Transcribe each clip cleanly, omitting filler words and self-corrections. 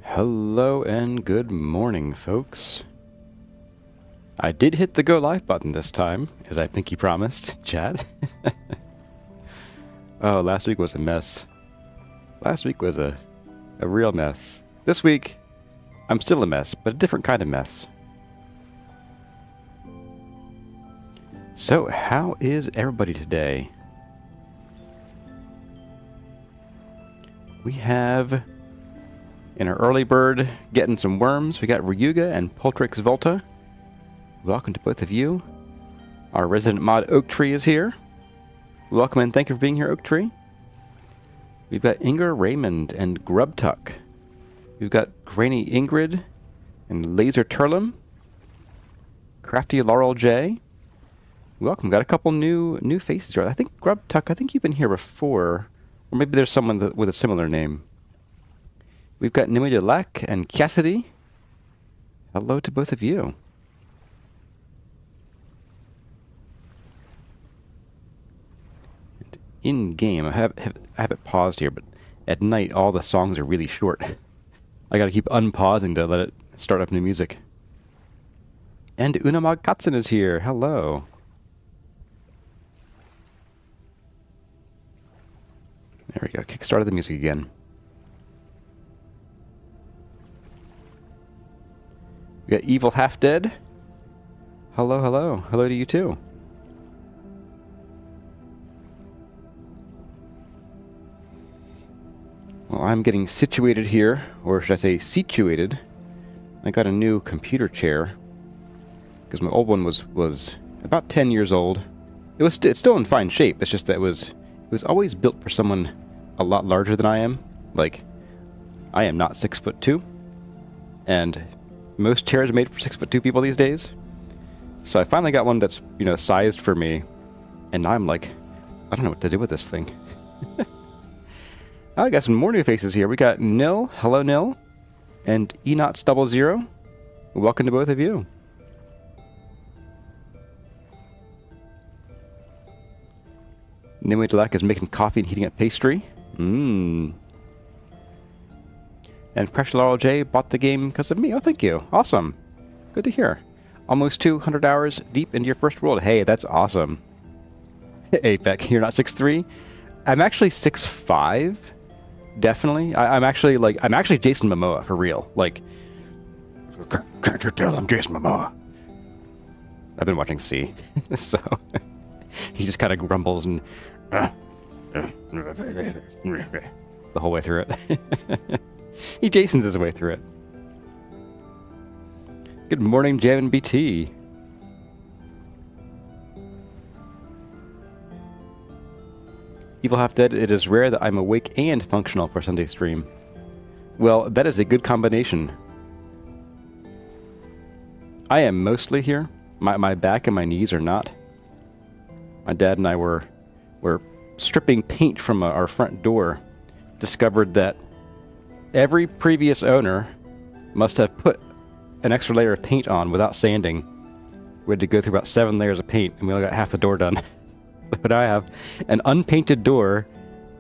Hello and good morning, folks. I did hit the go live button this time, as I think you promised, Chad. Oh, last week was a mess. Last week was a real mess. This week, I'm still a mess, but a different kind of mess. So, how is everybody today? We have, in our early bird, getting some worms. We got Ryuga and Poltrix Volta. Welcome to both of you. Our resident mod Oak Tree is here. Welcome and thank you for being here, Oak Tree. We've got Inger Raymond and Grubtuck. We've got Granny Ingrid and Laser Turlum. Crafty Laurel J. Welcome. Got a couple new faces here. I think Grubtuck, I think you've been here before. Or maybe there's someone with a similar name. We've got Nimi Delak and Cassidy. Hello to both of you. And in game, I have it paused here, but at night all the songs are really short. I gotta keep unpausing to let it start up new music. And Unamag Katsun is here. Hello. There we go. Kickstarted the music again. We got Evil Half Dead. Hello, hello. Hello to you too. Well, I'm getting situated here, or should I say situated. I got a new computer chair because my old one was about 10 years old. It's still in fine shape. It's just that it was always built for someone a lot larger than I am. Like, I am not 6'2", and most chairs are made for 6'2" people these days. So I finally got one that's, sized for me, and now I'm like, I don't know what to do with this thing. I got some more new faces here. We got Nil, hello Nil, and Enots00. Welcome to both of you. Nimue Delak is making coffee and heating up pastry. And Precious Laurel J bought the game because of me. Oh, thank you. Awesome. Good to hear. Almost 200 hours deep into your first world. Hey, that's awesome. Hey, Beck, you're not 6'3"? I'm actually 6'5". Definitely. I'm actually Jason Momoa, for real. Like, can't you tell I'm Jason Momoa? I've been watching C, so he just kind of grumbles and the whole way through it. He Jasons his way through it. Good morning, Jam and BT. Evil Half Dead, it is rare that I'm awake and functional for Sunday stream. Well, that is a good combination. I am mostly here. My back and my knees are not. My dad and I were stripping paint from our front door. Discovered that every previous owner must have put an extra layer of paint on without sanding. We had to go through about 7 layers of paint, and we only got half the door done. But I have an unpainted door,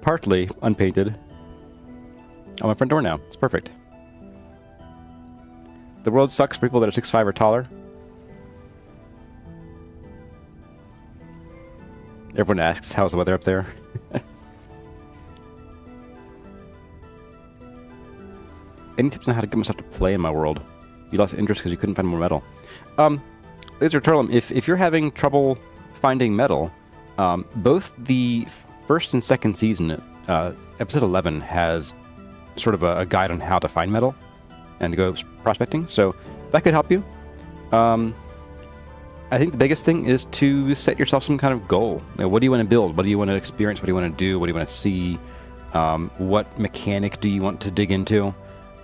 partly unpainted, on my front door now. It's perfect. The world sucks for people that are 6'5" or taller. Everyone asks, how's the weather up there? Any tips on how to get myself to play in my world? You lost interest because you couldn't find more metal. Laser Turlum, if you're having trouble finding metal, both the first and second season, episode 11 has sort of a guide on how to find metal and to go prospecting, so that could help you. I think the biggest thing is to set yourself some kind of goal. What do you want to build? What do you want to experience? What do you want to do? What do you want to see? What mechanic do you want to dig into?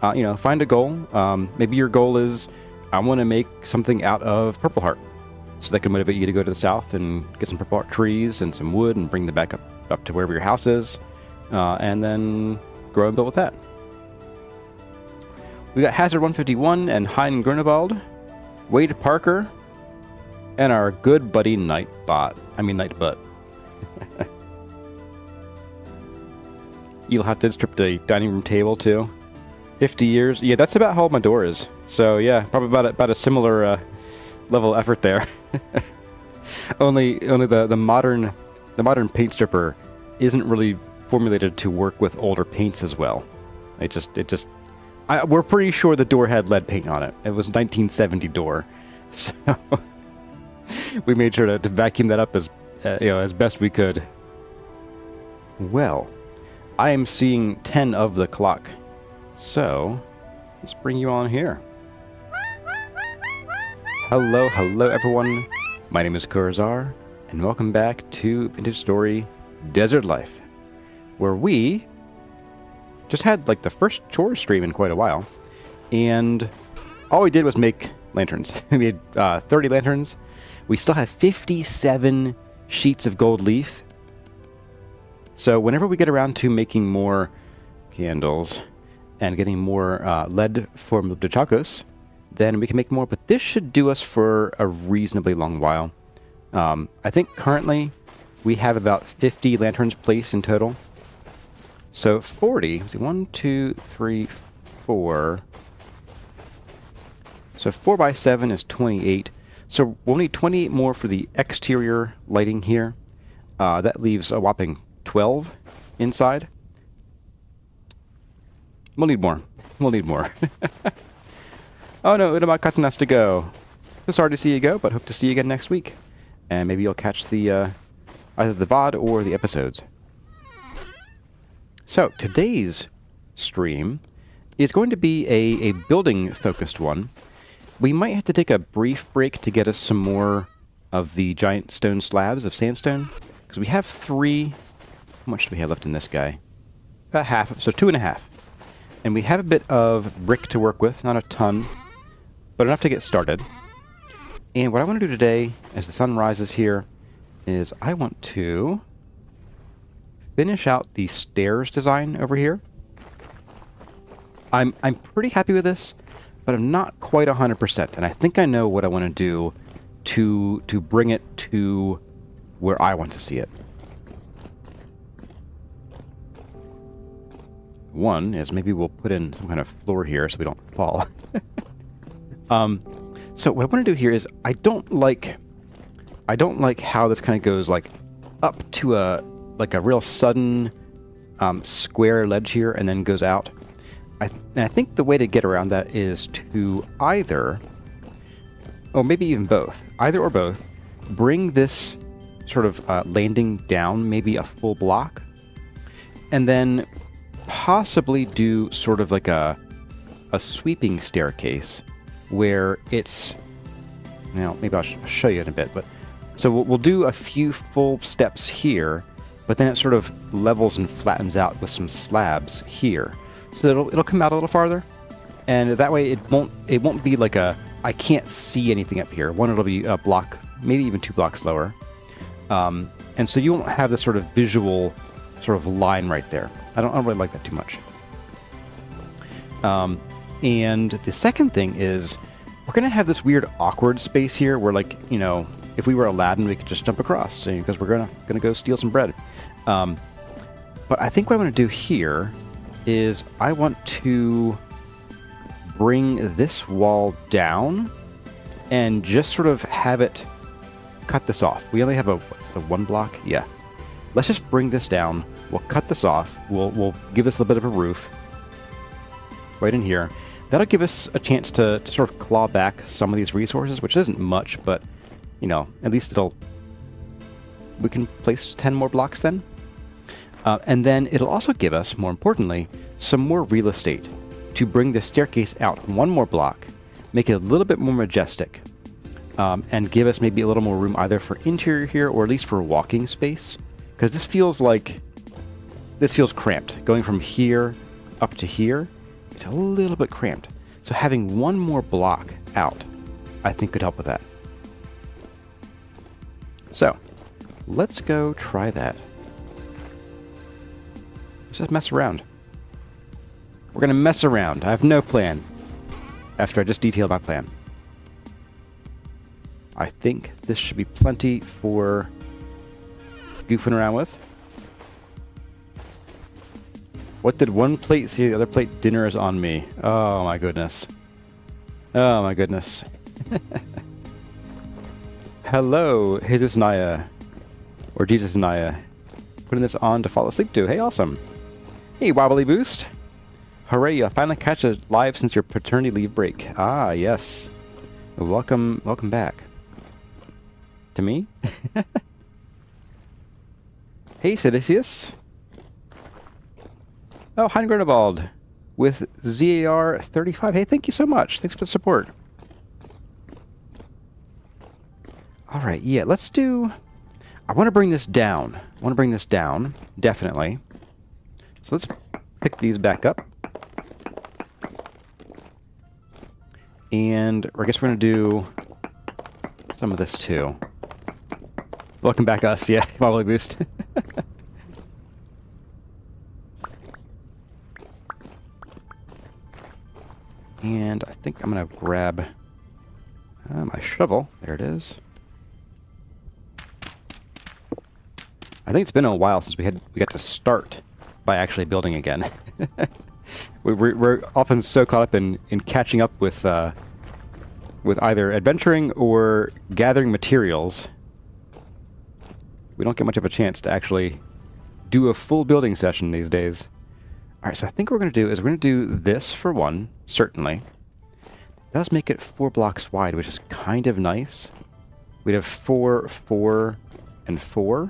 Find a goal. Maybe your goal is, I want to make something out of Purple Heart. So that can motivate you to go to the south and get some Purple Heart trees and some wood and bring them back up to wherever your house is. And then grow and build with that. We got Hazard 151 and Hein Grunewald, Wade Parker, and our good buddy Nightbutt. You'll have to strip the dining room table too. 50 years. Yeah, that's about how old my door is. So yeah, probably about a similar level of effort there. only the modern paint stripper isn't really formulated to work with older paints as well. We're pretty sure the door had lead paint on it. It was 1970 door, so we made sure to vacuum that up as best we could. Well, I am seeing 10 of the clock, so let's bring you on here. Hello everyone. My name is Kurzar, and welcome back to Vintage Story Desert Life, where we just had like the first chore stream in quite a while, and all we did was make lanterns. We had 30 lanterns. We still have 57 sheets of gold leaf. So whenever we get around to making more candles and getting more lead for Mlubdachakos, then we can make more, but this should do us for a reasonably long while. I think currently we have about 50 lanterns placed in total. So 40, let's see, 1, 2, 3, 4. So 4 by 7 is 28. So we'll need 28 more for the exterior lighting here. That leaves a whopping 12 inside. We'll need more. We'll need more. Oh no, Udamakatsun has to go. So sorry to see you go, but hope to see you again next week. And maybe you'll catch the either the VOD or the episodes. So, today's stream is going to be a building-focused one. We might have to take a brief break to get us some more of the giant stone slabs of sandstone, because we have 3... How much do we have left in this guy? About half, so 2.5. And we have a bit of brick to work with, not a ton, but enough to get started. And what I want to do today, as the sun rises here, is I want to finish out the stairs design over here. I'm pretty happy with this, but I'm not quite 100%, and I think I know what I want to do to bring it to where I want to see it. One is maybe we'll put in some kind of floor here so we don't fall. So what I want to do here is I don't like how this kind of goes like up to a real sudden square ledge here and then goes out. And I think the way to get around that is to either, or maybe even both, either or both, bring this sort of landing down maybe a full block, and then possibly do sort of like a sweeping staircase where it's, now maybe I'll show you in a bit, but so we'll do a few full steps here, but then it sort of levels and flattens out with some slabs here. So it'll come out a little farther, and that way it won't be like I can't see anything up here. One, it'll be a block, maybe even 2 blocks lower. And so you won't have this sort of visual sort of line right there. I don't really like that too much. And the second thing is we're going to have this weird awkward space here where, like, you know, if we were Aladdin, we could just jump across because we're gonna go steal some bread. But I think what I want to do here is I want to bring this wall down and just sort of have it cut this off. We only have a 1 block? Yeah. Let's just bring this down. We'll cut this off. We'll give us a bit of a roof right in here. That'll give us a chance to sort of claw back some of these resources, which isn't much, but, you know, at least we can place 10 more blocks then. And then it'll also give us, more importantly, some more real estate to bring the staircase out 1 more block, make it a little bit more majestic, and give us maybe a little more room either for interior here or at least for walking space. Because this feels cramped. Going from here up to here, it's a little bit cramped. So having 1 more block out, I think could help with that. So, let's go try that. Let's just mess around. We're going to mess around. I have no plan. After I just detailed my plan. I think this should be plenty for goofing around with. What did one plate say? The other plate, dinner is on me. Oh my goodness. Oh my goodness. Hello, Jesus Naya. Or Jesus Naya. Putting this on to fall asleep to. Hey, awesome. Hey, Wobbly Boost. Hooray, you finally catch it live since your paternity leave break. Ah, yes. Welcome back. To me? Hey, Sidicius. Oh, Hein Grunewald with ZAR35. Hey, thank you so much. Thanks for the support. All right, yeah, let's do... I want to bring this down. Definitely. So let's pick these back up. And I guess we're going to do some of this too. Welcome back, us. Yeah, Wobbly Boost. And I think I'm going to grab my shovel. There it is. I think it's been a while since we got to start by actually building again. We're often so caught up in catching up with either adventuring or gathering materials. We don't get much of a chance to actually do a full building session these days. Alright, so I think what we're going to do is we're going to do this for one, certainly. It does make it 4 blocks wide, which is kind of nice. We'd have 4, 4, and 4.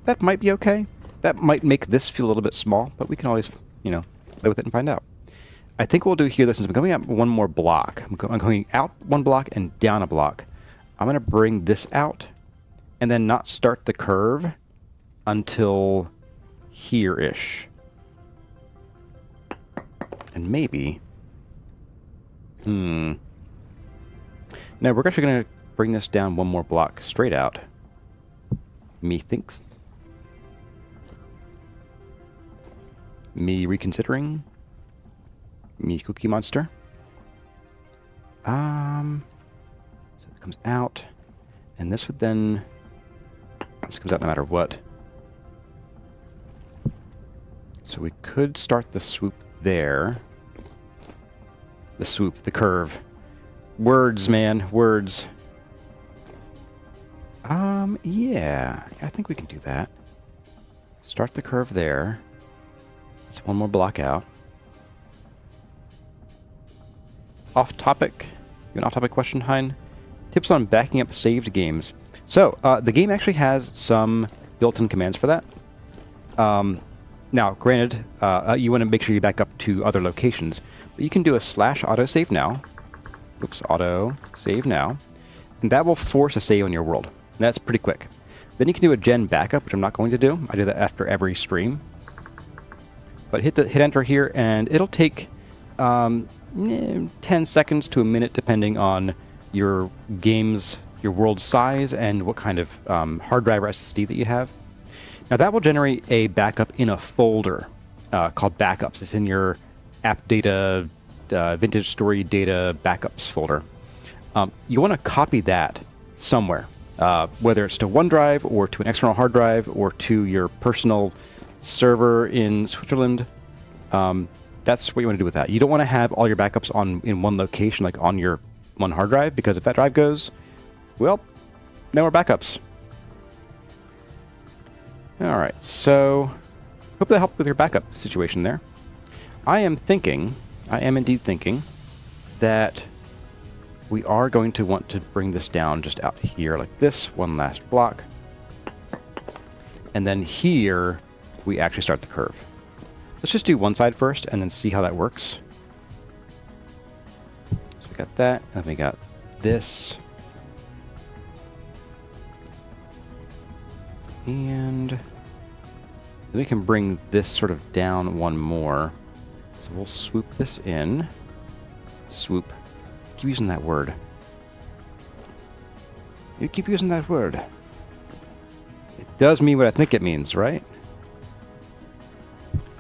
That might be okay. That might make this feel a little bit small, but we can always, you know, play with it and find out. I think what we'll do here, since I'm going out one more block. I'm going out 1 block and down a block. I'm going to bring this out and then not start the curve until here-ish. And maybe... No, we're actually going to bring this down 1 more block straight out. Methinks. Me reconsidering. Me Cookie Monster. So it comes out. And this would then... This comes out no matter what. So we could start the swoop there. The swoop, the curve. Words, man, words. Yeah, I think we can do that. Start the curve there. It's 1 more block out. Off topic. You have an off-topic question, Hein? Tips on backing up saved games. So, the game actually has some built-in commands for that. Now, granted, you want to make sure you back up to other locations, but you can do a /autosave now. Oops, auto save now. And that will force a save on your world. And that's pretty quick. Then you can do a gen backup, which I'm not going to do. I do that after every stream. But hit enter here, and it'll take 10 seconds to a minute, depending on your game's, your world's size and what kind of hard drive or SSD that you have. Now that will generate a backup in a folder called backups. It's in your app data, vintage story data backups folder. You want to copy that somewhere, whether it's to OneDrive or to an external hard drive or to your personal server in Switzerland. That's what you want to do with that. You don't want to have all your backups in one location, like on your one hard drive, because if that drive goes, well, no more backups. Alright, so hope that helped with your backup situation there. I am indeed thinking that we are going to want to bring this down just out here like this, 1 last block. And then here, we actually start the curve. Let's just do one side first and then see how that works. So we got that, and we got this. And then we can bring this sort of down 1 more. So we'll swoop this in. Swoop. Keep using that word. You keep using that word. It does mean what I think it means, right?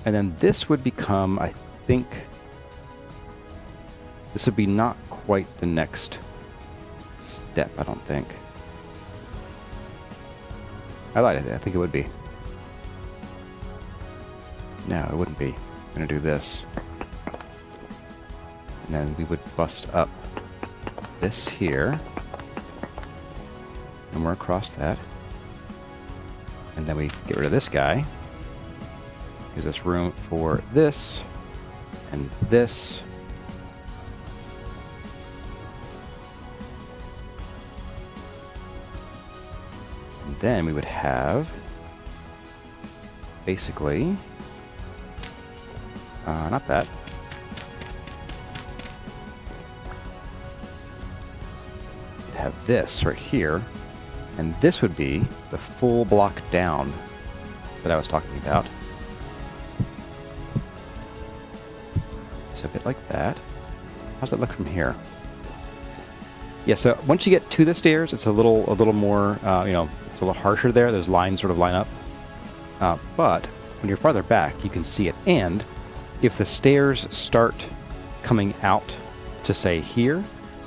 And then this would become, I think, this would be not quite the next step, I don't think. I lied, I think it would be. No, it wouldn't be. I'm going to do this. And then we would bust up this here. And we're across that. And then we get rid of this guy. Gives us room for this. And this. And then we would have basically not that. We'd have this right here, and this would be the full block down that I was talking about. So a bit like that. How's that look from here? Yeah, so once you get to the stairs, it's a little more, you know, it's a little harsher there. Those lines sort of line up. But when you're farther back, you can see it. And if the stairs start coming out to, say, here,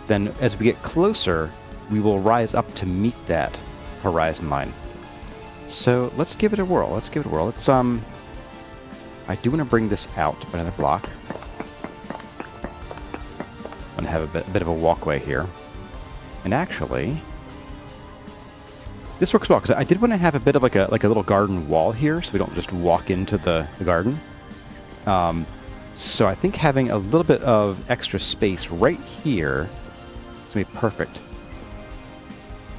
then as we get closer, we will rise up to meet that horizon line. So let's give it a whirl. Let's give it a whirl. Let's, I do want to bring this out by another block. I'm going to have a bit of a walkway here. And actually, this works well, because I did want to have a bit of like a little garden wall here, so we don't just walk into the garden. So I think having a little bit of extra space right here is going to be perfect.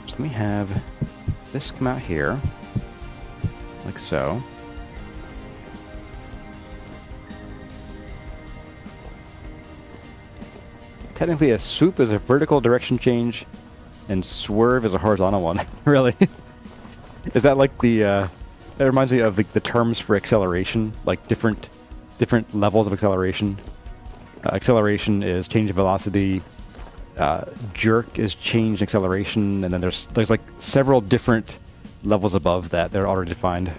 So let me have this come out here, like so. Technically, a swoop is a vertical direction change, and swerve is a horizontal one. Really? Is that like the, that reminds me of the terms for acceleration, like different levels of acceleration. Acceleration is change in velocity, jerk is change in acceleration, and then there's like several different levels above that are already defined.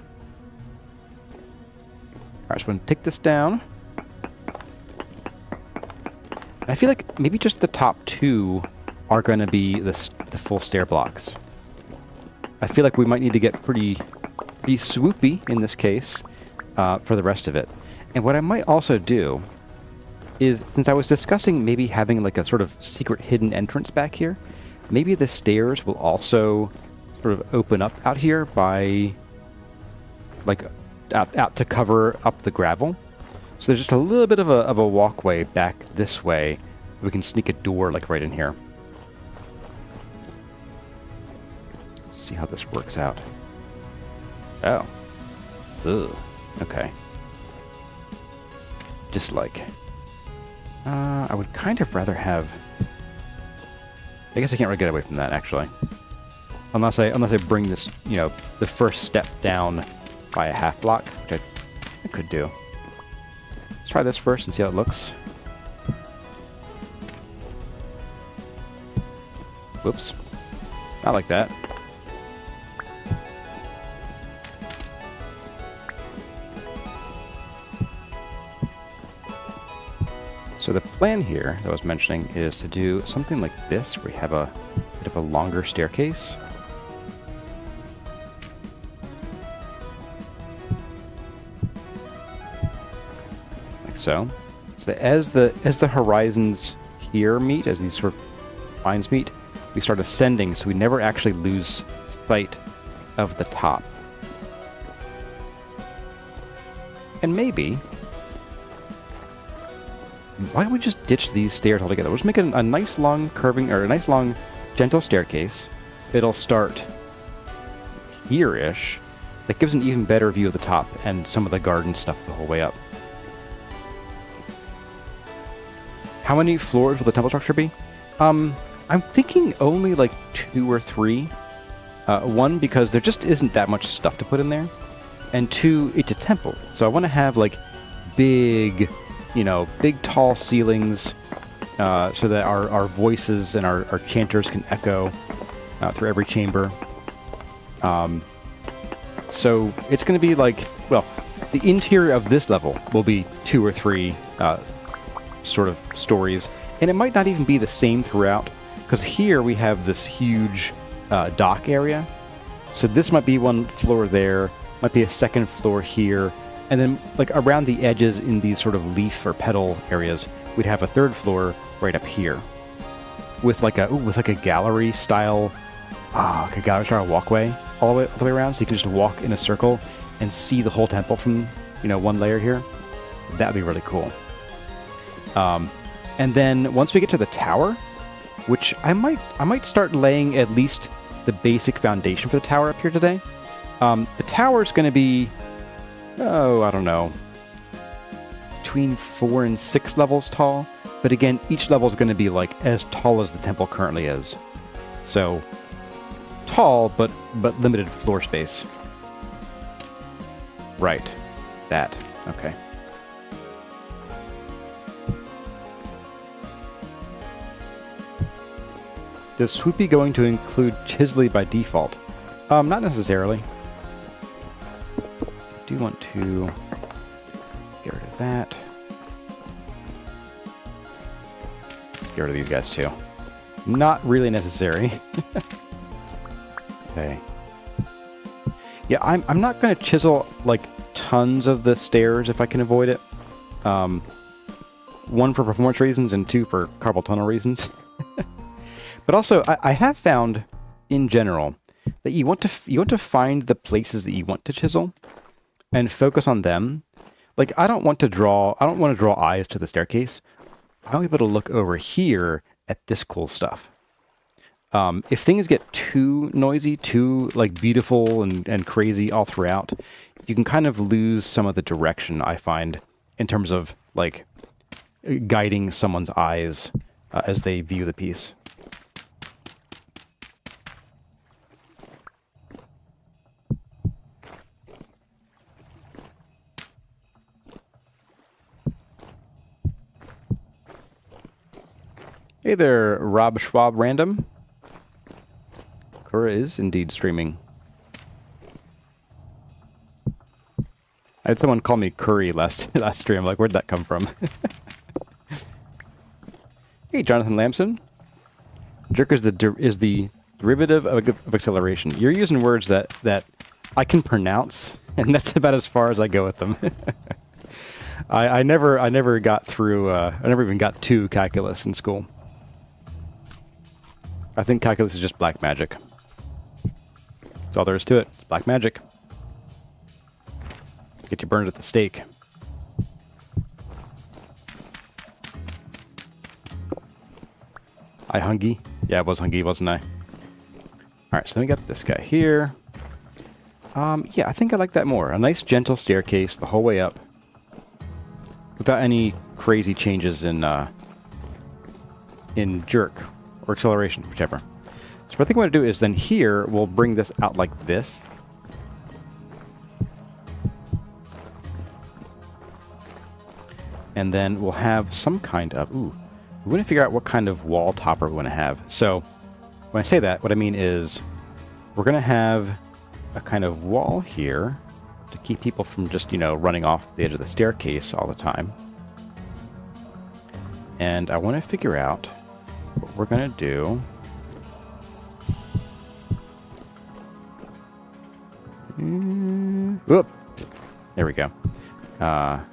Alright, so I'm going to take this down. I feel like maybe just the top two are going to be the full stair blocks. I feel like we might need to get pretty swoopy in this case for the rest of it. And what I might also do is, since I was discussing maybe having like a sort of secret hidden entrance back here, maybe the stairs will also sort of open up out here by like out to cover up the gravel. So there's just a little bit of a walkway back this way. We can sneak a door like right in here. Let's see how this works out. Oh. Ugh. Okay. Dislike. I would kind of rather have... I guess I can't really get away from that, actually. Unless I bring this, you know, the first step down by a half block, which I could do. Let's try this first and see how it looks. Whoops. Not like that. So the plan here that I was mentioning is to do something like this, where we have a bit of a longer staircase. Like so. So that as the horizons here meet, as these sort of lines meet, we start ascending, so we never actually lose sight of the top. And maybe... why don't we just ditch these stairs altogether? We'll just make a nice long curving, or a nice long gentle staircase. It'll start here-ish. That gives an even better view of the top and some of the garden stuff the whole way up. How many floors will the temple structure be? I'm thinking only like 2 or 3. One, because there just isn't that much stuff to put in there. And 2, it's a temple. So I want to have like big... you know, big tall ceilings so that our voices and our chanters can echo through every chamber. So it's going to be like, well, the interior of this level will be 2 or 3 sort of stories. And it might not even be the same throughout, because here we have this huge dock area. So this might be one floor there, might be a second floor here, And then, like, around the edges in these sort of leaf or petal areas, we'd have a third floor right up here with like a gallery style, like a gallery style walkway all the way around, so you can just walk in a circle and see the whole temple from, you know, one layer here. That'd be really cool. And then once we get to the tower, which I might start laying at least the basic foundation for the tower up here today. The tower's going to be, I don't know, between 4 and 6 levels tall. But again, each level is going to be like as tall as the temple currently is. So tall, but limited floor space. Right. That. Okay. Is Swoopy going to include Chisley by default? Not necessarily. I do want to get rid of that. Let's get rid of these guys too. Not really necessary. Okay. Yeah, I'm not going to chisel like tons of the stairs if I can avoid it. 1 for performance reasons and 2 for carpal tunnel reasons. But also, I have found, in general, that you want to find the places that you want to chisel, and focus on them. Like, I don't want to draw eyes to the staircase. I want people to look over here at this cool stuff. If things get too noisy, too like beautiful and crazy all throughout, you can kind of lose some of the direction, I find, in terms of like guiding someone's eyes as they view the piece. Hey there, Rob Schwab Random. Cora is indeed streaming. I had someone call me Curry last stream. Like, where'd that come from? Hey, Jonathan Lamson. Jerk is the derivative of acceleration. You're using words that I can pronounce, and that's about as far as I go with them. I never got through. I never even got to calculus in school. I think calculus is just black magic. That's all there is to it. It's black magic. Get you burned at the stake. I hungry? Yeah, I was hungry, wasn't I? Alright, so then we got this guy here. Yeah, I think I like that more. A nice gentle staircase the whole way up. Without any crazy changes in jerk. Or acceleration, whichever. So what I think I'm going to do is then here, we'll bring this out like this. And then we'll have some kind of... Ooh. We want to figure out what kind of wall topper we want to have. So when I say that, what I mean is we're going to have a kind of wall here to keep people from just, you know, running off the edge of the staircase all the time. And I want to figure out what we're going to do. Whoop! There we go. What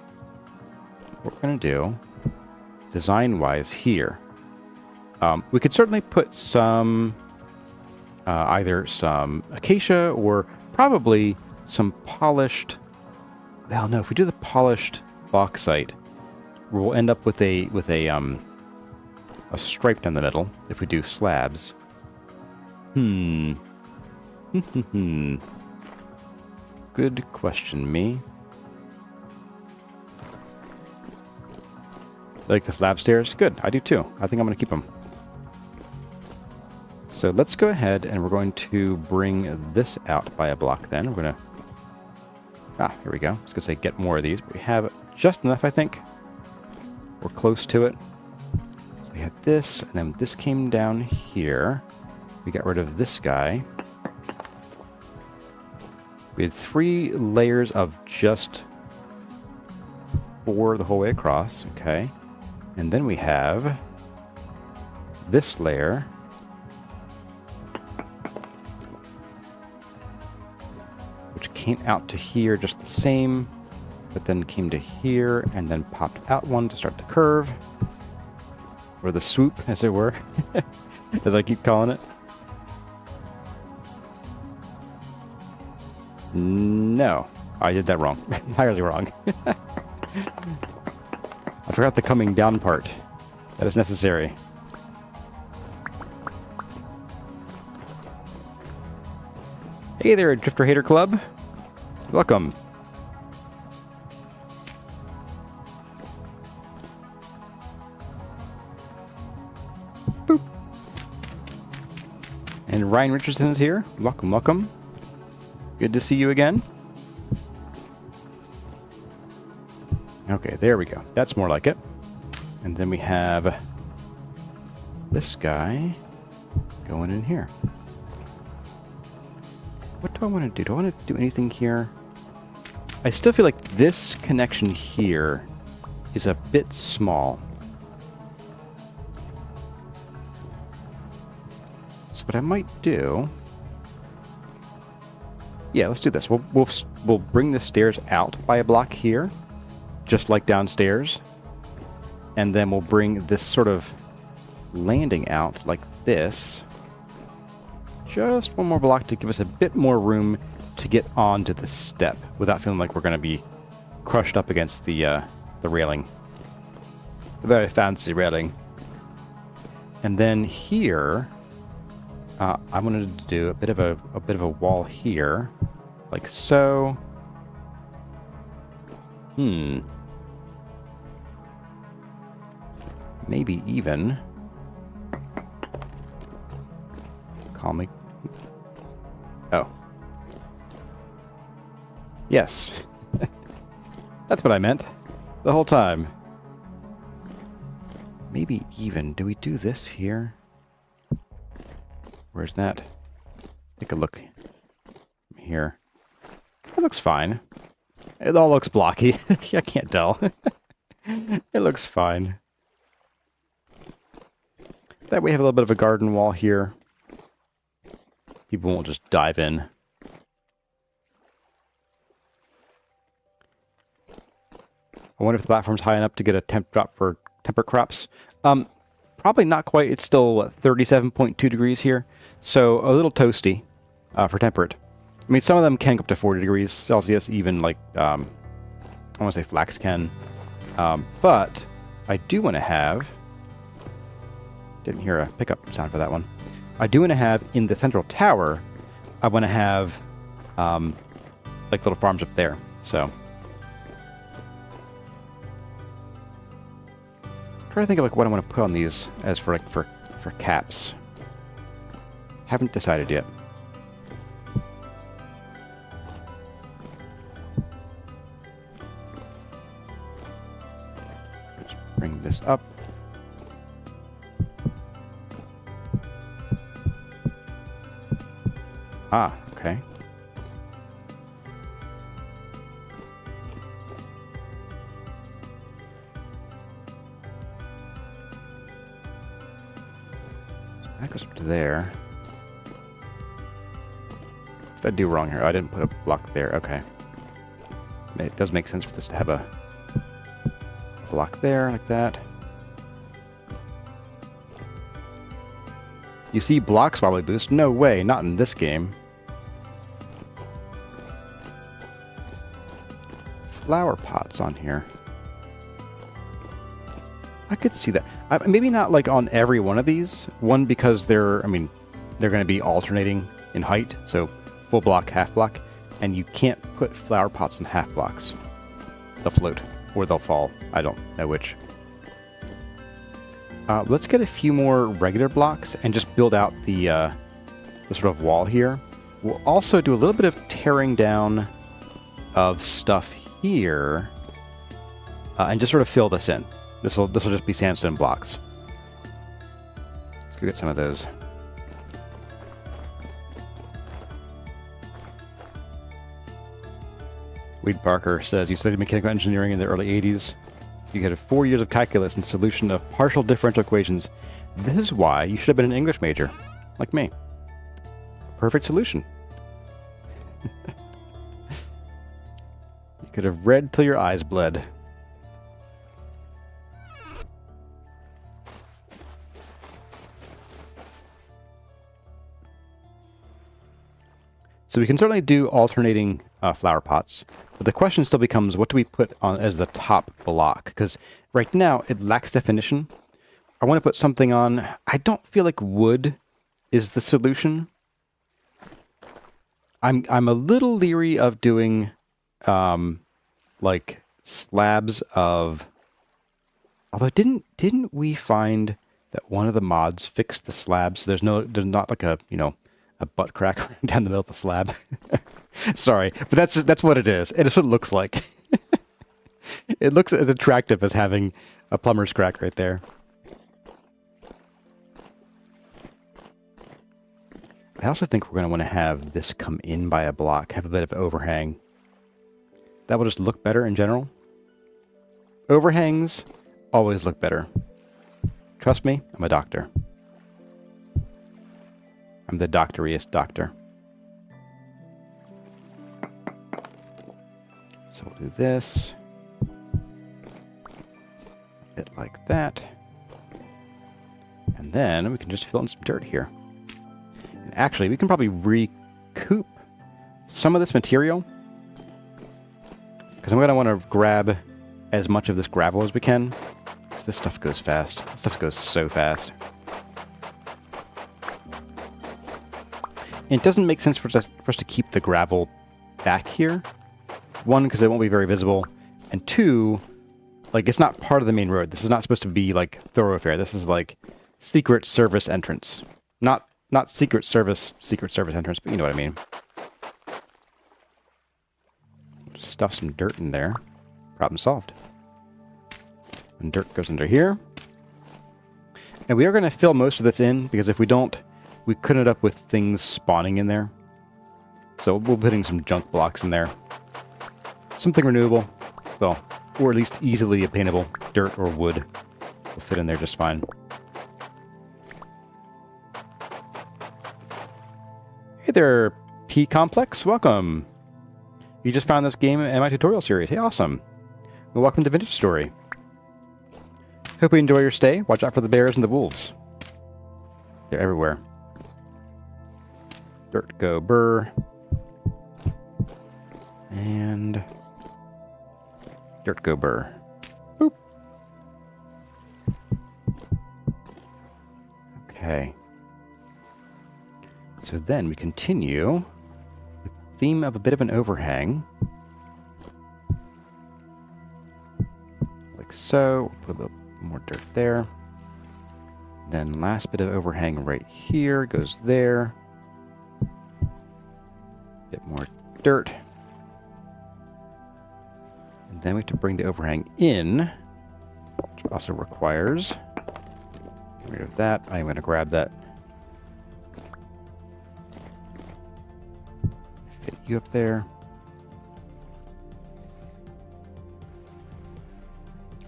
we're going to do, design-wise here, we could certainly put some, either some acacia or probably some polished... Well, no, if we do the polished bauxite, we'll end up with a stripe down the middle if we do slabs. Good question, me. Like the slab stairs? Good, I do too. I think I'm going to keep them. So let's go ahead and we're going to bring this out by a block then. We're going to... here we go. I was going to say get more of these, but we have just enough, I think. We're close to it. So we had this, and then this came down here. We got rid of this guy. We had 3 layers of just 4 the whole way across. Okay. And then we have this layer. Which came out to here just the same. but then came to here and then popped out one to start the curve. Or the swoop, as it were, as I keep calling it. No, I did that wrong. Entirely wrong. I forgot the coming down part. That is necessary. Hey there, Drifter Hater Club. Welcome. Boop. And Ryan Richardson is here. Welcome, welcome. Good to see you again. Okay, there we go. That's more like it. And then we have this guy going in here. What do I want to do? Do I want to do anything here? I still feel like this connection here is a bit small. So what I might do... Yeah, let's do this. We'll bring the stairs out by a block here, just like downstairs. And then we'll bring this sort of landing out like this. Just one more block to give us a bit more room to get onto the step without feeling like we're going to be crushed up against the railing. The very fancy railing. And then here, I wanted to do a bit of a wall here, like so. Maybe even. Call me. Oh. Yes. That's what I meant. The whole time. Maybe even. Do we do this here? Where's that? Take a look. Here. It looks fine. It all looks blocky. I can't tell. It looks fine. That way we have a little bit of a garden wall here. People won't just dive in. I wonder if the platform's high enough to get a temp drop for temperate crops. Probably not quite. It's still, what, 37.2 degrees here. So a little toasty for temperate. I mean, some of them can go up to 40 degrees Celsius, even like, I want to say flax can. But I do want to have... Didn't hear a pickup sound for that one. I do want to have, in the central tower, I want to have, like little farms up there. So... trying to think of like what I want to put on these as for like for caps. Haven't decided yet. Let's bring this up. Ah, okay. That goes up to there. What did I do wrong here? Oh, I didn't put a block there. Okay. It does make sense for this to have a block there, like that. You see blocks while we boost? No way, not in this game. Flower pots on here. I could see that. Maybe not like on every one of these. One, because they're going to be alternating in height. So full block, half block. And you can't put flower pots in half blocks. They'll float or they'll fall. I don't know which. Let's get a few more regular blocks and just build out the sort of wall here. We'll also do a little bit of tearing down of stuff here. And just sort of fill this in. This will just be sandstone blocks. Let's go get some of those. Weed Barker says, you studied mechanical engineering in the early 80s. You had 4 years of calculus and solution of partial differential equations. This is why you should have been an English major, like me. Perfect solution. You could have read till your eyes bled. So we can certainly do alternating flower pots, but the question still becomes, what do we put on as the top block? Because right now it lacks definition. I want to put something on. I don't feel like wood is the solution. I'm a little leery of doing like slabs of. Although didn't we find that one of the mods fixed the slabs? There's not like a a butt crack down the middle of the slab. Sorry, but that's what it is. And it's what it looks like. It looks as attractive as having a plumber's crack right there. I also think we're going to want to have this come in by a block, have a bit of overhang. That will just look better in general. Overhangs always look better. Trust me, I'm a doctor. I'm the doctoriest doctor. So we'll do this. A bit like that. And then we can just fill in some dirt here. And actually, we can probably recoup some of this material. Because I'm going to want to grab as much of this gravel as we can. Because this stuff goes fast. This stuff goes so fast. It doesn't make sense for us to keep the gravel back here. One, because it won't be very visible. And two, like, it's not part of the main road. This is not supposed to be, like, thoroughfare. This is, like, Secret Service entrance. Not Secret Service entrance, but you know what I mean. Just stuff some dirt in there. Problem solved. And dirt goes under here. And we are going to fill most of this in, because if we don't, we could end up with things spawning in there. So we'll be putting some junk blocks in there. Something renewable. So, or at least easily obtainable. Dirt or wood will fit in there just fine. Hey there, P-Complex. Welcome. You just found this game in my tutorial series. Hey, awesome. Well, welcome to Vintage Story. Hope you enjoy your stay. Watch out for the bears and the wolves. They're everywhere. Dirt go burr. And dirt go burr. Boop. Okay. So then we continue with the theme of a bit of an overhang. Like so. Put a little more dirt there. Then last bit of overhang right here goes there. Bit more dirt. And then we have to bring the overhang in, which also requires, get rid of that. I'm going to grab that. Fit you up there.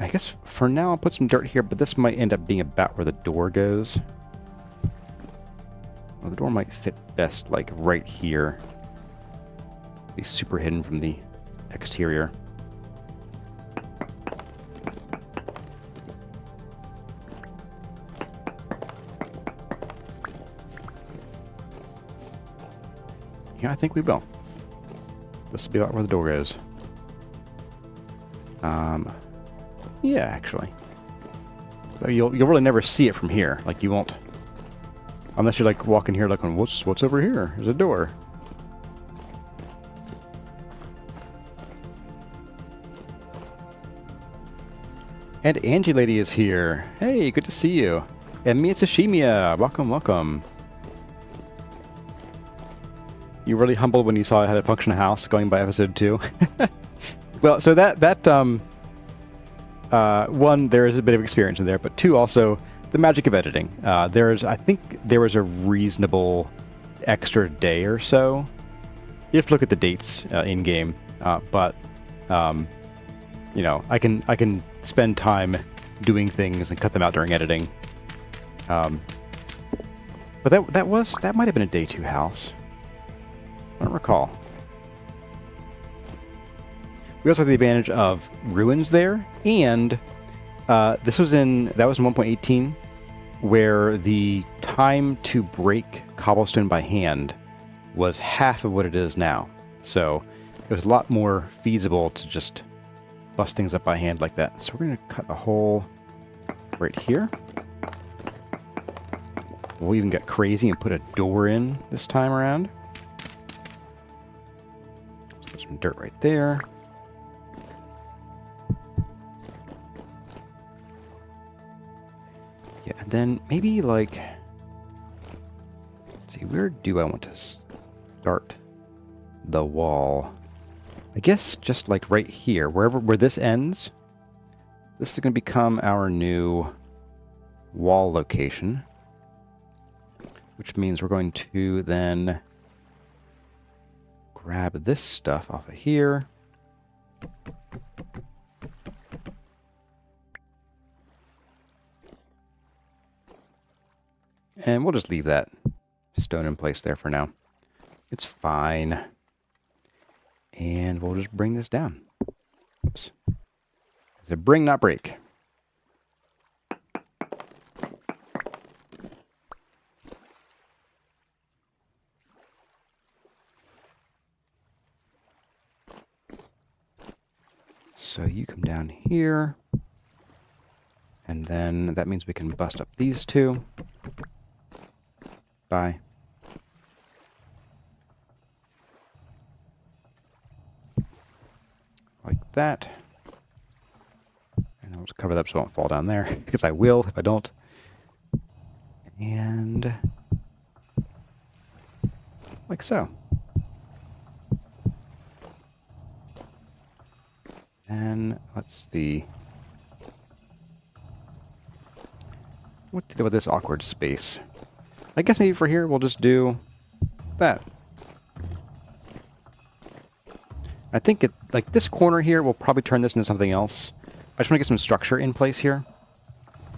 I guess for now I'll put some dirt here, but this might end up being about where the door goes. Well, the door might fit best like right here. Be super hidden from the exterior. Yeah, I think we will. This will be about where the door goes. Yeah, actually. So you'll really never see it from here. Like, you won't, unless you're like walking here looking, what's over here? There's a door. And Angie Lady is here. Hey, good to see you. And Mia Sashimia, welcome, welcome. You were really humbled when you saw I had a functional house going by episode 2. Well, so one, there is a bit of experience in there, but two, also the magic of editing. I think there was a reasonable extra day or so. You have to look at the dates in game, but you know, I can spend time doing things and cut them out during editing. But that might have been a day 2 house. I don't recall. We also have the advantage of ruins there, and that was in 1.18, where the time to break cobblestone by hand was half of what it is now. So it was a lot more feasible to just bust things up by hand like that. So we're going to cut a hole right here. We'll even get crazy and put a door in this time around. Let's put some dirt right there. Yeah, and then maybe like, let's see, where do I want to start the wall? I guess just like right here, where this ends, this is going to become our new wall location. Which means we're going to then grab this stuff off of here. And we'll just leave that stone in place there for now. It's fine. And we'll just bring this down. Oops. It's a bring, not break. So you come down here, and then that means we can bust up these two. Bye. Like that. And I'll just cover that so it won't fall down there, because I will if I don't. And like so. And let's see. What to do with this awkward space? I guess maybe for here we'll just do that. I think it, like this corner here, we'll probably turn this into something else. I just want to get some structure in place here.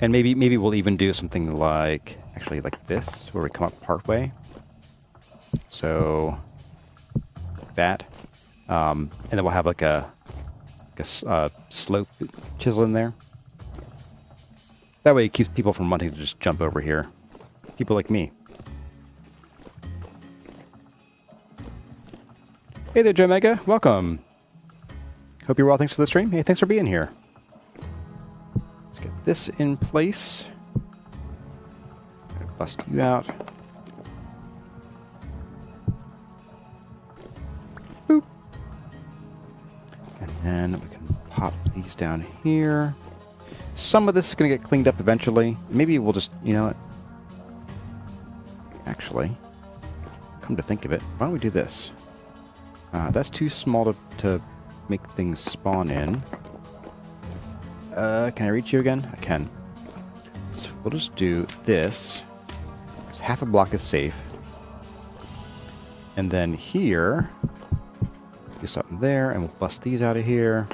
And maybe we'll even do something like, actually like this, where we come up partway. So, like that. And then we'll have like a slope chisel in there. That way it keeps people from wanting to just jump over here. People like me. Hey there, Joe Mega. Welcome. Hope you're well. Thanks for the stream. Hey, thanks for being here. Let's get this in place. Bust you out. Boop. And then we can pop these down here. Some of this is going to get cleaned up eventually. Maybe we'll just, you know what? Actually, come to think of it, why don't we do this? That's too small to make things spawn in. Can I reach you again? I can. So we'll just do this. So half a block is safe. And then here, do something there, and we'll bust these out of here.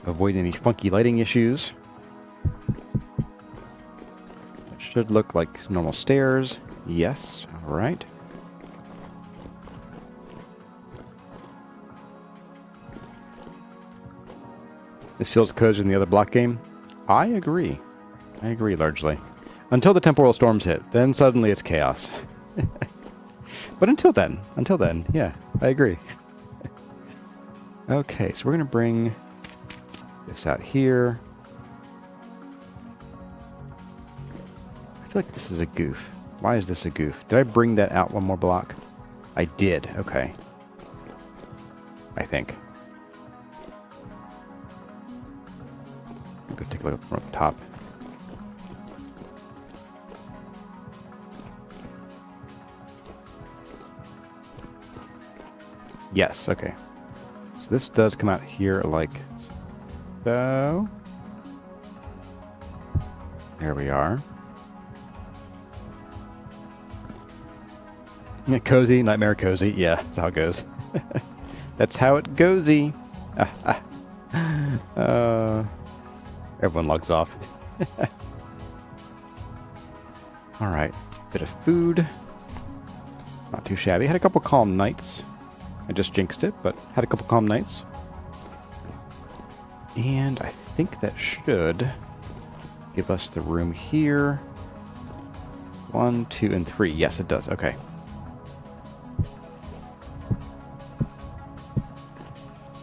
Avoid any funky lighting issues. It should look like normal stairs. Yes, alright. This feels cozier than the other block game. I agree. I agree largely. Until the temporal storms hit, then suddenly it's chaos. But until then, yeah, I agree. Okay, so we're going to bring this out here. I feel like this is a goof. Why is this a goof? Did I bring that out one more block? I did. Okay. I think. I'll go take a look from up top. Yes, okay. So this does come out here like so. There we are. Yeah, cozy, nightmare cozy. Yeah, that's how it goes. That's how it goesy. Everyone logs off. Alright, bit of food. Not too shabby. Had a couple calm nights. I just jinxed it, but had a couple calm nights. And I think that should give us the room here. 1, 2, and 3. Yes, it does. Okay.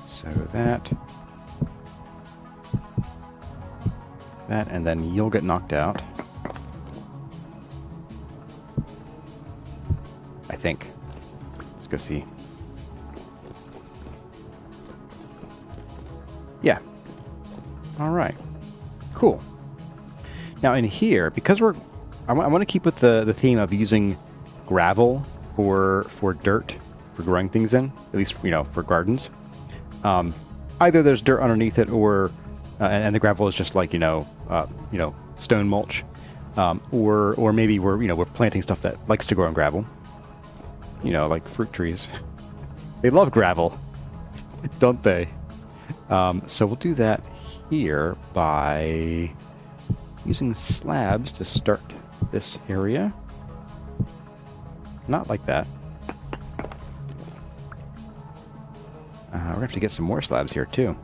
So that, and then you'll get knocked out. I think. Let's go see. Yeah. All right. Cool. Now in here, because I want to keep with the theme of using gravel for dirt for growing things in, at least for gardens. Either there's dirt underneath it, or and the gravel is just like stone mulch, or maybe we're planting stuff that likes to grow in gravel. Like fruit trees. They love gravel, don't they? So we'll do that here by using slabs to start this area. Not like that. We're going to have to get some more slabs here, too.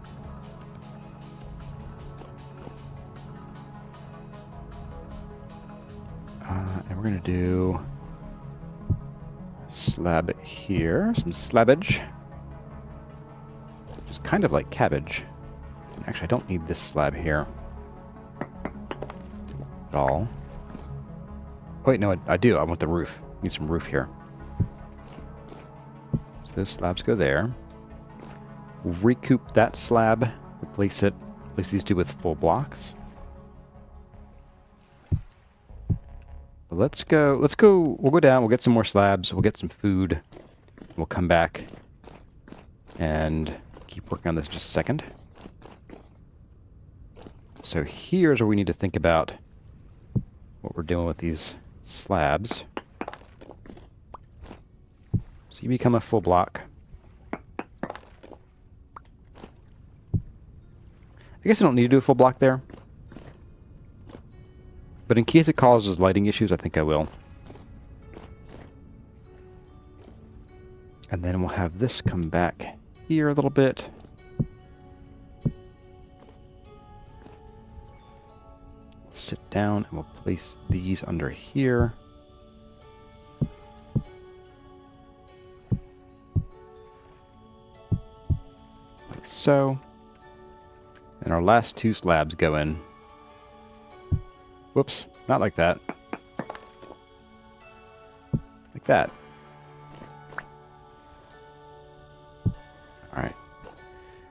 And we're going to do slab here. Some slabbage. Which is kind of like cabbage. Actually, I don't need this slab here at all. Oh, wait, no, I do. I want the roof. Need some roof here. So those slabs go there. Recoup that slab. Replace these two with full blocks. But let's go. We'll go down. We'll get some more slabs. We'll get some food. We'll come back and keep working on this in just a second. So here's where we need to think about what we're doing with these slabs. So you become a full block. I guess I don't need to do a full block there. But in case it causes lighting issues, I think I will. And then we'll have this come back here a little bit. Sit down and we'll place these under here. Like so. And our last two slabs go in. Whoops, not like that. Like that. Alright.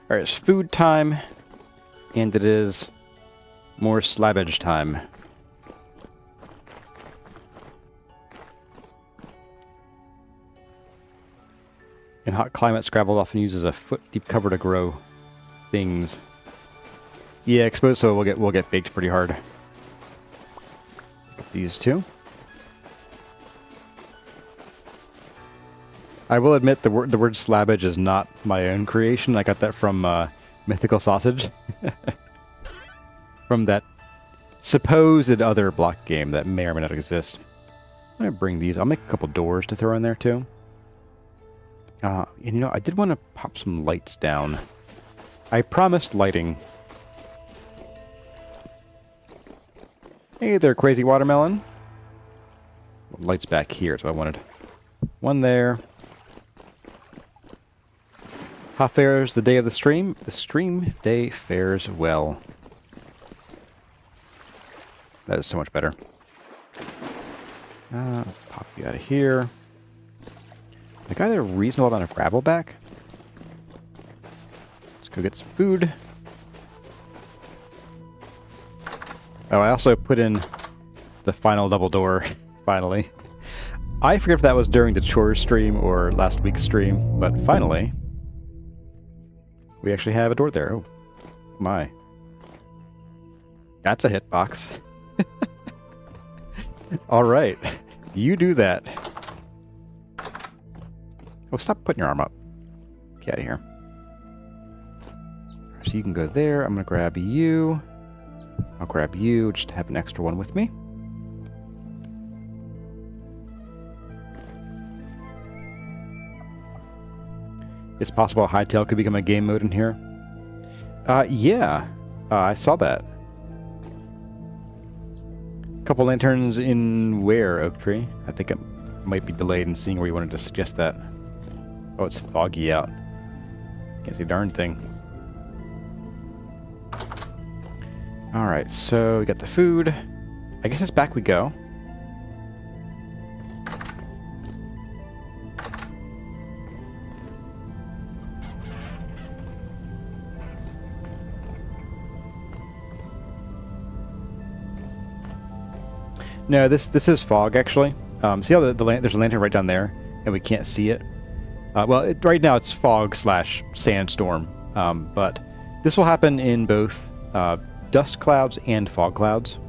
Alright, it's food time. And it is more slabbage time. In hot climates, gravel often uses a foot-deep cover to grow things. Yeah, exposed soil will get baked pretty hard. These two. I will admit the word slabbage is not my own creation. I got that from Mythical Sausage. From that supposed other block game that may or may not exist. I'm going to bring these. I'll make a couple doors to throw in there too. And I did want to pop some lights down. I promised lighting. Hey there, crazy watermelon. Lights back here is what I wanted. One there. How fares the day of the stream? The stream day fares well. That is so much better. Pop you out of here. I got a reasonable amount of gravel back. Let's go get some food. Oh, I also put in the final double door, finally. I forget if that was during the chores stream or last week's stream, but finally, we actually have a door there. Oh, my. That's a hitbox. All right, you do that. Oh, stop putting your arm up. Get out of here. So you can go there. I'm going to grab you. I'll grab you just to have an extra one with me. It's possible Hightail could become a game mode in here. Yeah. I saw that. Couple lanterns in where, Oak Tree? I think it might be delayed in seeing where you wanted to suggest that. Oh, it's foggy out. Can't see a darn thing. Alright, so we got the food. I guess it's back we go. No, this is fog, actually. See how there's a lantern right down there, and we can't see it? Well, right now it's fog / sandstorm, but this will happen in both dust clouds and fog clouds.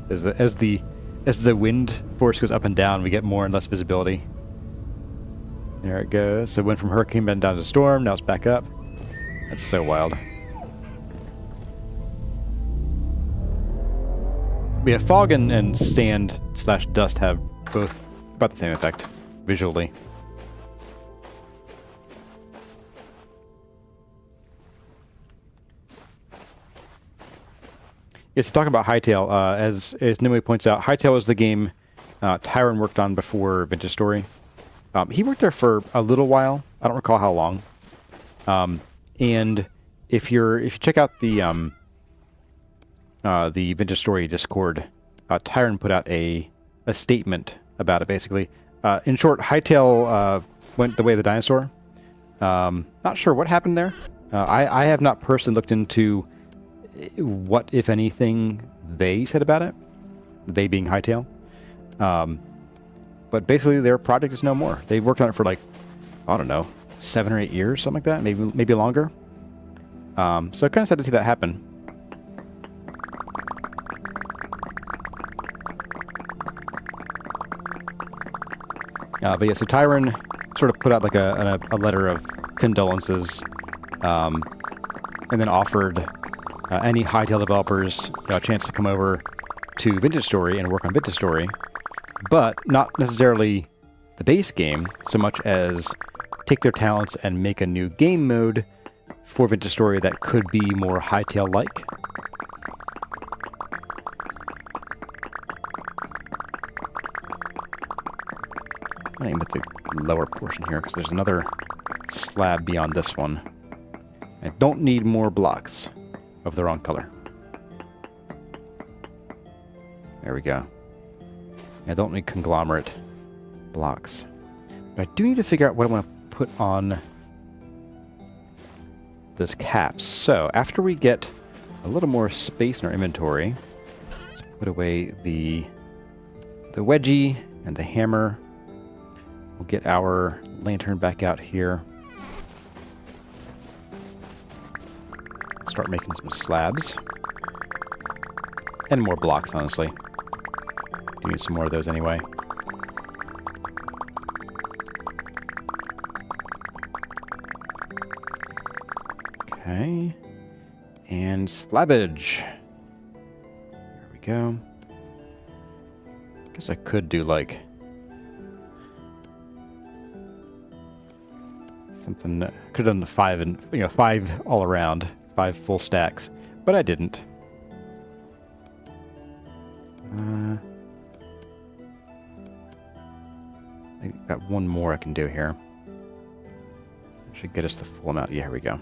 As the wind force goes up and down, we get more and less visibility. There it goes. So it went from hurricane down to storm, now it's back up. That's so wild. Yeah, fog and sand / dust have both about the same effect, visually. It's talking about Hightail. As Nimue points out, Hightail is the game Tyron worked on before Vintage Story. He worked there for a little while. I don't recall how long. And if you check out the Vintage Story Discord, Tyron put out a statement about it, basically. In short, Hightail went the way of the dinosaur. Not sure what happened there. I have not personally looked into what, if anything, they said about it. They being Hightail. But basically, their project is no more. They worked on it for, like, I don't know, 7 or 8 years, something like that. Maybe longer. So kind of sad to see that happen. But yeah, so Tyron sort of put out like a letter of condolences, and then offered any Hightail developers a chance to come over to Vintage Story and work on Vintage Story, but not necessarily the base game so much as take their talents and make a new game mode for Vintage Story that could be more Hightail-like. I aim at the lower portion here because there's another slab beyond this one. I don't need more blocks of the wrong color. There we go. I don't need conglomerate blocks. But I do need to figure out what I want to put on this caps. So after we get a little more space in our inventory, let's put away the wedgie and the hammer. We'll get our lantern back out here. Start making some slabs. And more blocks, honestly. We need some more of those anyway. Okay. And slabbage. There we go. Guess I could do like something that could have done the 5 and 5 all around, 5 full stacks, but I didn't. I got one more I can do here. Should get us the full amount. Yeah, here we go.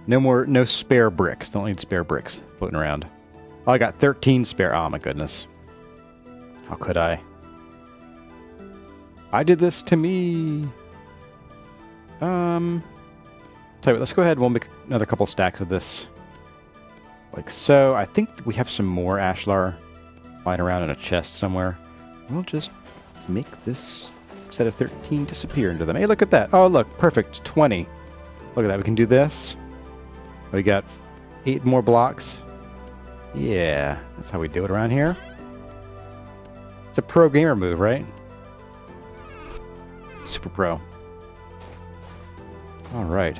No spare bricks. Don't need spare bricks floating around. Oh, I got 13 spare. Oh my goodness. How could I? I did this to me. Tell you what, let's go ahead and we'll make another couple stacks of this. Like so. I think we have some more ashlar lying around in a chest somewhere. We'll just make this set of 13 disappear into them. Hey, look at that. Oh, look. Perfect. 20. Look at that. We can do this. We got 8 more blocks. Yeah, that's how we do it around here. It's a pro gamer move, right? Super pro. Alright.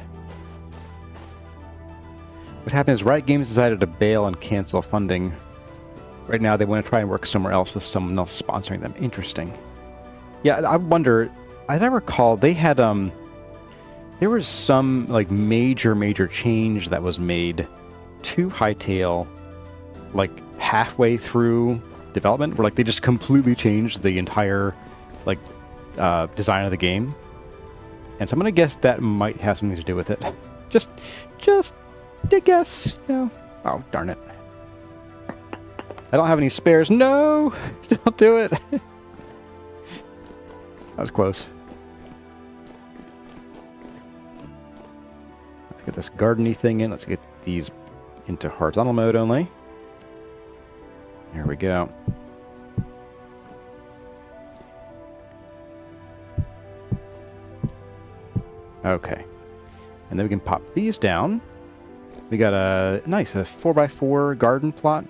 What happened is Riot Games decided to bail and cancel funding. Right now they want to try and work somewhere else with someone else sponsoring them. Interesting. Yeah, I wonder, as I recall, they had there was some like major change that was made to Hightail, like halfway through development, where like they just completely changed the entire like design of the game. And so I'm gonna guess that might have something to do with it. Just to guess, you know. Oh darn it! I don't have any spares. No, don't do it. That was close. Let's get this garden-y thing in. Let's get these into horizontal mode only. There we go. Okay. And then we can pop these down. We got a nice 4x4 garden plot.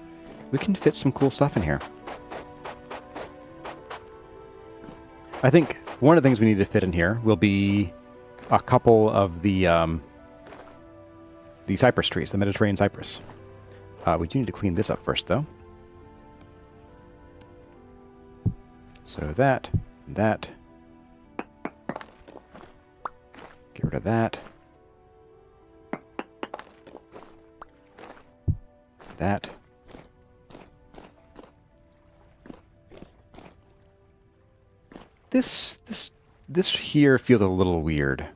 We can fit some cool stuff in here. I think one of the things we need to fit in here will be a couple of the cypress trees, the Mediterranean cypress. We do need to clean this up first, though. So that. Get rid of that. That. This here feels a little weird.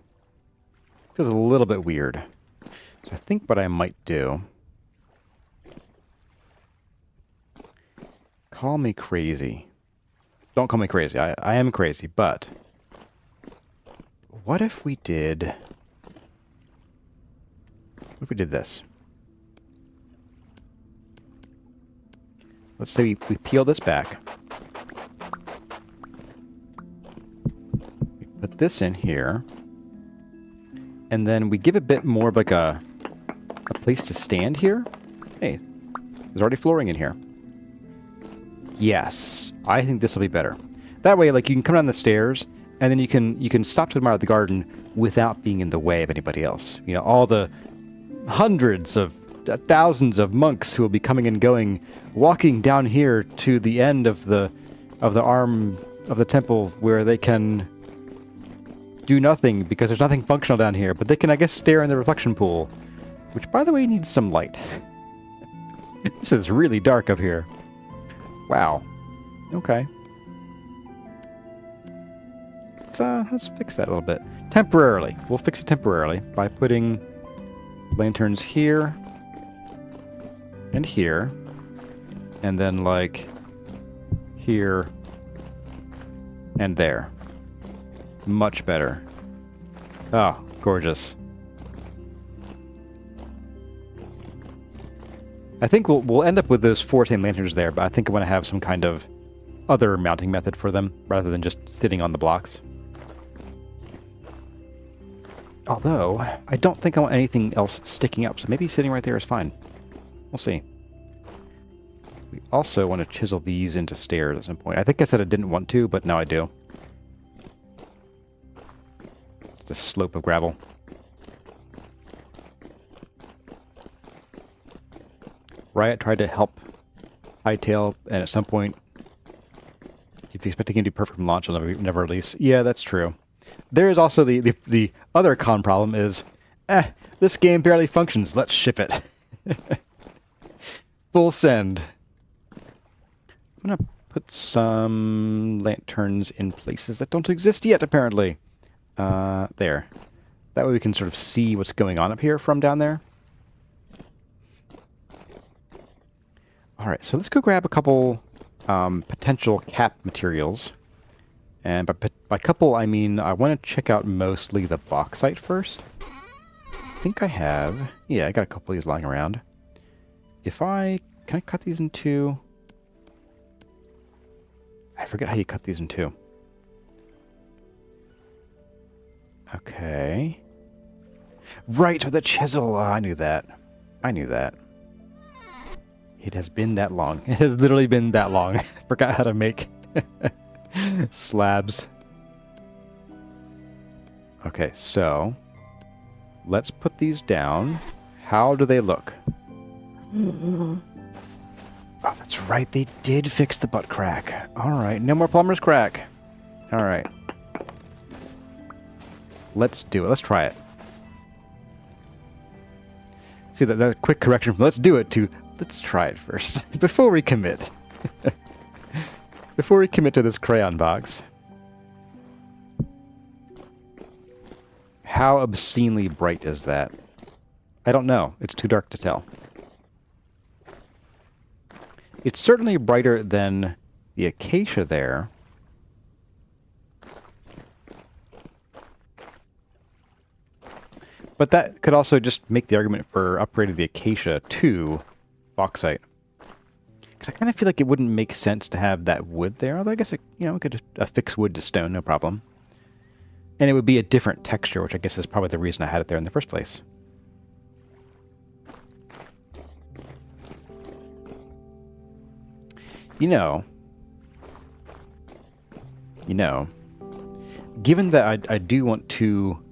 Feels a little bit weird. So I think what I might do... Call me crazy. Don't call me crazy. I am crazy, but... What if we did... What if we did this? Let's say we peel this back. We put this in here. And then we give a bit more of like a place to stand here. Hey, there's already flooring in here. Yes, I think this will be better. That way, like, you can come down the stairs, and then you can stop to admire the garden without being in the way of anybody else. You know, all the hundreds of thousands of monks who will be coming and going, walking down here to the end of the arm of the temple where they can do nothing because there's nothing functional down here, but they can, I guess, stare in the reflection pool, which, by the way, needs some light. This is really dark up here. Wow. Okay. Let's fix that a little bit. Temporarily. We'll fix it temporarily by putting lanterns here and here, and then like here and there. Much better. Oh, gorgeous. I think we'll end up with those 4 same lanterns there, but I think I want to have some kind of other mounting method for them rather than just sitting on the blocks. Although, I don't think I want anything else sticking up, so maybe sitting right there is fine. We'll see. We also want to chisel these into stairs at some point. I think I said I didn't want to, but now I do. It's a slope of gravel. Riot tried to help Hightail, and at some point, if you expect the game to be perfect from launch, it'll never release. Yeah, that's true. There is also the other con problem is, this game barely functions. Let's ship it. Full send. I'm going to put some lanterns in places that don't exist yet, apparently. There. That way we can sort of see what's going on up here from down there. Alright, so let's go grab a couple potential cap materials. And by couple, I mean I want to check out mostly the bauxite first. I think I have... Yeah, I got a couple of these lying around. Can I cut these in two? I forget how you cut these in two. Okay. Right, with the chisel! Oh, I knew that. I knew that. It has been that long. It has literally been that long. I forgot how to make slabs. Okay, so let's put these down. How do they look? Oh, that's right. They did fix the butt crack. All right. No more plumber's crack. All right. Let's do it. Let's try it. See, that quick correction from let's do it to let's try it first. Before we commit. Before we commit to this crayon box. How obscenely bright is that? I don't know. It's too dark to tell. It's certainly brighter than the acacia there. But that could also just make the argument for upgrading the acacia to bauxite. Because I kind of feel like it wouldn't make sense to have that wood there. Although I guess, we could affix wood to stone, no problem. And it would be a different texture, which I guess is probably the reason I had it there in the first place. Given that I do want to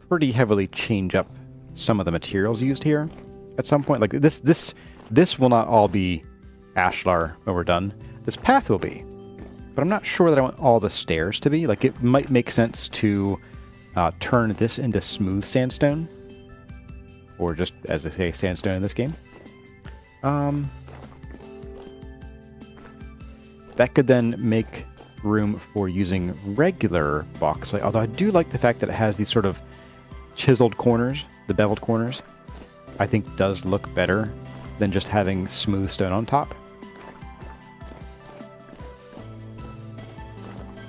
pretty heavily change up some of the materials used here at some point, like this will not all be ashlar overdone. This path will be, but I'm not sure that I want all the stairs to be. Like, it might make sense to turn this into smooth sandstone, or just, as they say, sandstone in this game. That could then make room for using regular bauxite, although I do like the fact that it has these sort of chiseled corners, the beveled corners. I think does look better than just having smooth stone on top.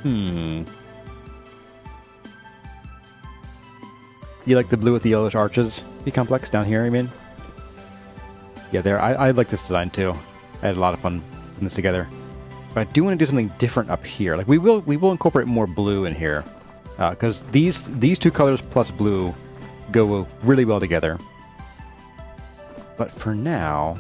You like the blue with the yellowish arches? Be complex down here, I mean? Yeah, there. I like this design too. I had a lot of fun putting this together. But I do want to do something different up here. Like, we will incorporate more blue in here, because these two colors plus blue go really well together. But for now,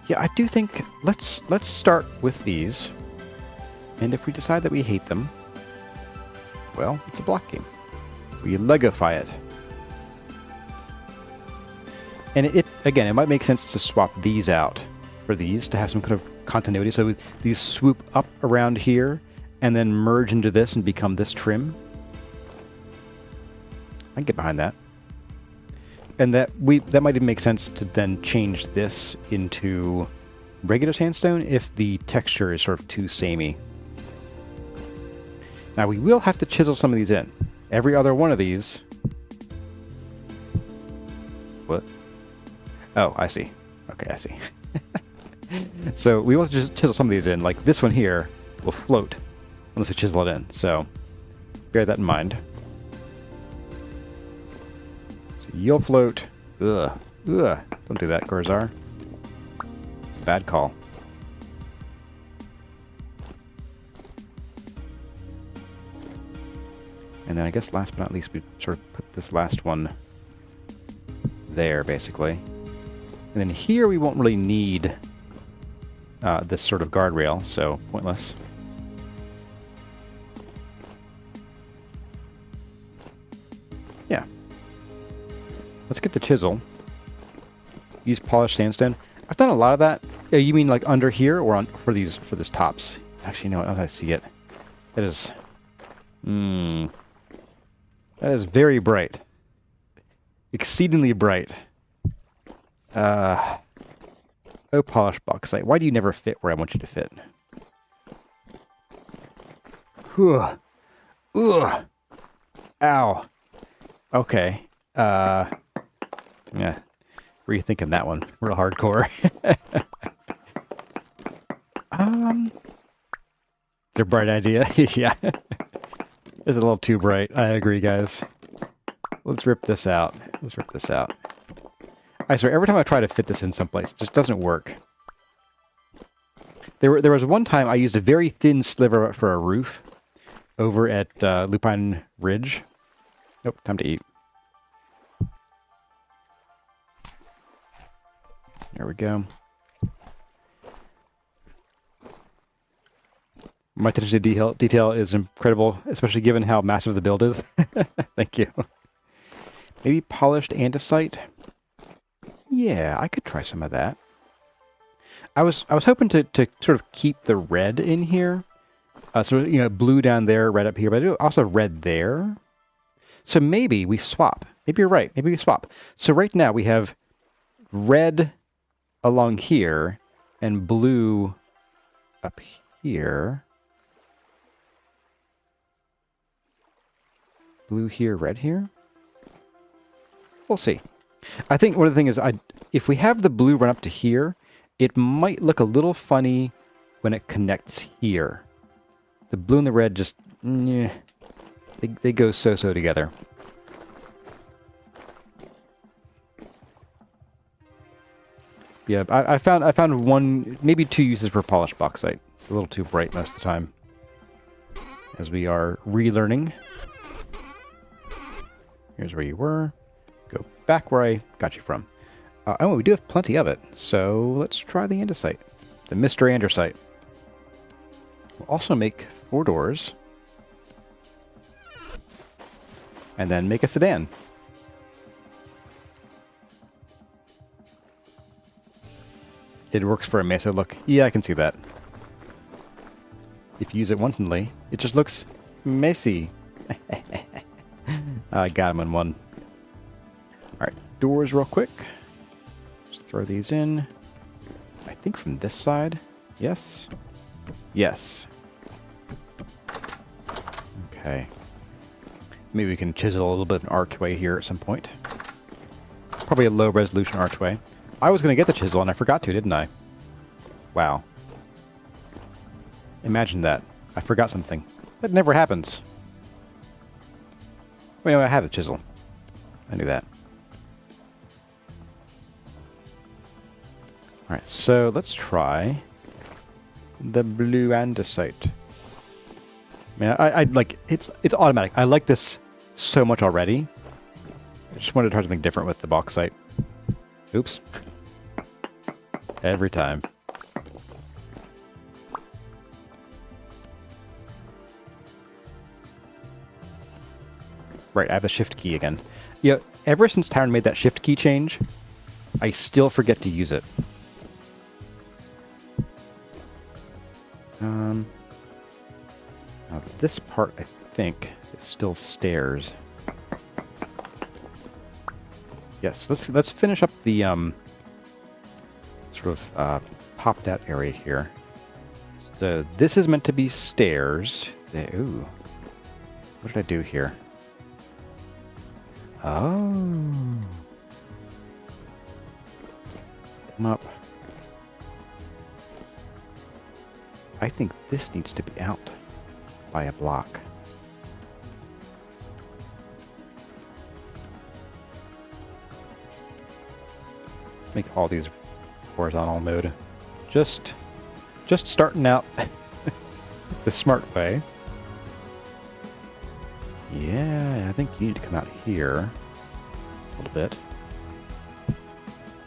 yeah, I do think let's start with these. And if we decide that we hate them, well, it's a block game. We Legofy it. And it might make sense to swap these out for these to have some kind of continuity. So these swoop up around here and then merge into this and become this trim. I can get behind that. And that might even make sense to then change this into regular sandstone if the texture is sort of too samey. Now we will have to chisel some of these in. Every other one of these. What? Oh, I see. Okay, I see. So we will just chisel some of these in. Like this one here will float unless we chisel it in. So bear that in mind. So you'll float. Ugh. Ugh. Don't do that, Gorzar. Bad call. And then I guess last but not least, we sort of put this last one there, basically. And then here we won't really need this sort of guardrail, so pointless. Yeah. Let's get the chisel. Use polished sandstone. I've done a lot of that. You mean like under here or on for this tops? Actually, no, I see it. That is very bright. Exceedingly bright. Oh, polished bauxite. Why do you never fit where I want you to fit? Ugh. Ugh. Ow. Okay. Yeah. Rethinking that one. Real hardcore. It's a bright idea. Yeah. It's a little too bright. I agree, guys. Let's rip this out. Let's rip this out. I swear, every time I try to fit this in someplace, it just doesn't work. There was one time I used a very thin sliver for a roof over at Lupine Ridge. Nope, time to eat. There we go. My attention to detail is incredible, especially given how massive the build is. Thank you. Maybe polished andesite? Yeah, I could try some of that. I was hoping to sort of keep the red in here, So, you know, blue down there, red up here, but also red there. So maybe we swap. Maybe you're right. Maybe we swap. So right now we have red along here and blue up here. Blue here, red here. We'll see. I think one of the things is, if we have the blue run up to here, it might look a little funny when it connects here. The blue and the red just, they go so-so together. Yeah, I found one, maybe two uses for polished bauxite. It's a little too bright most of the time, as we are relearning. Here's where you were. Go back where I got you from. Oh, we do have plenty of it, so let's try the andesite. The mystery andesite. We'll also make 4 doors. And then make a sedan. It works for a mesa look. Yeah, I can see that. If you use it wantonly, it just looks messy. I got him in one. Alright, doors real quick. Just throw these in. I think from this side. Yes. Yes. Okay. Maybe we can chisel a little bit of an archway here at some point. Probably a low resolution archway. I was going to get the chisel and I forgot to, didn't I? Wow. Imagine that. I forgot something. That never happens. Wait, I have the chisel. I knew that. Alright, so let's try the blue andesite. Man, I like it's automatic. I like this so much already. I just wanted to try something different with the bauxite. Oops. Every time. Right, I have the shift key again. Yeah, ever since Tyron made that shift key change, I still forget to use it. Now this part, I think, is still stairs. Yes, let's finish up the sort of popped out area here. So this is meant to be stairs. Ooh, what did I do here? Oh, come up. I think this needs to be out by a block. Make all these horizontal mode. Just starting out the smart way. Yeah, I think you need to come out here a little bit.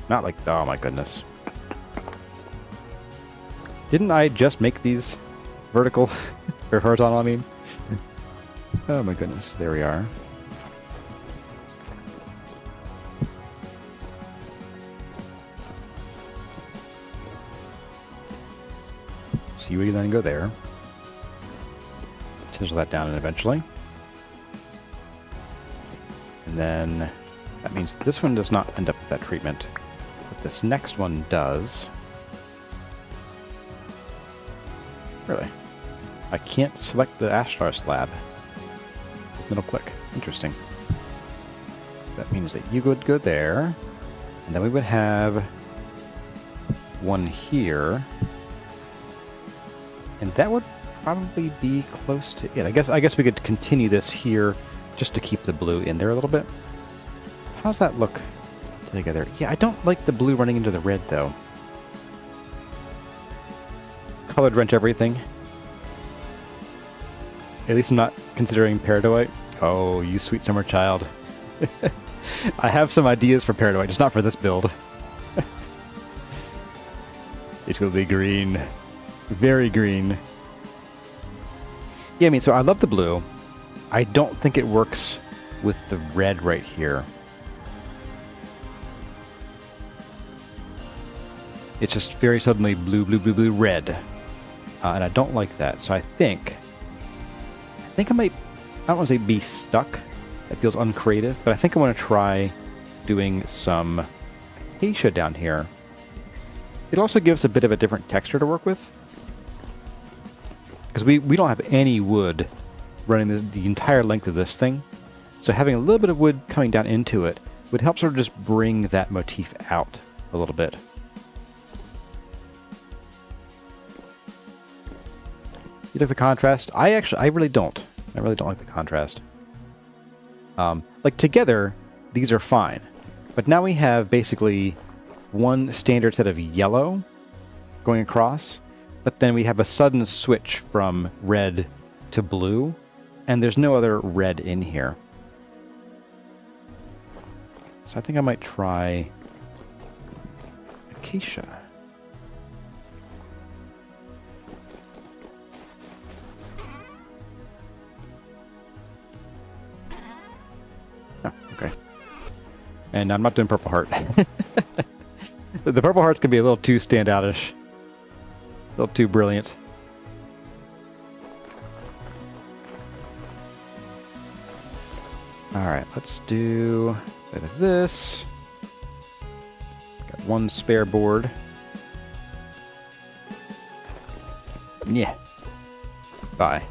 Not like, oh my goodness. Didn't I just make these vertical or horizontal, I mean? Oh my goodness, there we are. So you would then go there. Chisel that down eventually. And then that means this one does not end up with that treatment. But this next one does. Really? I can't select the ashlar slab. Middle click. Interesting. So that means that you would go there. And then we would have one here. And that would probably be close to it. I guess we could continue this here just to keep the blue in there a little bit. How's that look together? Yeah, I don't like the blue running into the red though. Colored wrench everything. At least I'm not considering peridotite. Oh, you sweet summer child. I have some ideas for peridotite, just not for this build. It will be green. Very green. Yeah, I mean, so I love the blue. I don't think it works with the red right here. It's just very suddenly blue, blue, blue, blue, red. and I don't like that. So I think I might, I don't want to say be stuck. That feels uncreative, but I think I want to try doing some acacia down here. It also gives a bit of a different texture to work with, because we don't have any wood running the entire length of this thing. So having a little bit of wood coming down into it would help sort of just bring that motif out a little bit. You like the contrast? I really don't. I really don't like the contrast. Like together, these are fine. But now we have basically one standard set of yellow going across, but then we have a sudden switch from red to blue, and there's no other red in here. So I think I might try acacia. Oh, okay. And I'm not doing purple heart. The purple hearts can be a little too standoutish. A little too brilliant. Alright, let's do a bit of this. Got one spare board. Yeah. Bye.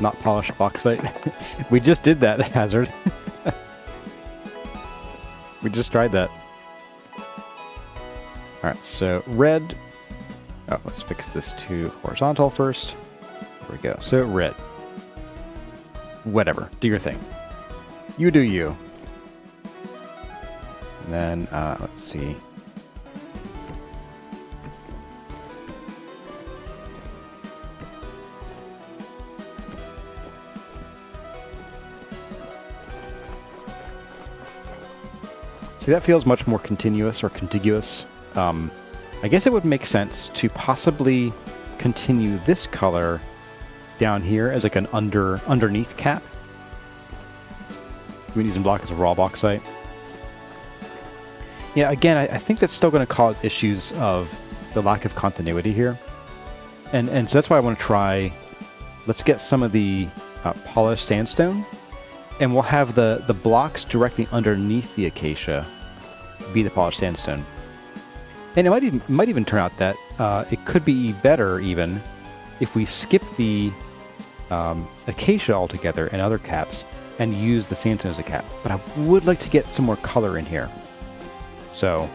Not polished bauxite. We just did that, Hazard. We just tried that. Alright, so red. Oh, let's fix this to horizontal first. There we go. So red. Whatever. Do your thing. You do you. And then, let's see. See, that feels much more continuous or contiguous. I guess it would make sense to possibly continue this color down here as like an underneath cap. We need some block as a raw bauxite. Yeah, again, I think that's still going to cause issues of the lack of continuity here. And so that's why I want to try, let's get some of the polished sandstone, and we'll have the blocks directly underneath the acacia be the polished sandstone. And it might even turn out that it could be better even if we skip the acacia altogether and other caps and use the sandstone as a cap. But I would like to get some more color in here. So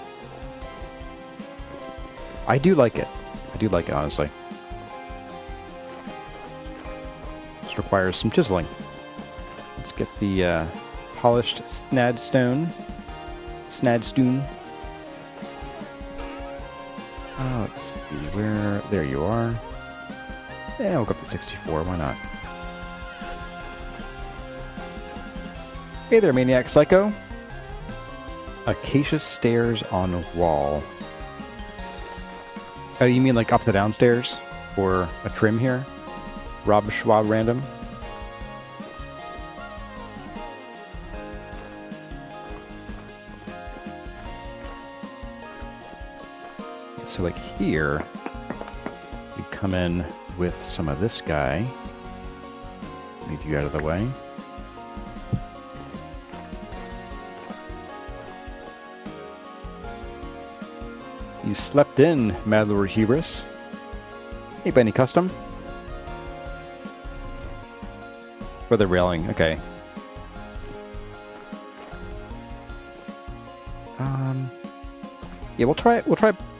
I do like it. I do like it, honestly. This requires some chiseling. Let's get the polished snadstone. Let's see where. There you are. Yeah, we'll go up to 64. Why not? Hey there, Maniac Psycho. Acacia stairs on wall. Oh, you mean like up the downstairs? Or a trim here? Rob Schwab random? So like here, you come in with some of this guy. Move you out of the way. You slept in, Mad Lord Hubris. Hey, Benny Custom. For the railing, okay. Yeah, we'll try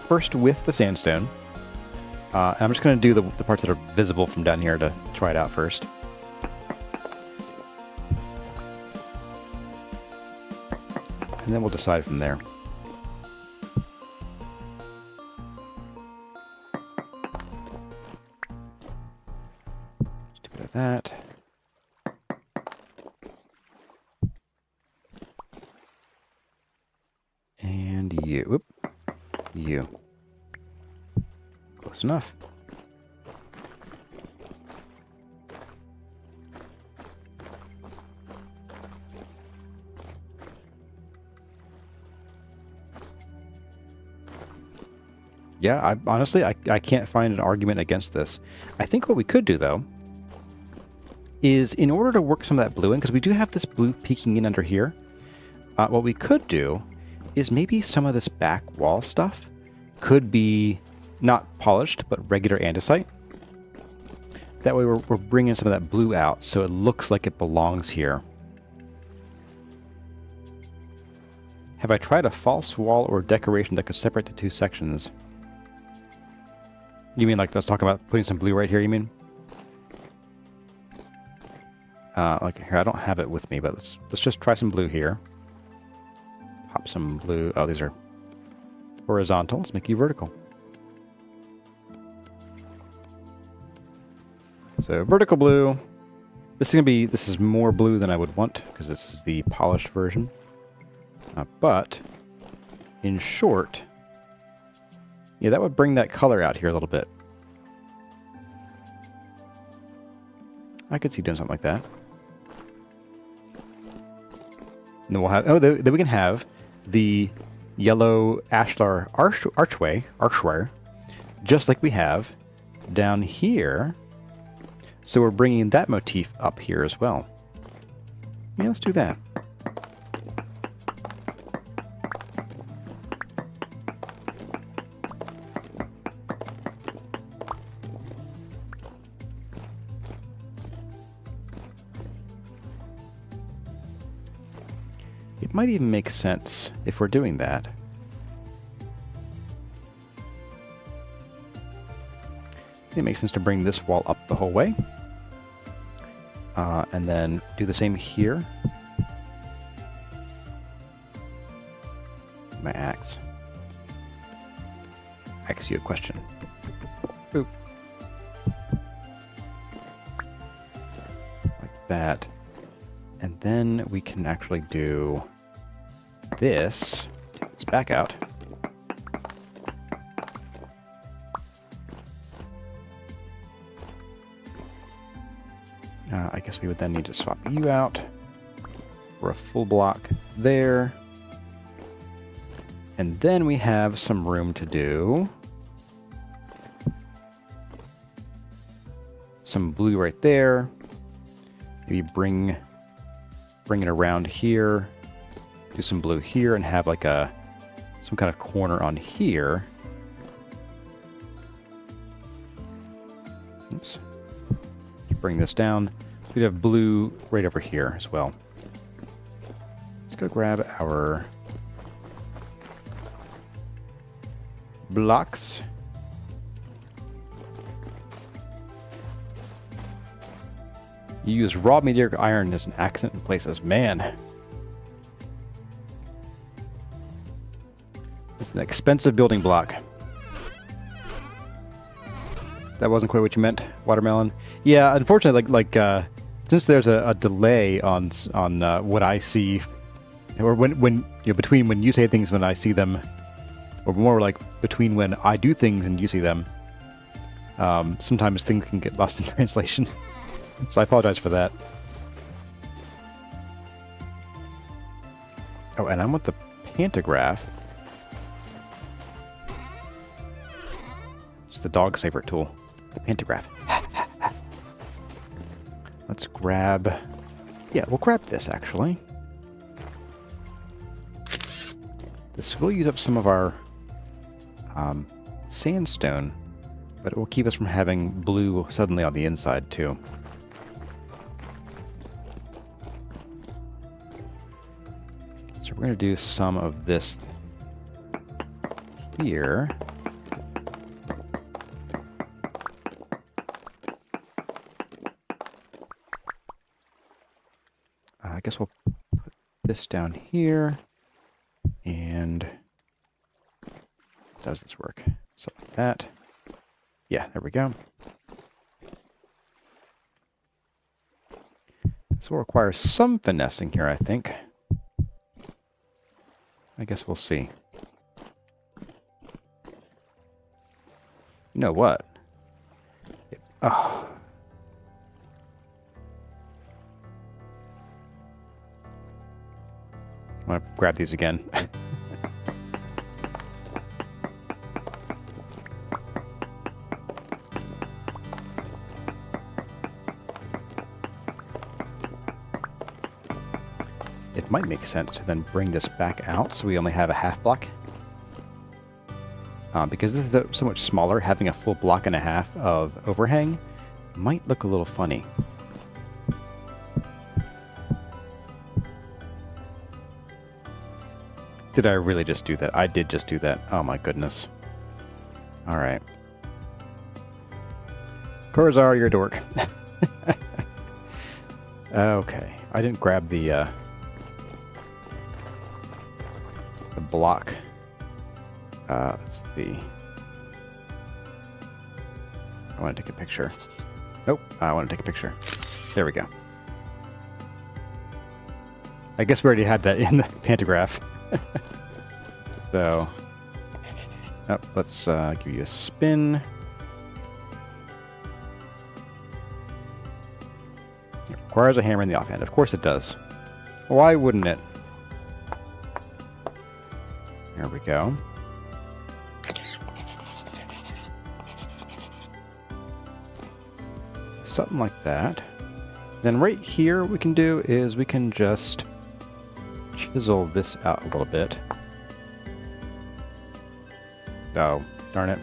first with the sandstone. I'm just going to do the parts that are visible from down here to try it out first. And then we'll decide from there. Just do a bit of that. And you. Whoop. You. Close enough. Yeah, honestly, I can't find an argument against this. I think what we could do, though, is in order to work some of that blue in, because we do have this blue peeking in under here, what we could do is maybe some of this back wall stuff could be not polished, but regular andesite. That way we're bringing some of that blue out, so it looks like it belongs here. Have I tried a false wall or decoration that could separate the two sections? You mean like, let's talk about putting some blue right here, you mean? Like here, I don't have it with me, but let's just try some blue here. Pop some blue. Oh, these are horizontal. Let's make you vertical. So vertical blue. This is more blue than I would want because this is the polished version. But in short, yeah, that would bring that color out here a little bit. I could see doing something like that. And then we'll have, oh, then we can have the yellow ashlar archway, just like we have down here. So we're bringing that motif up here as well. Yeah, let's do that. It might even make sense if we're doing that. It makes sense to bring this wall up the whole way. And then do the same here. My axe. Ask you a question. Boop. Like that. And then we can actually do this. Take this back out. I guess we would then need to swap you out for a full block there. And then we have some room to do some blue right there. Maybe bring it around here. Do some blue here and have like some kind of corner on here. Oops. Bring this down. We'd have blue right over here as well. Let's go grab our blocks. You use raw meteoric iron as an accent in places. Man. It's an expensive building block. That wasn't quite what you meant, watermelon. Yeah, unfortunately, since there's a delay on what I see, or when between when you say things when I see them, or more like between when I do things and you see them, sometimes things can get lost in translation. So I apologize for that. Oh, and I want the pantograph. It's the dog's favorite tool. The pantograph. Let's grab... Yeah, we'll grab this, actually. This will use up some of our sandstone, but it will keep us from having blue suddenly on the inside, too. So we're going to do some of this here. I guess we'll put this down here. And does this work? Something like that. Yeah, there we go. This will require some finessing here, I think. I guess we'll see. You know what? Oh. I want to grab these again. it might make sense to then bring this back out so we only have a half block. Because this is so much smaller, having a full block and a half of overhang might look a little funny. Did I really just do that? I did just do that. Oh my goodness. Alright. Corzar, you're a dork. Okay. I didn't grab the block. Let's see. I want to take a picture. Nope, I want to take a picture. There we go. I guess we already had that in the pantograph. So, let's give you a spin. It requires a hammer in the offhand. Of course it does. Why wouldn't it? There we go. Something like that. Then right here what we can do is we can just chisel this out a little bit. Oh, darn it.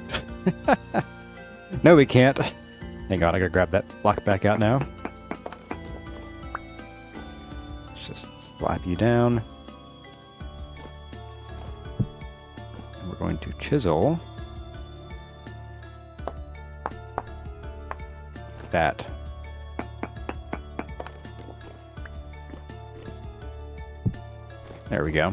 No, we can't. Hang on, I gotta grab that block back out now. Let's just slap you down. And we're going to chisel that. There we go.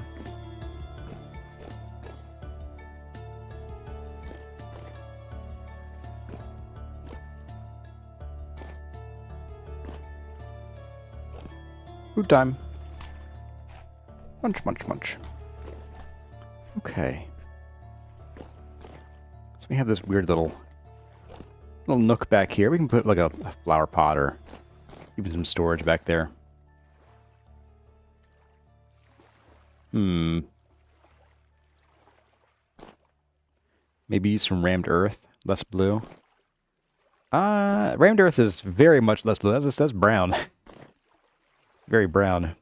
Food time. Munch, munch, munch. Okay. So we have this weird little nook back here. We can put like a flower pot or even some storage back there. Maybe use some rammed earth, less blue. Rammed earth is very much less blue. That's brown. Very brown.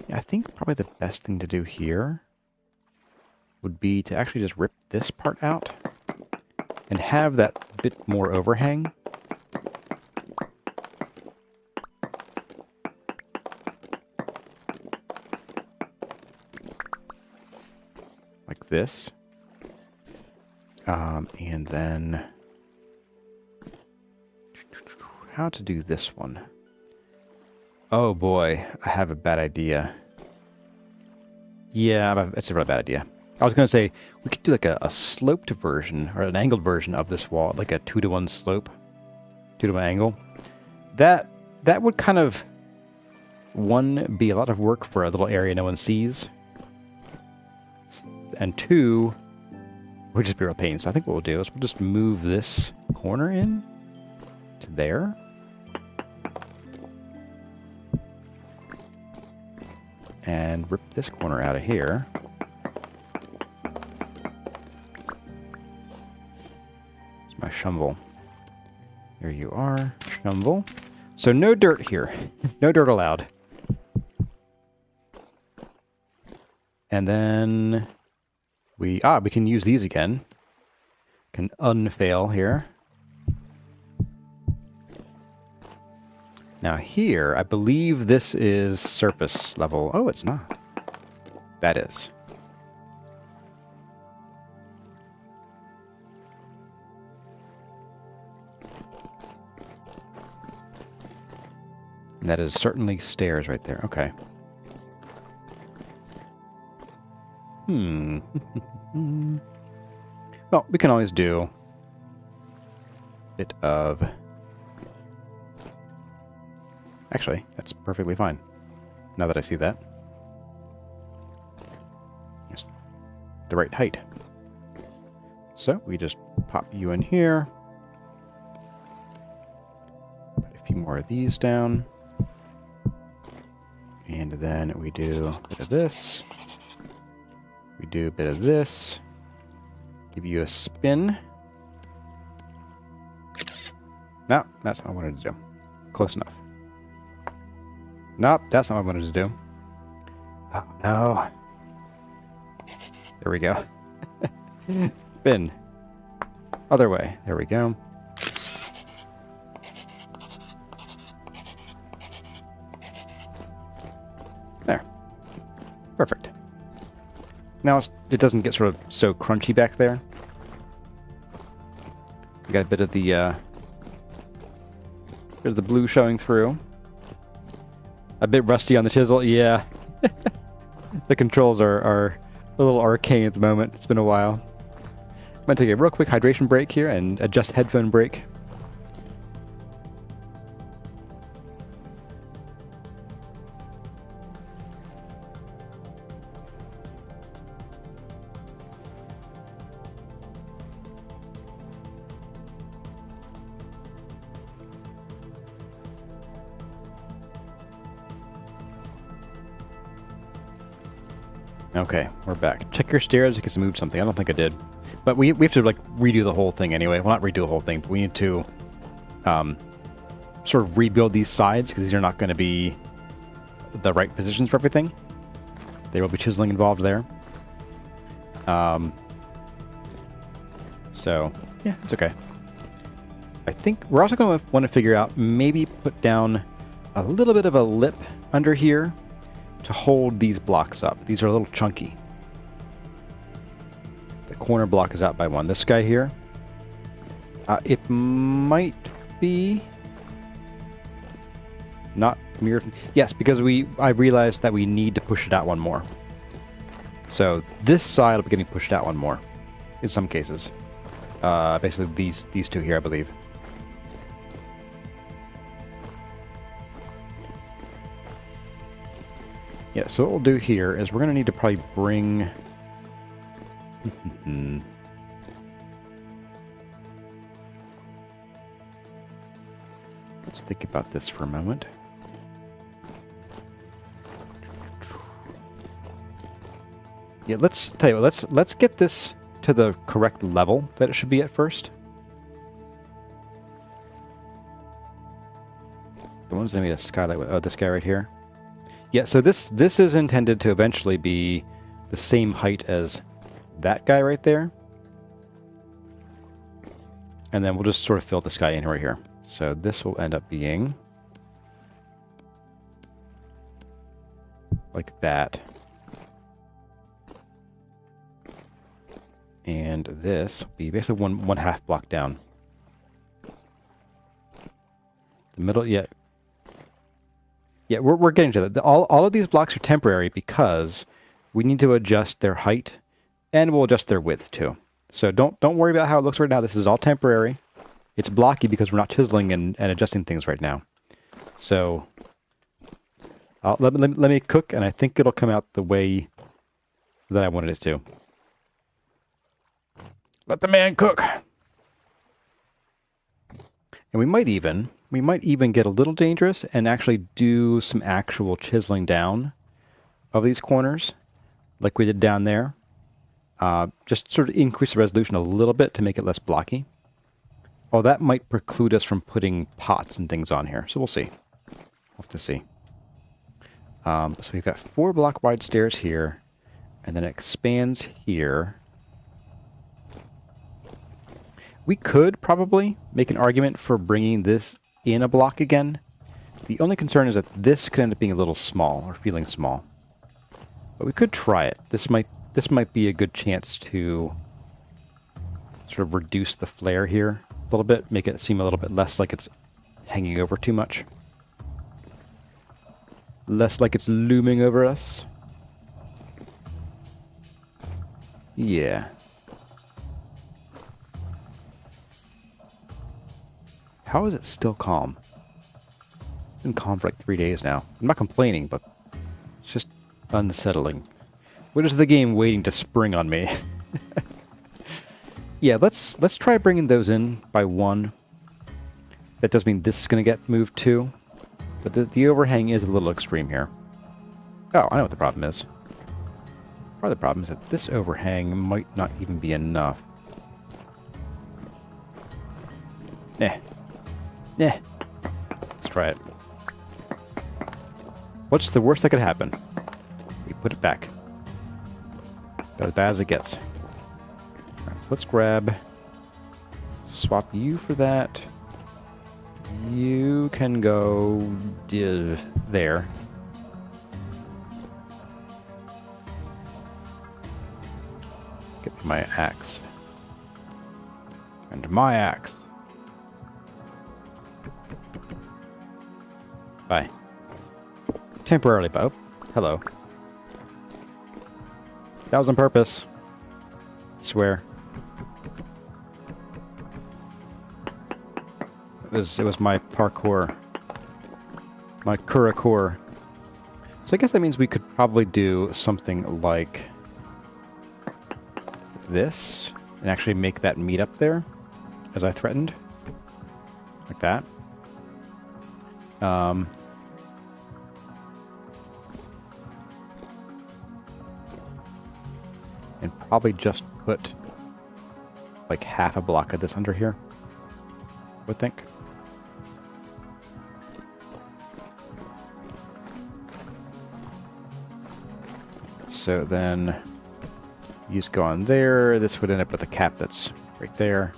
Yeah, I think probably the best thing to do here would be to actually just rip this part out and have that bit more overhang. Like this. And then how to do this one? Oh boy, I have a bad idea. Yeah, it's a really bad idea. I was going to say, we could do like a sloped version, or an angled version of this wall, like a 2-to-1 slope, 2-to-1 angle. That would kind of, one, be a lot of work for a little area no one sees, and two, would just be real pain. So I think what we'll do is we'll just move this corner in to there. And rip this corner out of here. It's my shovel. There you are, shovel. So no dirt here. No dirt allowed. And then we can use these again. Can unfail here. Now here, I believe this is surface level. Oh, it's not. That is. And that is certainly stairs right there. Okay. Well, we can always do a bit of... Actually, that's perfectly fine. Now that I see that. It's the right height. So, we just pop you in here. Put a few more of these down. And then we do a bit of this. We do a bit of this. Give you a spin. No, that's not what I wanted to do. Close enough. Nope, that's not what I wanted to do. Oh, no. There we go. Spin. Other way. There we go. There. Perfect. Now it doesn't get sort of so crunchy back there. We got a bit of the blue showing through. A bit rusty on the chisel, yeah. The controls are a little arcane at the moment. It's been a while. I'm going to take a real quick hydration break here and adjust headphone break. Okay, we're back. Check your stairs in case I moved something. I don't think I did. But we have to, like, redo the whole thing anyway. Well, not redo the whole thing, but we need to sort of rebuild these sides because these are not going to be the right positions for everything. There will be chiseling involved there. So, yeah, it's okay. I think we're also going to want to figure out, maybe put down a little bit of a lip under here to hold these blocks up. These are a little chunky. The corner block is out by one. This guy here, it might be not mirrored. Yes, because I realized that we need to push it out one more. So this side will be getting pushed out one more in some cases. Basically these two here, I believe. Yeah, so what we'll do here is we're going to need to probably bring... Let's think about this for a moment. Yeah, let's tell you what, let's get this to the correct level that it should be at first. The ones that made a skylight with, oh, this guy right here. Yeah, so this is intended to eventually be the same height as that guy right there. And then we'll just sort of fill this guy in right here. So this will end up being like that. And this will be basically one half block down. The middle, yeah. Yeah, we're getting to that. All of these blocks are temporary because we need to adjust their height, and we'll adjust their width too. So don't worry about how it looks right now. This is all temporary. It's blocky because we're not chiseling and adjusting things right now. So let me cook, and I think it'll come out the way that I wanted it to. Let the man cook. And we might even get a little dangerous and actually do some actual chiseling down of these corners, like we did down there. Just sort of increase the resolution a little bit to make it less blocky. Oh, that might preclude us from putting pots and things on here, so we'll see. We'll have to see. So we've got 4 block wide stairs here, and then it expands here. We could probably make an argument for bringing this in a block again. The only concern is that this could end up being a little small, or feeling small. But we could try it. This might be a good chance to sort of reduce the flare here a little bit, make it seem a little bit less like it's hanging over too much. Less like it's looming over us. Yeah. How is it still calm? It's been calm for like 3 days now. I'm not complaining, but it's just unsettling. What is the game waiting to spring on me? Yeah, let's try bringing those in by 1. That does mean this is going to get moved too. But the overhang is a little extreme here. Oh, I know what the problem is. Part of the problem is that this overhang might not even be enough. Eh. Yeah. Let's try it. What's the worst that could happen? We put it back. About as bad as it gets. Alright, so let's grab... Swap you for that. You can go... there. Get my axe. And my axe. Bye. Temporarily, Bo. Hello. That was on purpose. Swear. It was my parkour. My Kuracore. So I guess that means we could probably do something like this and actually make that meet up there, as I threatened. Like that. And probably just put like half a block of this under here, I would think. So then you just go on there. This would end up with a cap that's right there.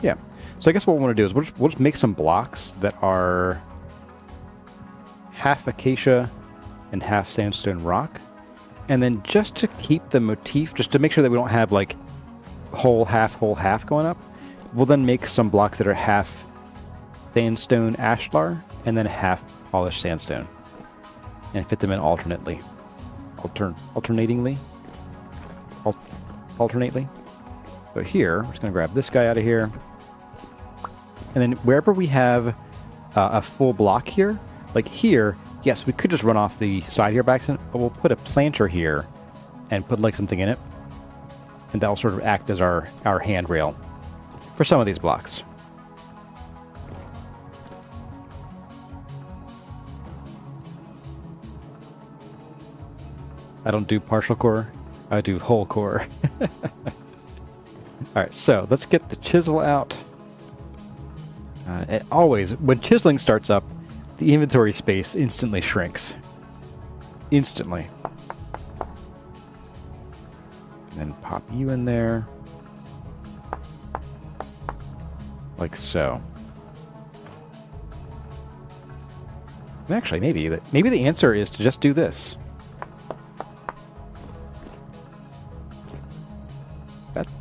Yeah. So I guess what we want to do is we'll just make some blocks that are half acacia and half sandstone rock. And then just to keep the motif, just to make sure that we don't have like whole half going up, we'll then make some blocks that are half sandstone ashlar and then half polished sandstone. And fit them in alternately. Alternately. So here, we're just going to grab this guy out of here. And then wherever we have a full block here, like here, yes, we could just run off the side here by accident, but we'll put a planter here and put like something in it. And that'll sort of act as our handrail for some of these blocks. I don't do partial core, I do whole core. Alright, so let's get the chisel out. Always, when chiseling starts up, the inventory space instantly shrinks. Instantly. And then pop you in there. Like so. And actually, maybe the answer is to just do this.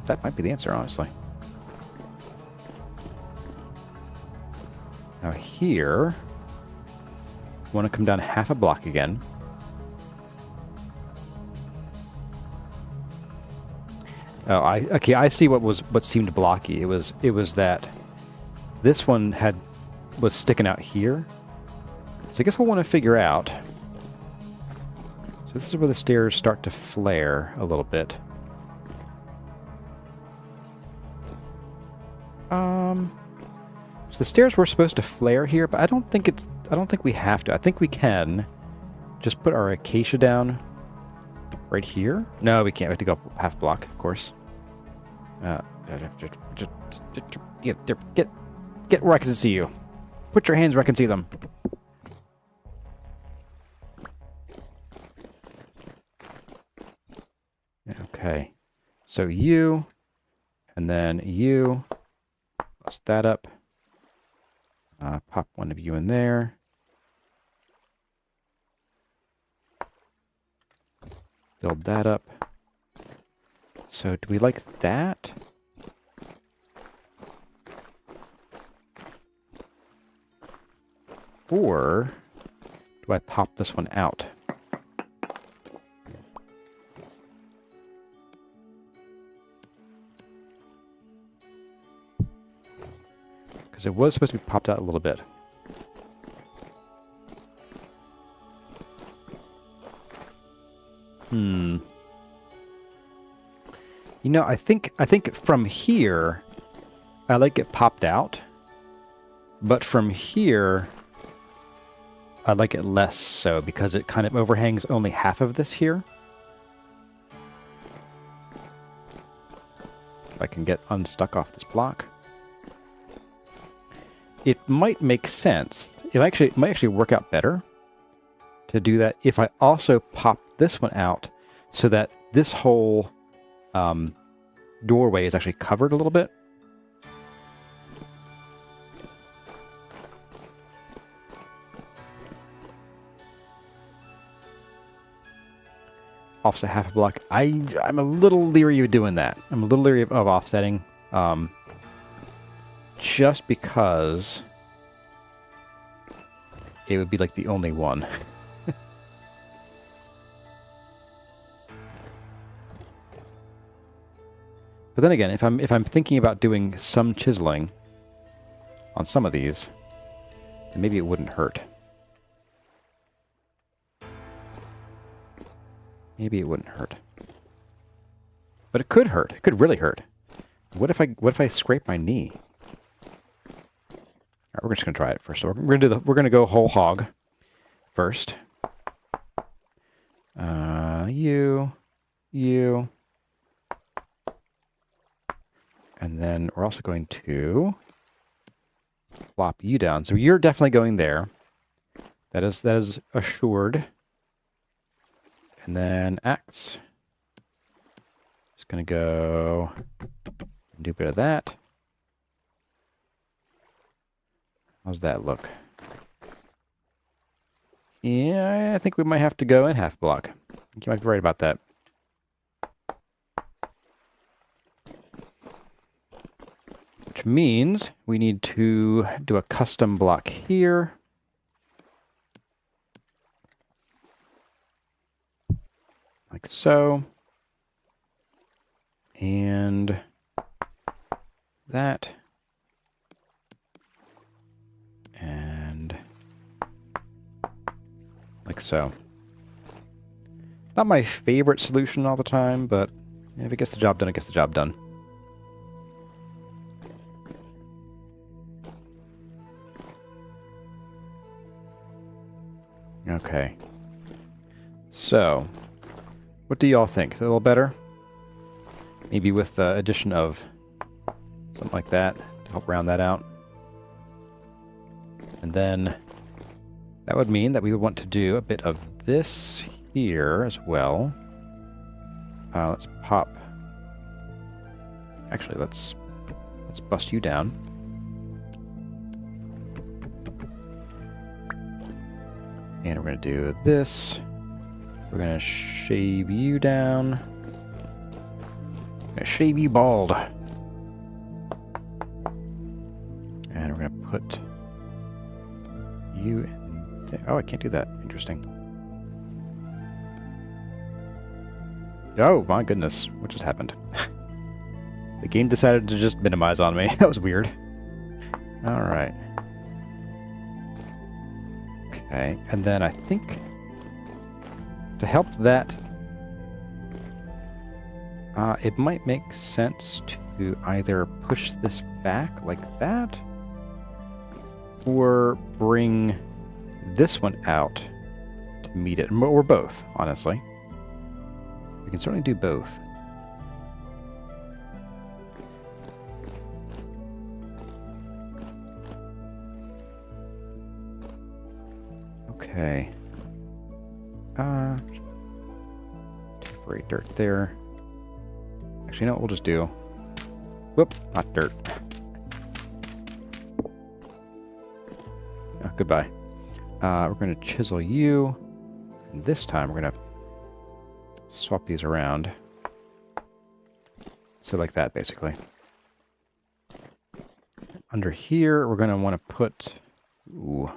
That might be the answer, honestly. Now here, we want to come down half a block again. Oh, I see what seemed blocky. It was that this one was sticking out here. So I guess we'll want to figure out. So this is where the stairs start to flare a little bit. So the stairs were supposed to flare here, but I don't think we have to. I think we can just put our acacia down right here. No, we can't. We have to go up half block, of course. Get where I can see you. Put your hands where I can see them. Okay. So you, and then you. Bust that up. Pop one of you in there. Build that up. So do we like that? Or do I pop this one out? Because it was supposed to be popped out a little bit. You know, I think from here, I like it popped out. But from here, I like it less so because it kind of overhangs only half of this here. if I can get unstuck off this block. It might make sense. It might actually work out better to do that if I also pop this one out so that this whole doorway is actually covered a little bit. Offset half a block. I'm a little leery of doing that. I'm a little leery of offsetting. Just because it would be like the only one. But then again, if I'm thinking about doing some chiseling on some of these, then maybe it wouldn't hurt. Maybe it wouldn't hurt. But it could hurt. It could really hurt. What if I scrape my knee? Alright, we're just gonna try it first. So we're gonna go whole hog first. You. And then we're also going to plop you down. So you're definitely going there. That is assured. And then axe. Just gonna go do a bit of that. How's that look? Yeah, I think we might have to go in half block. I think you might be right about that. Which means we need to do a custom block here. Like so. And that. And like so. Not my favorite solution all the time, but if it gets the job done, it gets the job done. Okay. So, what do y'all think? Is it a little better? Maybe with the addition of something like that to help round that out. And then that would mean that we would want to do a bit of this here as well. Let's pop. Actually, let's bust you down. And we're going to do this. We're going to shave you down. I'm going to shave you bald. And we're going to put you in there. Oh, I can't do that. Interesting. Oh, my goodness. What just happened? The game decided to just minimize on me. That was weird. All right. Okay, and then I think to help that, it might make sense to either push this back like that, or bring this one out to meet it, or both, honestly. We can certainly do both. Okay. Temporary dirt there. Actually, no, we'll just do. Whoop, not dirt. Oh, goodbye. We're going to chisel you. And this time we're going to swap these around. So like that, basically. Under here, we're going to want to put... Ooh.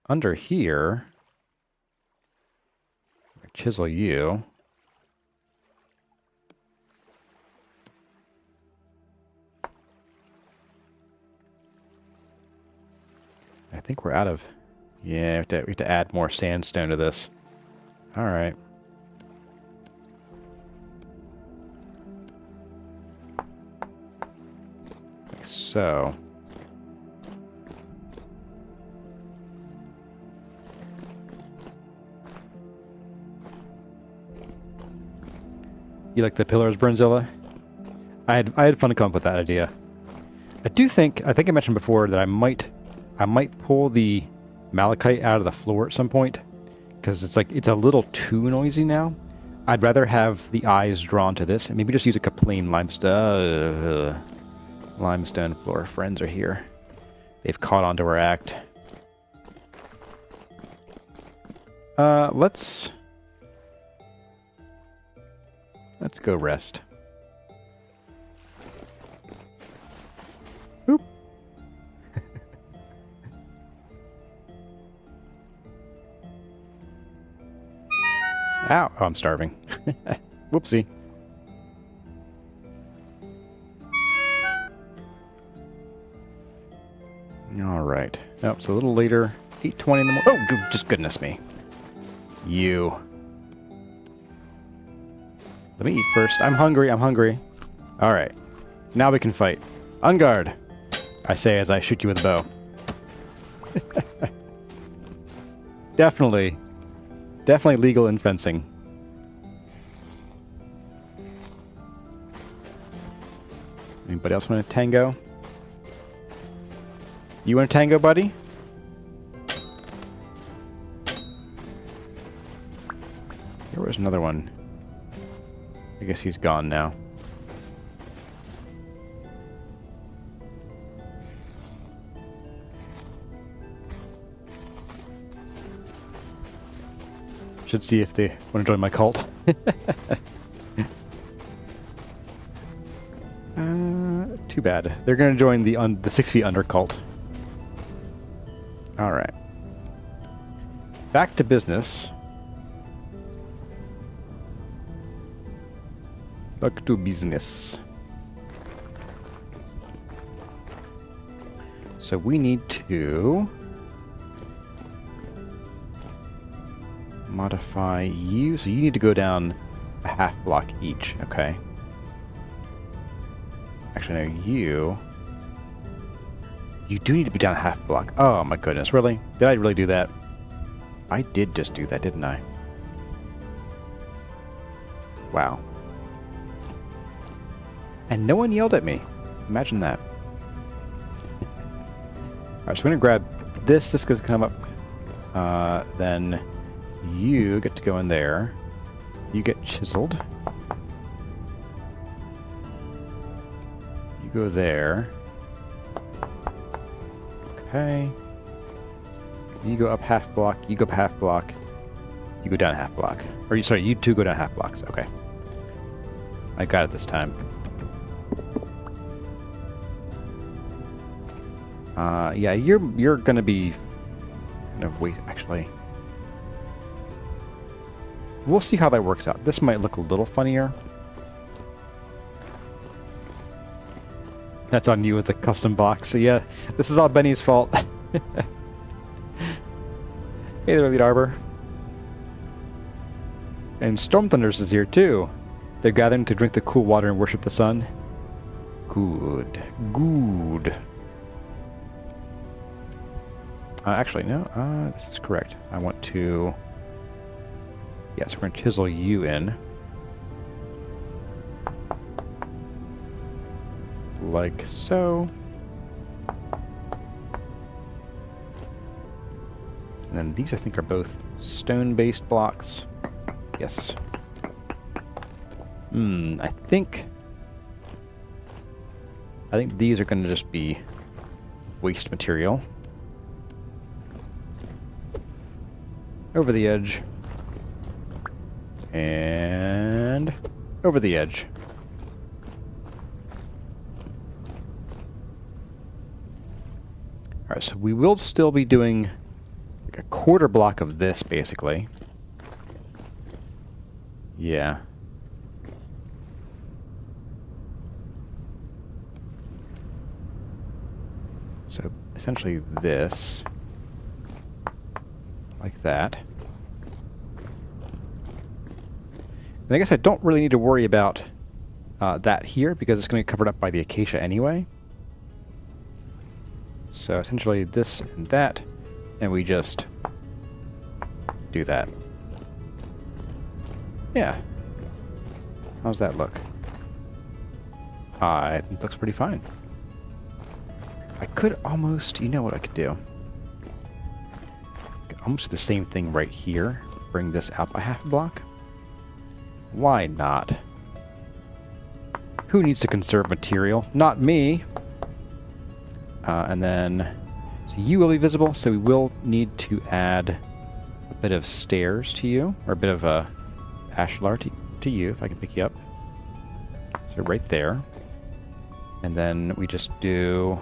Under here, chisel you. I think we're out of... Yeah, we have to add more sandstone to this. All right. Like so. You like the pillars, Bronzilla? I had fun to come up with that idea. I think I mentioned before that I might pull the malachite out of the floor at some point, because it's a little too noisy now. I'd rather have the eyes drawn to this and maybe just use a plain limestone floor. Friends are here. They've caught on to our act. Let's go rest. Oop. Ow. Oh, I'm starving. Whoopsie. All right. Oh, it's a little later. 8:20 in the morning. Oh, just goodness me. You. Let me eat first. I'm hungry. All right. Now we can fight. On guard, I say as I shoot you with a bow. Definitely legal in fencing. Anybody else want a tango? You want a tango, buddy? There was another one. I guess he's gone now. Should see if they want to join my cult. Too bad. They're going to join the 6 feet under cult. All right. Back to business. Back to business. So we need to modify you. So you need to go down a half block each. Okay. Actually, no, you do need to be down a half block. Oh my goodness, really? Did I really do that? I did just do that, didn't I? Wow. And no one yelled at me. Imagine that. Alright, so we're going to grab this. This is going to come up. Then you get to go in there. You get chiseled. You go there. Okay. You go up half block. You go up half block. You go down half block. Or sorry, you two go down half blocks. Okay. I got it this time. Yeah, you're gonna be. No, wait. Actually, we'll see how that works out. This might look a little funnier. That's on you with the custom box. So yeah, this is all Benny's fault. Hey there, Lead Arbor. And Storm Thunders is here too. They're gathering to drink the cool water and worship the sun. Good. Good. Actually, no. This is correct. I want to... Yes, we're going to chisel you in. Like so. And then these, I think, are both stone-based blocks. Yes. I think these are going to just be waste material. Over the edge. And over the edge. Alright, so we will still be doing like a quarter block of this, basically. Yeah. So essentially this, like that. And I guess I don't really need to worry about that here because it's going to be covered up by the acacia anyway. So essentially this and that, and we just do that. Yeah. How's that look? I think it looks pretty fine. I could almost, you know what I could do? I could almost do the same thing right here. Bring this out by half a block. Why not? Who needs to conserve material? Not me. And then, so you will be visible, so we will need to add a bit of stairs to you, or a bit of a ashlar to you, if I can pick you up. So right there. And then we just do...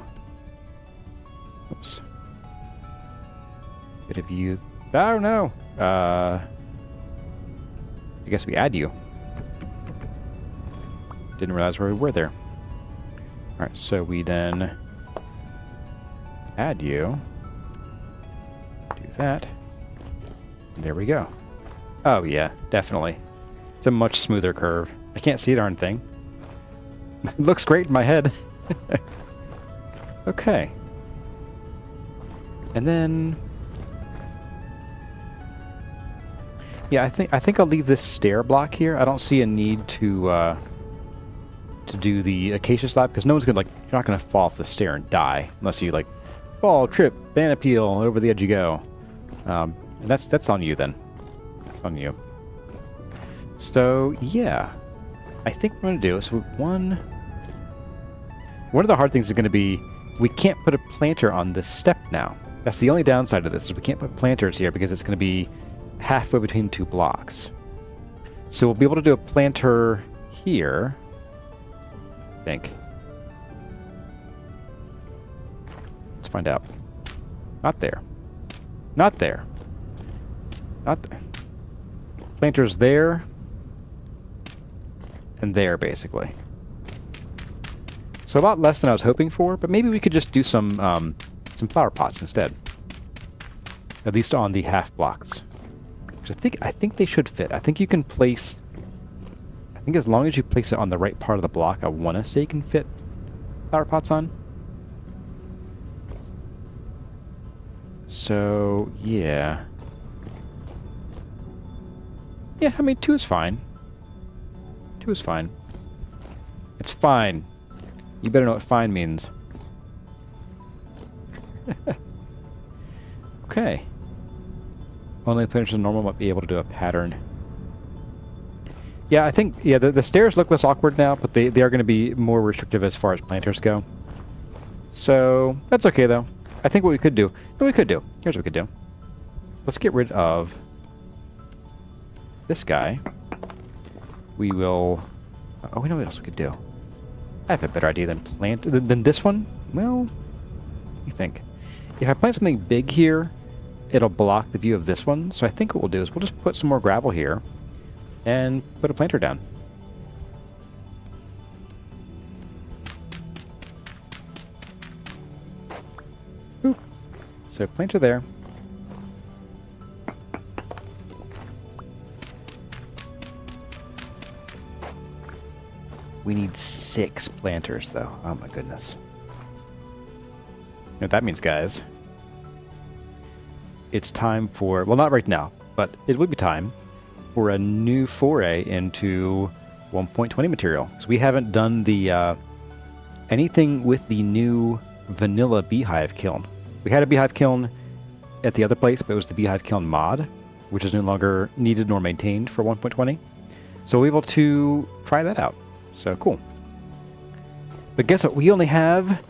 Oops. Bit of you... Oh, no! I guess we add you. Didn't realize where we were there. Alright, so we then add you. Do that. And there we go. Oh yeah, definitely. It's a much smoother curve. I can't see a darn thing. It looks great in my head. Okay. And then... Yeah, I think I'll leave this stair block here. I don't see a need to do the acacia slab, because no one's gonna, like, you're not gonna fall off the stair and die unless you, like, fall, trip, banana peel, over the edge you go. And that's on you then. That's on you. So yeah, I think what I'm gonna do is one of the hard things is gonna be we can't put a planter on this step now. That's the only downside of this, is we can't put planters here because it's gonna be halfway between two blocks. So we'll be able to do a planter here, I think. Let's find out. Not there. Not there. Not there. Planter's there. And there, basically. So a lot less than I was hoping for, but maybe we could just do some flower pots instead. At least on the half blocks. Which I think they should fit. I think you can place... I think as long as you place it on the right part of the block, I want to say you can fit flower pots on. So, yeah. Yeah, I mean, 2 is fine. 2 is fine. It's fine. You better know what fine means. Okay. Only planters than normal might be able to do a pattern. Yeah, I think, yeah, the stairs look less awkward now, but they are going to be more restrictive as far as planters go. So, that's okay, though. I think what we could do, here's what we could do. Let's get rid of this guy. We will, oh, we know what else we could do. I have a better idea than this one. Well, what do you think? If I plant something big here, it'll block the view of this one. So I think what we'll do is we'll just put some more gravel here and put a planter down. Ooh. So planter there. We need 6 planters, though. Oh my goodness. You know what that means, guys? It's time for, well, not right now, but it will be time for a new foray into 1.20 material. So we haven't done the anything with the new vanilla Beehive kiln. We had a Beehive kiln at the other place, but it was the Beehive kiln mod, which is no longer needed nor maintained for 1.20. So we're able to try that out. So cool. But guess what? We only have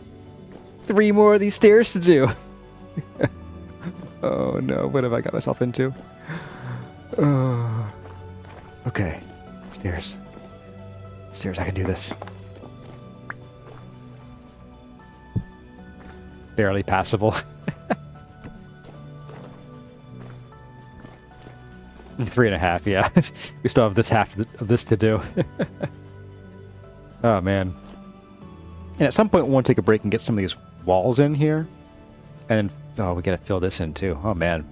3 more of these stairs to do. Oh no, what have I got myself into? Okay. Stairs. Stairs, I can do this. Barely passable. 3.5, yeah. We still have this half of this to do. Oh man. And at some point we want to take a break and get some of these walls in here. And oh, we gotta fill this in too. Oh man.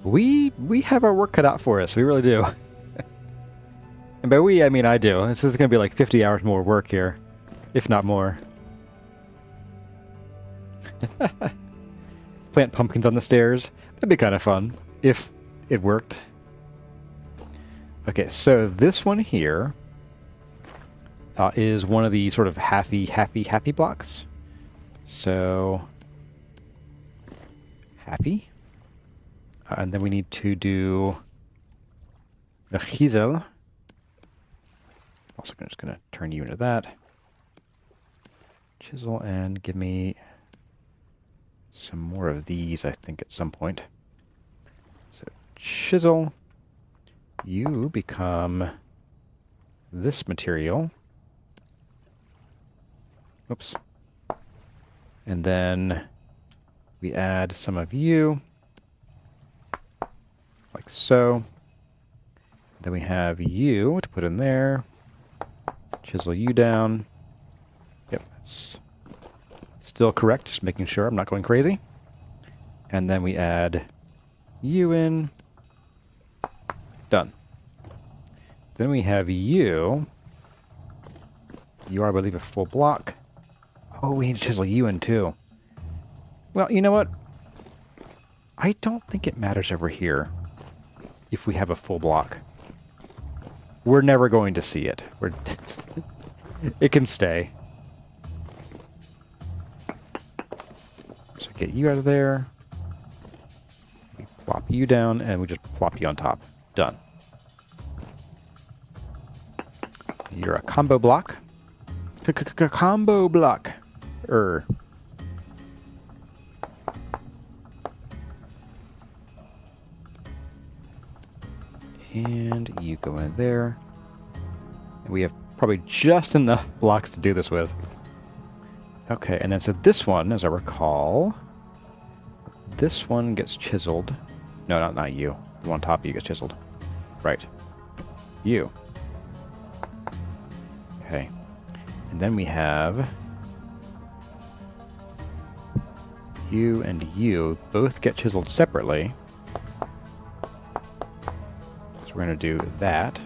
We have our work cut out for us. We really do. And by we, I mean I do. This is gonna be like 50 hours more work here. If not more. Plant pumpkins on the stairs. That'd be kind of fun. If it worked. Okay, so this one here is one of the sort of happy blocks. So, happy. And then we need to do the chisel. Also, I'm just going to turn you into that. Chisel and give me some more of these, I think, at some point. So, chisel. You become this material. Oops. And then we add some of you. Like so. Then we have you to put in there. Chisel you down. Yep, that's still correct. Just making sure I'm not going crazy. And then we add you in. Done. Then we have you. You are, I believe, a full block. Oh, we need to chisel you in too. Well, you know what? I don't think it matters over here if we have a full block. We're never going to see it. It can stay. So get you out of there. We plop you down, and we just plop you on top. Done. You're a combo block. Combo block. And you go in there. And we have probably just enough blocks to do this with. Okay, and then so this one, as I recall, this one gets chiseled. No, not you. The one on top of you gets chiseled. Right. You. Okay. And then we have you and you both get chiseled separately. So we're going to do that.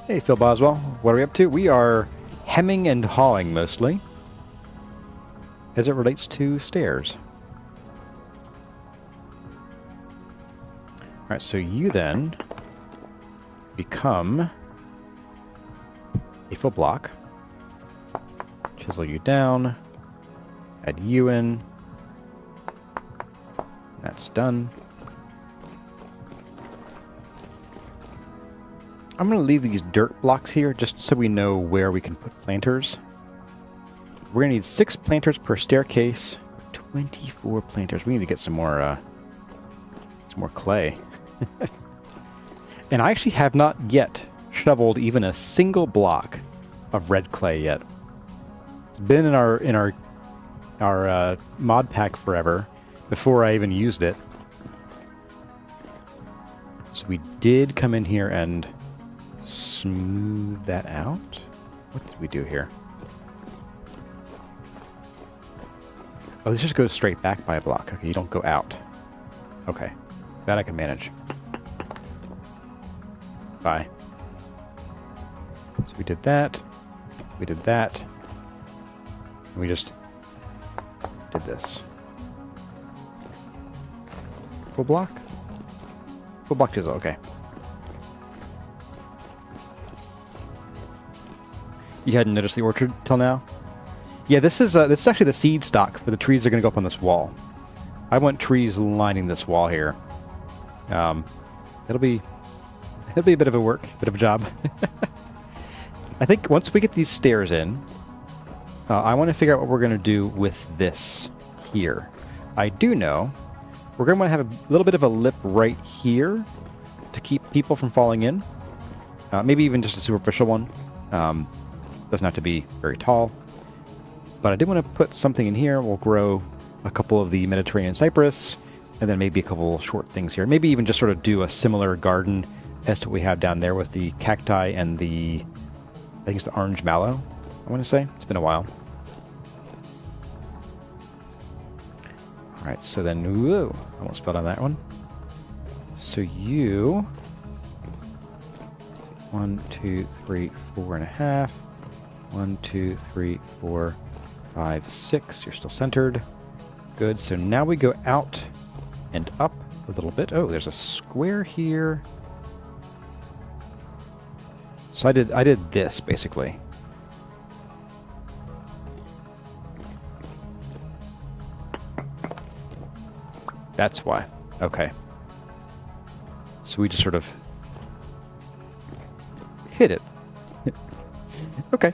Hey, Phil Boswell. What are we up to? We are hemming and hawing mostly as it relates to stairs. All right, so you then become a full block. Chisel you down. Add you in. That's done. I'm going to leave these dirt blocks here just so we know where we can put planters. We're going to need 6 planters per staircase. 24 planters. We need to get some more clay. And I actually have not yet shoveled even a single block of red clay yet. It's been in our mod pack forever before I even used it. So we did come in here and smooth that out. What did we do here? Oh, this just goes straight back by a block. Okay, you don't go out. Okay, that I can manage. Bye. So we did that. We did that. And we just did this. Full block? Full block chisel, okay. You hadn't noticed the orchard till now? Yeah, this is actually the seed stock for the trees that are going to go up on this wall. I want trees lining this wall here. It'll be a bit of a job. I think once we get these stairs in, I want to figure out what we're going to do with this here. I do know we're going to want to have a little bit of a lip right here to keep people from falling in. Maybe even just a superficial one. Doesn't have to be very tall. But I did want to put something in here. We'll grow a couple of the Mediterranean cypress, and then maybe a couple short things here. Maybe even just sort of do a similar garden as to what we have down there with the cacti and the, I think it's the orange mallow, I want to say. It's been a while. All right, so then, whoa, I almost spelled on that one. So you, 1, 2, 3, 4.5. 1, 2, 3, 4, 5, 6. You're still centered. Good. So now we go out and up a little bit. Oh, there's a square here. So I did this, basically. That's why. Okay. So we just sort of hit it. Okay.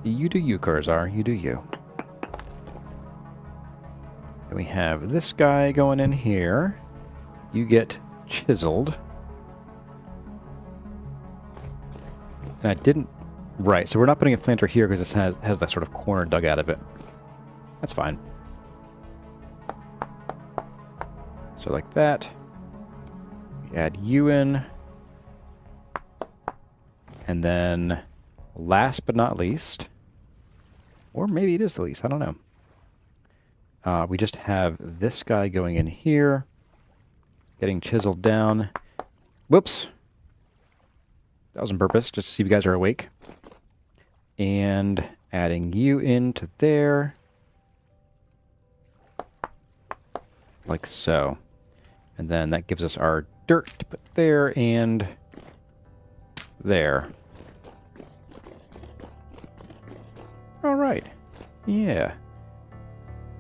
You do you, Curzar. You do you. And we have this guy going in here. You get chiseled. And I didn't... Right, so we're not putting a planter here because this has that sort of corner dug out of it. That's fine. So like that. We add you in. And then, last but not least, or maybe it is the least, I don't know. We just have this guy going in here, getting chiseled down. Whoops. That was on purpose, just to see if you guys are awake. And adding you into there. Like so. And then that gives us our dirt to put there and there. All right. Yeah.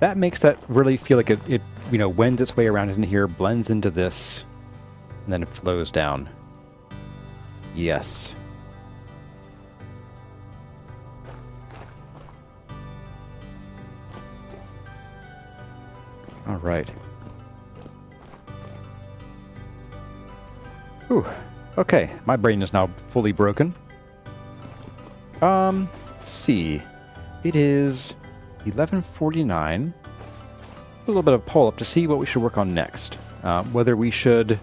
That makes that really feel like it you know, wends its way around into here, blends into this, and then it flows down. Yes. All right. Whew. Okay, my brain is now fully broken. Let's see. It is 11:49. A little bit of poll up to see what we should work on next. Whether we should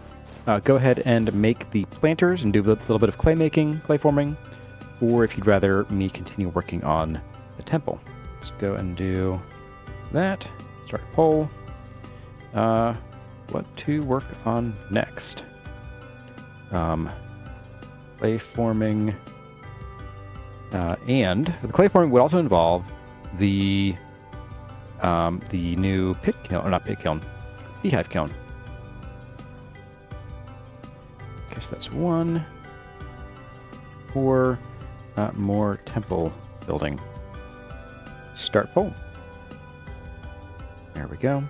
go ahead and make the planters and do a little bit of clay making, clay forming, or if you'd rather me continue working on the temple. Let's go and do that. Start a poll. What to work on next? Clay forming, and the clay forming would also involve the new pit kiln, or not pit kiln, beehive kiln. Guess that's one. Or more temple building. Start poll. There we go.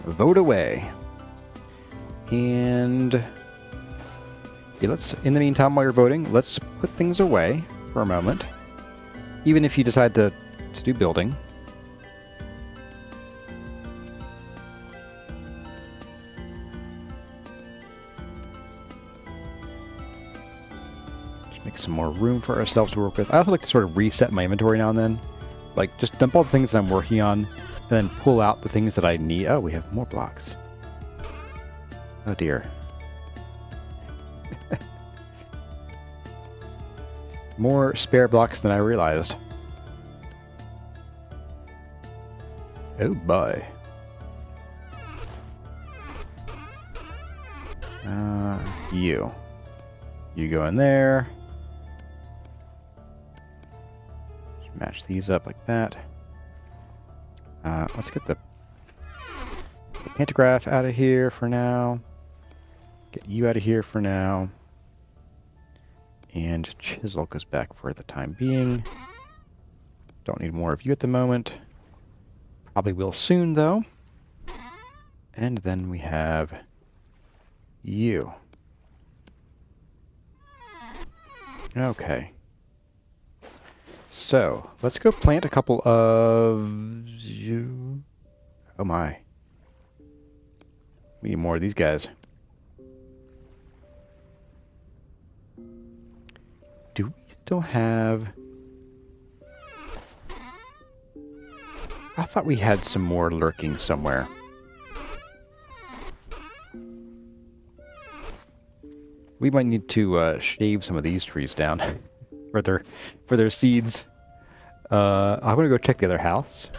Vote away. And yeah, let's, in the meantime, while you're voting, let's put things away for a moment. Even if you decide to do building. Just make some more room for ourselves to work with. I also like to sort of reset my inventory now and then. Like, just dump all the things that I'm working on, and then pull out the things that I need. Oh, we have more blocks. Oh dear. More spare blocks than I realized. Oh boy. You. You go in there. Just match these up like that. Let's get the pantograph out of here for now. Get you out of here for now. And chisel goes back for the time being. Don't need more of you at the moment. Probably will soon, though. And then we have you. Okay. So, let's go plant a couple of you. Oh my. We need more of these guys. Do we still have... I thought we had some more lurking somewhere. We might need to shave some of these trees down for their seeds. I'm gonna go check the other house.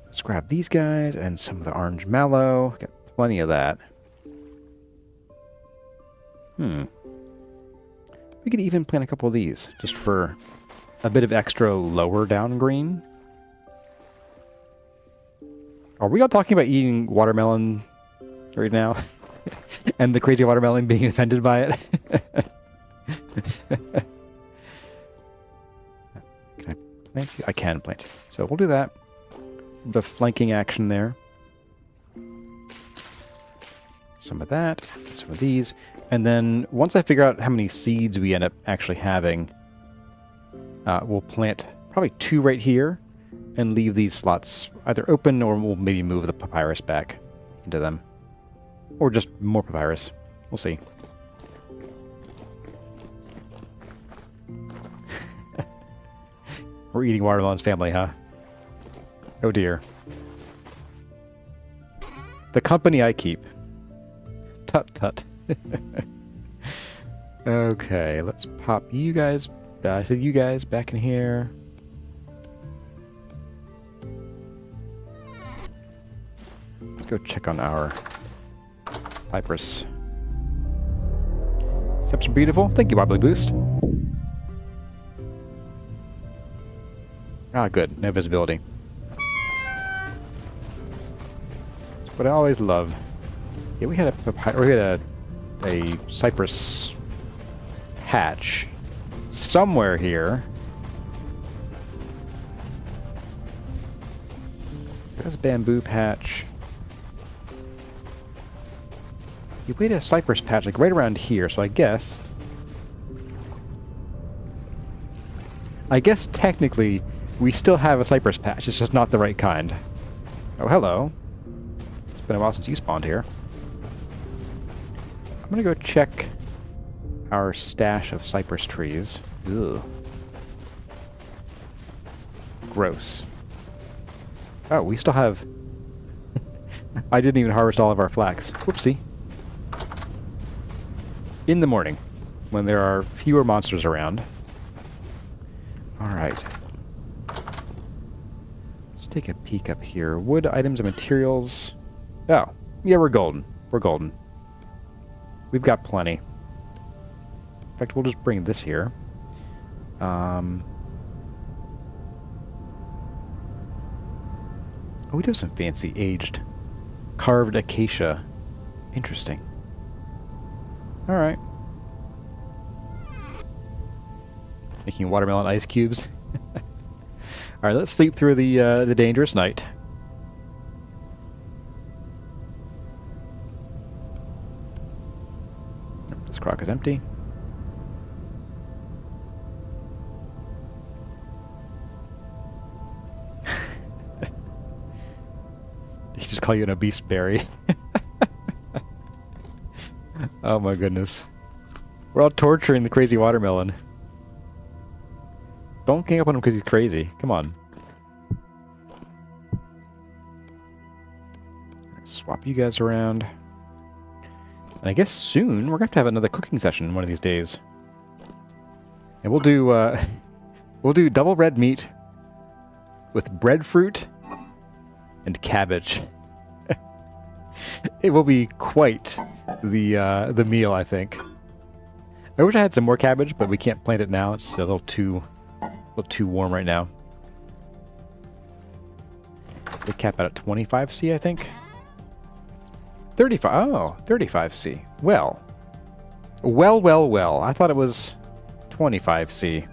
Let's grab these guys and some of the orange mallow. Got plenty of that. We could even plant a couple of these just for a bit of extra lower down green. Are we all talking about eating watermelon right now? And the crazy watermelon being offended by it? Can I plant you? I can plant you. So we'll do that. A bit of flanking action there. Some of that, some of these. And then once I figure out how many seeds we end up actually having, we'll plant probably 2 right here and leave these slots either open, or we'll maybe move the papyrus back into them. Or just more papyrus. We'll see. We're eating watermelon's family, huh? Oh dear. The company I keep. Tut tut. Okay, let's pop you guys. I said you guys back in here. Let's go check on our cypress. Steps are beautiful. Thank you, Wobbly Boost. Ah, good. No visibility. That's what I always love. Yeah, we had a cypress patch somewhere here. So there's a bamboo patch. You made a cypress patch like right around here, so I guess technically we still have a cypress patch. It's just not the right kind. Oh, hello. It's been a while since you spawned here. I'm gonna go check our stash of cypress trees. Ugh. Gross. Oh, we still have... I didn't even harvest all of our flax. Whoopsie. In the morning, when there are fewer monsters around. Alright. Let's take a peek up here. Wood, items, and materials. Oh, yeah, we're golden. We're golden. We've got plenty. In fact, we'll just bring this here. Oh, we do have some fancy aged carved acacia. Interesting. Alright. Making watermelon ice cubes. Alright, let's sleep through the dangerous night. This crock is empty. Did he just call you an obese berry? Oh my goodness. We're all torturing the crazy watermelon. Don't gang up on him because he's crazy. Come on. Swap you guys around. And I guess soon we're going to have another cooking session one of these days. And we'll do double red meat with breadfruit and cabbage. It will be quite the meal, I think. I wish I had some more cabbage, but we can't plant it now. It's a little too warm right now. They cap out at 25C, I think. 35. Oh, 35C. Well. I thought it was 25C.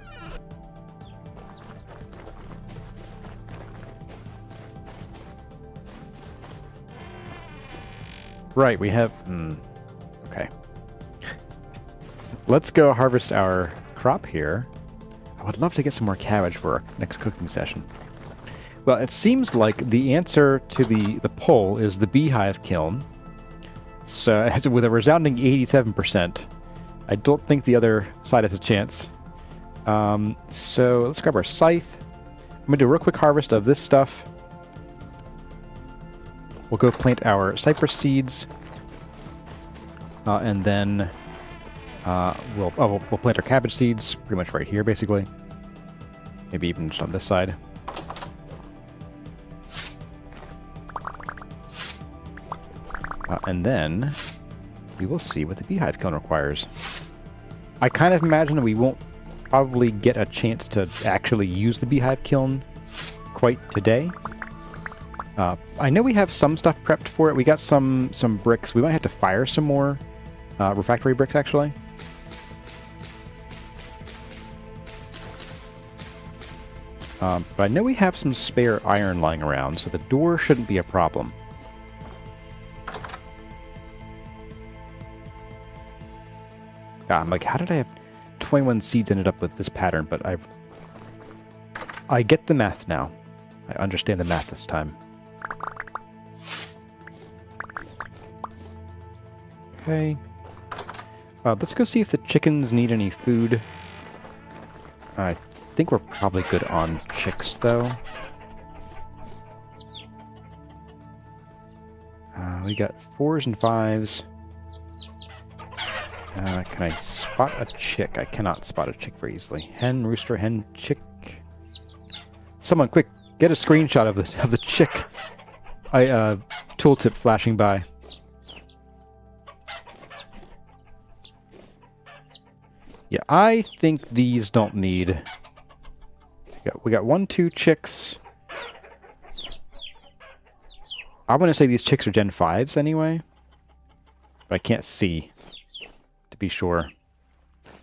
Right, we have... okay. Let's go harvest our crop here. I would love to get some more cabbage for our next cooking session. Well, it seems like the answer to the poll is the Beehive kiln. So, with a resounding 87%, I don't think the other side has a chance. So, let's grab our scythe. I'm going to do a real quick harvest of this stuff. We'll go plant our cypress seeds. And then we'll plant our cabbage seeds pretty much right here, basically. Maybe even just on this side. And then we will see what the Beehive kiln requires. I kind of imagine that we won't probably get a chance to actually use the Beehive kiln quite today. I know we have some stuff prepped for it. We got some bricks. We might have to fire some more refractory bricks, actually. But I know we have some spare iron lying around, so the door shouldn't be a problem. I'm like, how did I have 21 seeds ended up with this pattern? But I get the math now. I understand the math this time. Okay. Let's go see if the chickens need any food. I think we're probably good on chicks, though. We got 4s and 5s. Can I spot a chick? I cannot spot a chick very easily. Hen, rooster, hen, chick. Someone, quick, get a screenshot of the chick. Tooltip flashing by. Yeah, I think these don't need. We got 1, 2 chicks. I'm gonna say these chicks are Gen 5s anyway, but I can't see to be sure.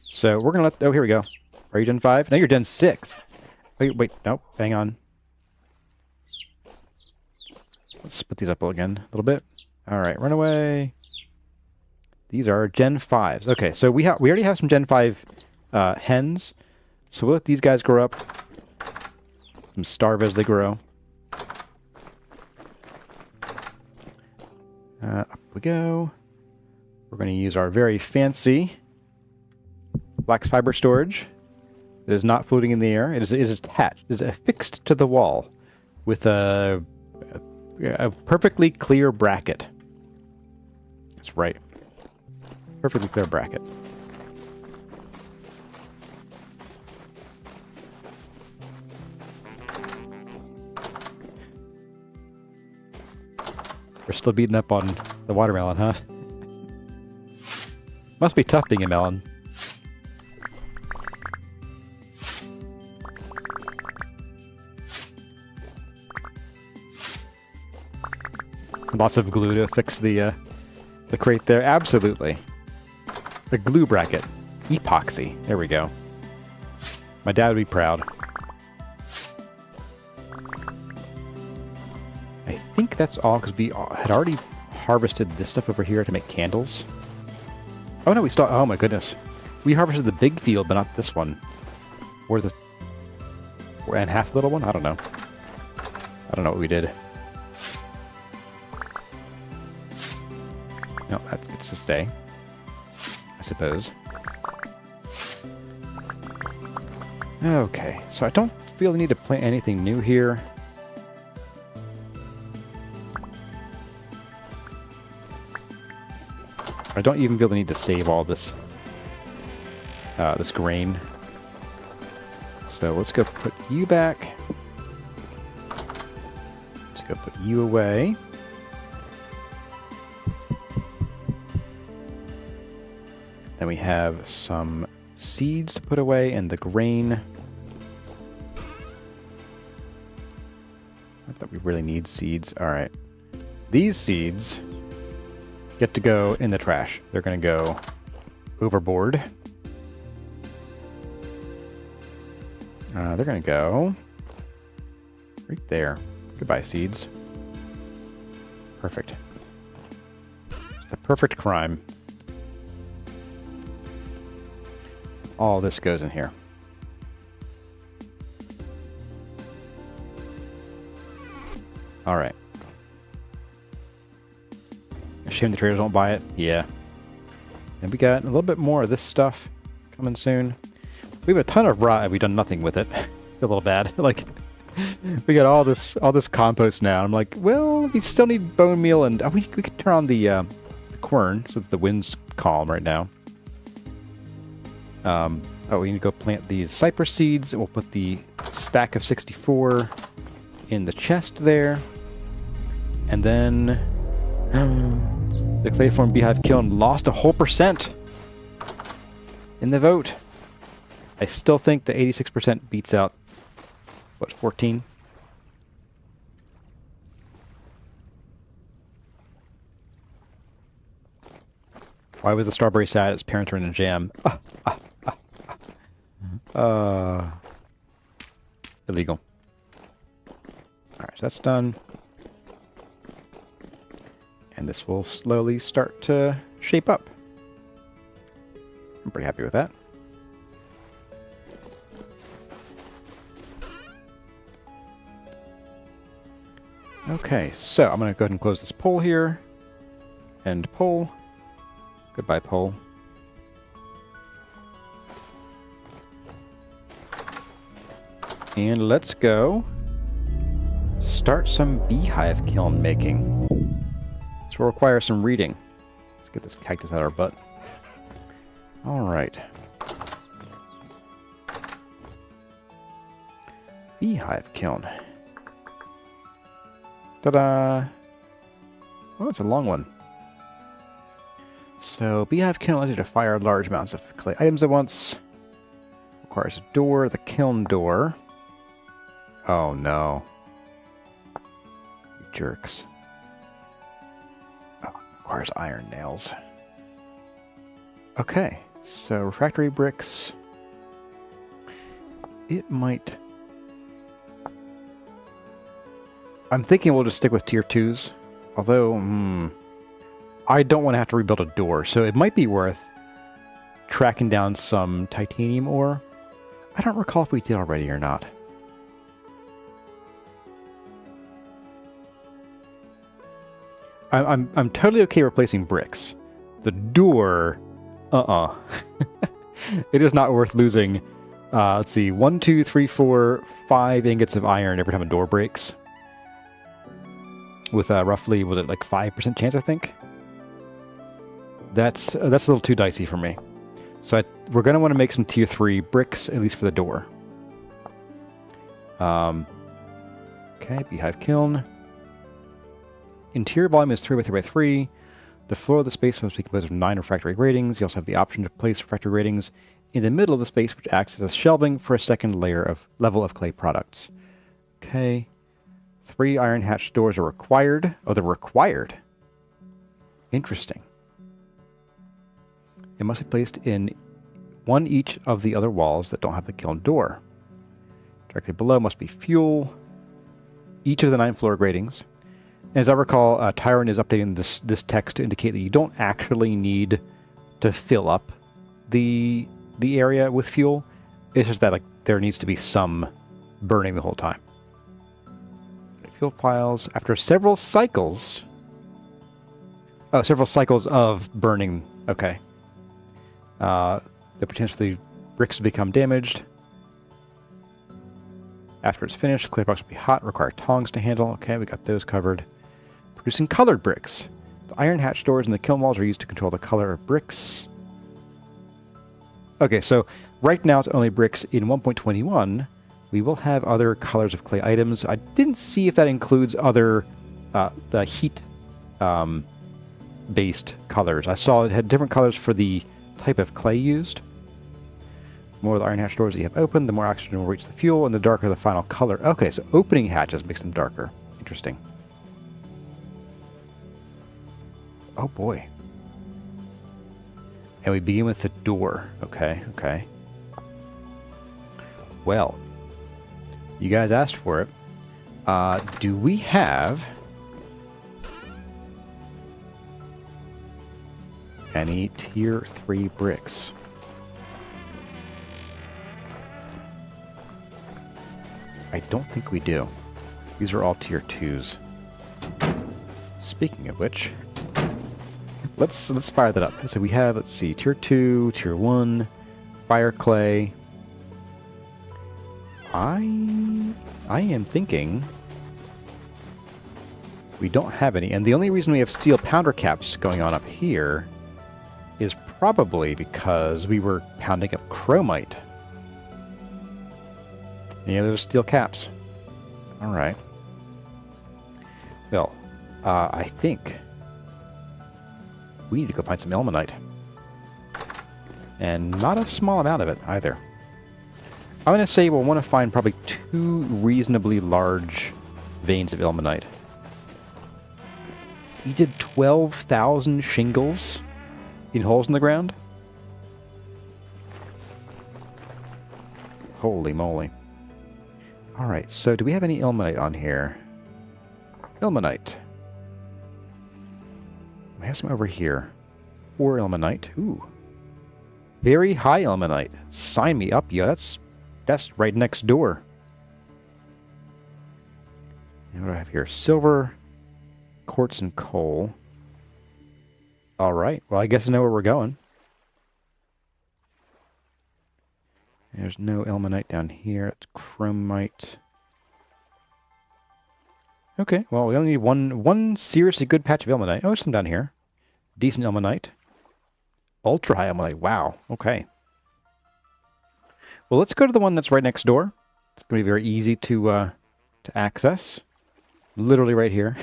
So we're gonna let. Oh, here we go. Are you Gen 5? No, you're Gen 6. Wait, nope. Hang on. Let's split these up again a little bit. All right, run away. These are Gen 5s. Okay, so we already have some Gen 5 hens. So we'll let these guys grow up. Some starve as they grow. Up we go. We're going to use our very fancy flax fiber storage. It is not floating in the air. It is attached. It is affixed to the wall with a perfectly clear bracket. That's right. Perfectly clear bracket. We're still beating up on the watermelon, huh? Must be tough being a melon. Lots of glue to fix the crate there. Absolutely. The glue bracket. Epoxy. There we go. My dad would be proud. I think that's all because we had already harvested this stuff over here to make candles. Oh no, we still. Oh my goodness. We harvested the big field, but not this one. And half the little one? I don't know. I don't know what we did. No, that gets to stay, I suppose. Okay, so I don't feel the need to plant anything new here. I don't even feel the need to save all this this grain. So let's go put you back. Let's go put you away. Then we have some seeds to put away and the grain. Not that we really need seeds. All right. These seeds get to go in the trash. They're going to go overboard. They're going to go right there. Goodbye, seeds. Perfect. It's the perfect crime. All this goes in here. All right. A shame the traders don't buy it. Yeah. And we got a little bit more of this stuff coming soon. We have a ton of rye. We've done nothing with it. Feel a little bad. Like, we got all this compost now. I'm like, well, we still need bone meal, and we could turn on the quern so that the wind's calm right now. We need to go plant these cypress seeds, and we'll put the stack of 64 in the chest there. And then the Clayform Beehive kiln lost a whole % in the vote. I still think the 86% beats out, what, 14? Why was the strawberry sad? Its parents were in a jam. Illegal. Alright, so that's done. And this will slowly start to shape up. I'm pretty happy with that. Okay, so I'm going to go ahead and close this poll here. End poll. Goodbye, poll. And let's go start some beehive kiln making. This will require some reading. Let's get this cactus out of our butt. Alright. Beehive kiln. Ta-da! Oh, it's a long one. So, beehive kiln allows you to fire large amounts of clay items at once. Requires a door, the kiln door. Oh no. You jerks. Oh, requires iron nails. Okay, so refractory bricks. It might... I'm thinking we'll just stick with tier 2s. Although, I don't want to have to rebuild a door, so it might be worth tracking down some titanium ore. I don't recall if we did already or not. I'm totally okay replacing bricks. The door, It is not worth losing, let's see, 1, 2, 3, 4, 5 ingots of iron every time a door breaks. With roughly, was it like 5% chance, I think? That's a little too dicey for me. So we're going to want to make some tier 3 bricks, at least for the door. Okay, beehive kiln. Interior volume is 3 by 3 by 3. The floor of the space must be composed of 9 refractory gratings. You also have the option to place refractory gratings in the middle of the space, which acts as shelving for a second level of clay products. Okay. 3 iron hatch doors are required. Oh, they're required. Interesting. It must be placed in one each of the other walls that don't have the kiln door. Directly below must be fuel. Each of the 9 floor gratings. As I recall, Tyron is updating this text to indicate that you don't actually need to fill up the area with fuel. It's just that there needs to be some burning the whole time. Fuel piles. After several cycles... Oh, several cycles of burning. Okay. The potential for the bricks to become damaged. After it's finished, the clay box will be hot, require tongs to handle. Okay, we got those covered. Producing colored bricks. The iron hatch doors and the kiln walls are used to control the color of bricks. Okay, so right now it's only bricks in 1.21. We will have other colors of clay items. I didn't see if that includes other heat based colors. I saw it had different colors for the type of clay used. The more of the iron hatch doors that you have open, the more oxygen will reach the fuel, and the darker the final color. Okay, so opening hatches makes them darker. Interesting. Oh boy. And we begin with the door. Okay, okay. Well, you guys asked for it. Do we have any tier 3 bricks? I don't think we do. These are all tier 2s. Speaking of which, let's fire that up. So we have, let's see, tier 2, tier 1, fire clay. I am thinking we don't have any, and the only reason we have steel pounder caps going on up here is probably because we were pounding up chromite. Yeah, there's steel caps. All right. Well, I think we need to go find some ilmenite. And not a small amount of it, either. I'm going to say we'll want to find probably 2 reasonably large veins of ilmenite. We did 12,000 shingles in holes in the ground? Holy moly. Alright, so do we have any ilmenite on here? Ilmenite. I have some over here. 4 ilmenite. Ooh. Very high ilmenite. Sign me up, yo. That's right next door. And what do I have here? Silver, quartz, and coal. Alright, well I guess I know where we're going. There's no ilmenite down here. It's chromite. Okay, well we only need one seriously good patch of ilmenite. Oh, there's some down here. Decent ilmenite. Ultra high ilmenite. Wow. Okay. Well, let's go to the one that's right next door. It's going to be very easy to access. Literally right here.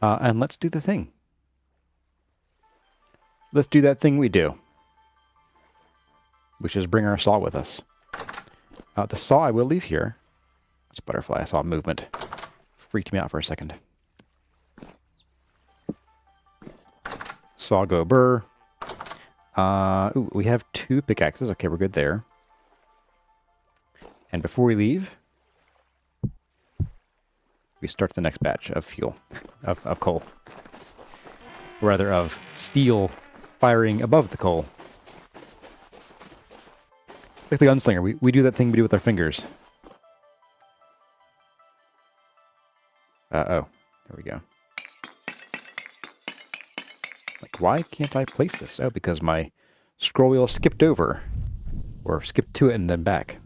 And let's do the thing. Let's do that thing we do, which is bring our saw with us. The saw I will leave here. It's a butterfly. I saw movement. Freaked me out for a second. Saw go burr. Ooh, we have 2 pickaxes. Okay, we're good there. And before we leave, we start the next batch of fuel, of coal. Or rather, of steel firing above the coal. Like the gunslinger, we do that thing we do with our fingers. Uh-oh. There we go. Like, why can't I place this? Oh, because my scroll wheel skipped over. Or skipped to it and then back.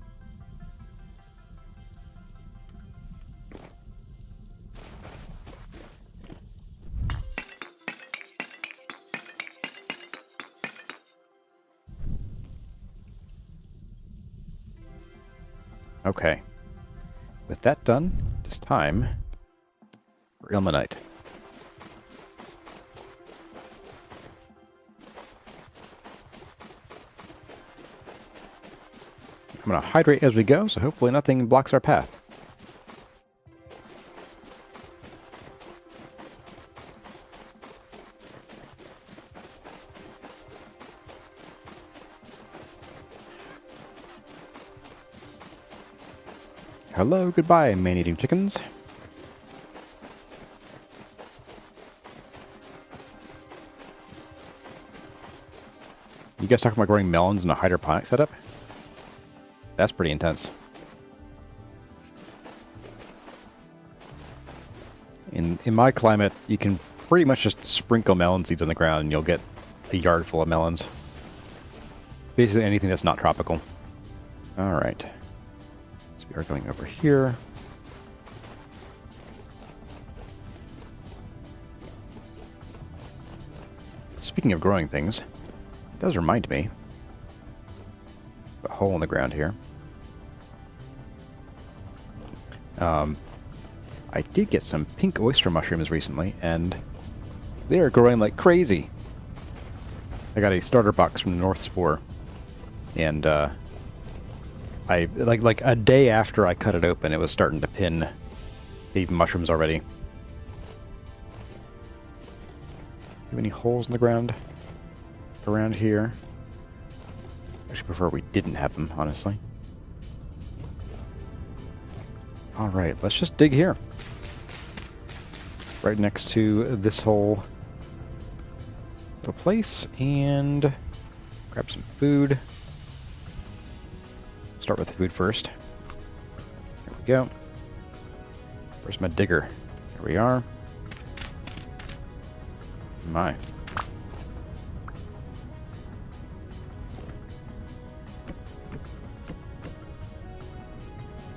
Okay. With that done, it's time for ilmenite. I'm going to hydrate as we go, so hopefully nothing blocks our path. Hello, goodbye, man-eating chickens. You guys talking about growing melons in a hydroponic setup? That's pretty intense. In my climate, you can pretty much just sprinkle melon seeds on the ground and you'll get a yard full of melons. Basically anything that's not tropical. Alright. So we are going over here. Speaking of growing things, it does remind me of a hole in the ground here. I did get some pink oyster mushrooms recently, and they are growing like crazy. I got a starter box from the North Spore, and I like a day after I cut it open, it was starting to pin baby mushrooms already. Have any holes in the ground around here? I actually prefer we didn't have them, honestly. Alright, let's just dig here. Right next to this whole little place, and grab some food. Start with the food first. There we go. Where's my digger? There we are. My.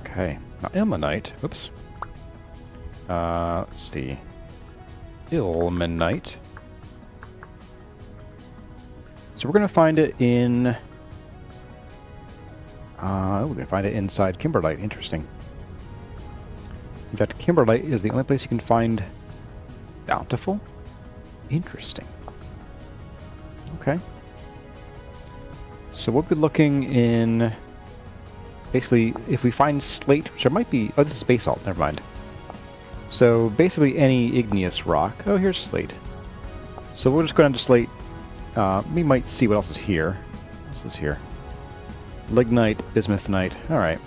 Okay. Now, ilmenite. Oops. Let's see. Ilmenite. So we're going to find it in... we're going to find it inside kimberlite. Interesting. In fact, kimberlite is the only place you can find bountiful. Interesting. Okay. So we'll be looking in... Basically, if we find slate, which there might be... Oh, this is basalt. Never mind. So basically any igneous rock. Oh, here's slate. So we'll just go down to slate We might see what else is here. What else is here? Lignite, bismuthnite. All right.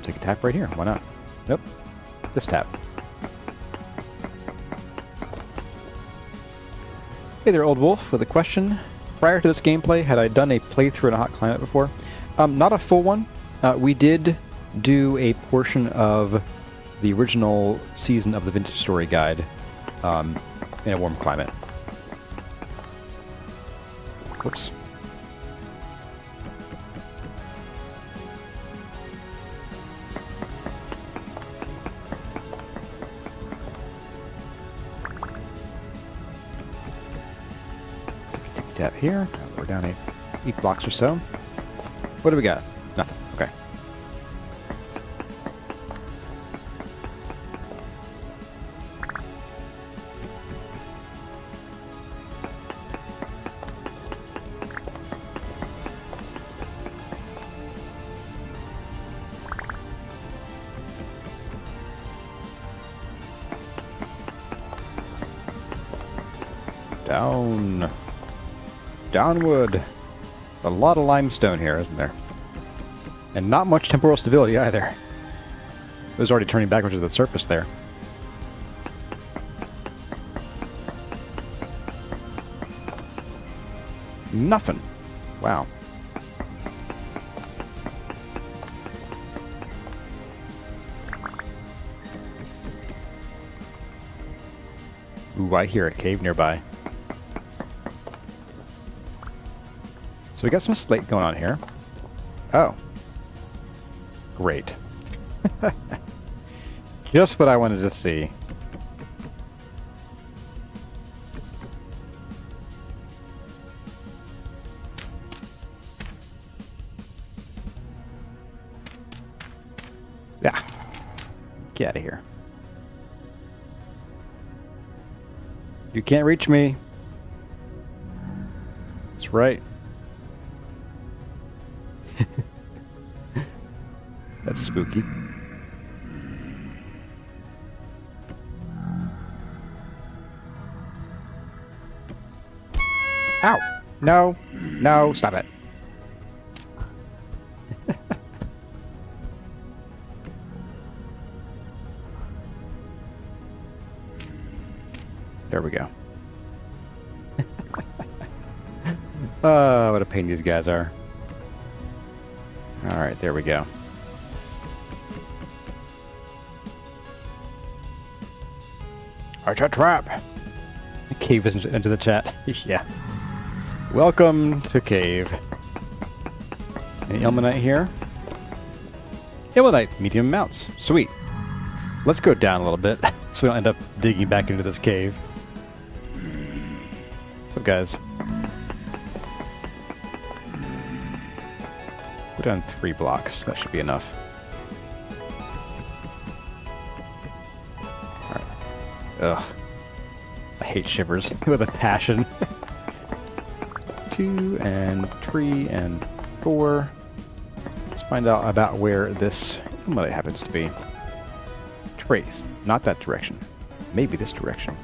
Take a tap right here. Why not? Nope. This tap. Hey there, Old Wolf, with a question. Prior to this gameplay, had I done a playthrough in a hot climate before? Not a full one. We did do a portion of the original season of the Vintage Story Guide in a warm climate. Whoops. Tap here. We're down 8 blocks or so. What do we got? Nothing. Okay. Down. Downward. A lot of limestone here, isn't there? And not much temporal stability either. It was already turning backwards to the surface there. Nothing. Wow. Ooh, I hear a cave nearby. So we got some slate going on here. Oh. Great. Just what I wanted to see. Yeah. Get out of here. You can't reach me. That's right. That's spooky. Ow! No! No, stop it. There we go. What a pain these guys are. Alright, there we go. Archer trap! Cave is into the chat. Yeah. Welcome to Cave. Any ilmenite here? Ilmenite, medium amounts. Sweet. Let's go down a little bit so we don't end up digging back into this cave. What's up, guys? Go down 3 blocks. That should be enough. Ugh. I hate shivers with a passion. 2 and 3 and 4. Let's find out about where this ilmenite happens to be. Trace. Not that direction. Maybe this direction.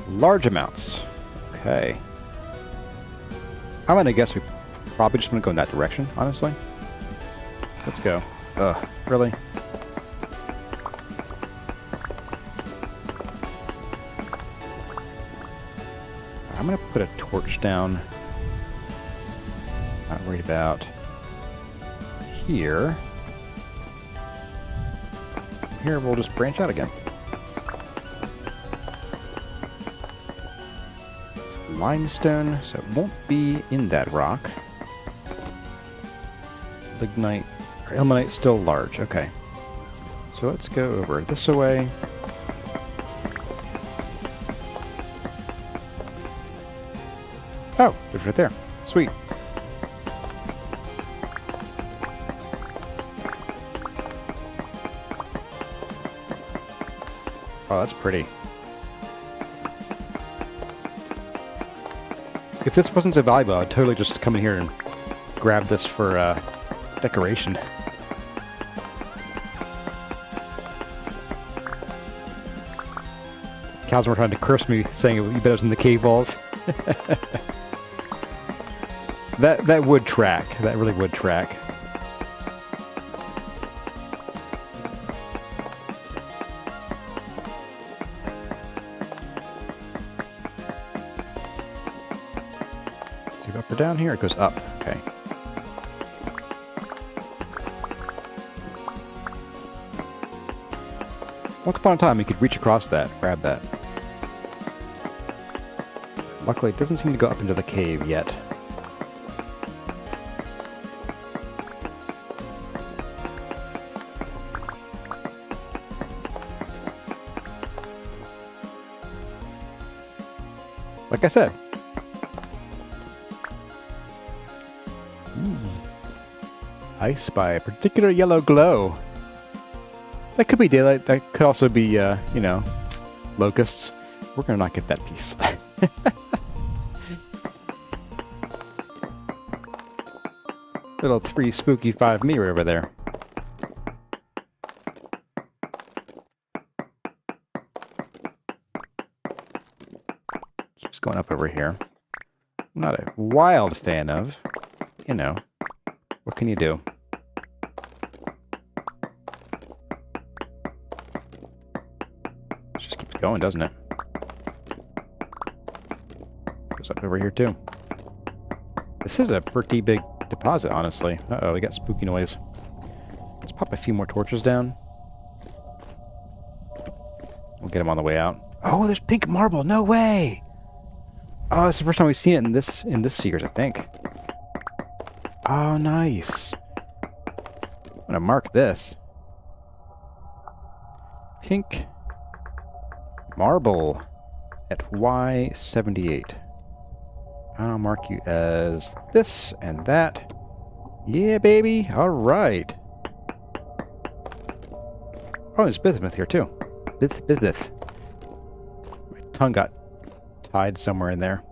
Large amounts. Okay. I'm gonna guess we probably just want to go in that direction, honestly. Let's go. Ugh, really? I'm gonna put a torch down. Not worried about here. Here we'll just branch out again. Limestone, so it won't be in that rock. Lignite, or ilmenite still large, okay. So let's go over this way. Oh, it's right there. Sweet. Oh, that's pretty. if this wasn't so valuable, I'd totally just come in here and grab this for decoration. Cows were trying to curse me, saying you bet it was in the cave walls. That would track. That really would track. Is it up or down here? It goes up. Okay. Once upon a time, you could reach across that, grab that. Luckily, it doesn't seem to go up into the cave yet. Like I said. Ice by a particular yellow glow. That could be daylight. That could also be, you know, locusts. We're gonna not get that piece. Little 3 spooky 5 me right over there. Keeps going up over here. I'm not a wild fan of, you know, what can you do? It just keeps going, doesn't it? Goes up over here too. This is a pretty big deposit, honestly. Uh-oh, we got spooky noise. Let's pop a few more torches down. We'll get them on the way out. Oh, there's pink marble. No way! Oh, it's the first time we've seen it in this series, I think. Oh, nice. I'm gonna mark this. Pink marble at Y78. I'll mark you as this and that. Yeah, baby. All right. Oh, there's bismuth here, too. Bismuth. My tongue got tied somewhere in there.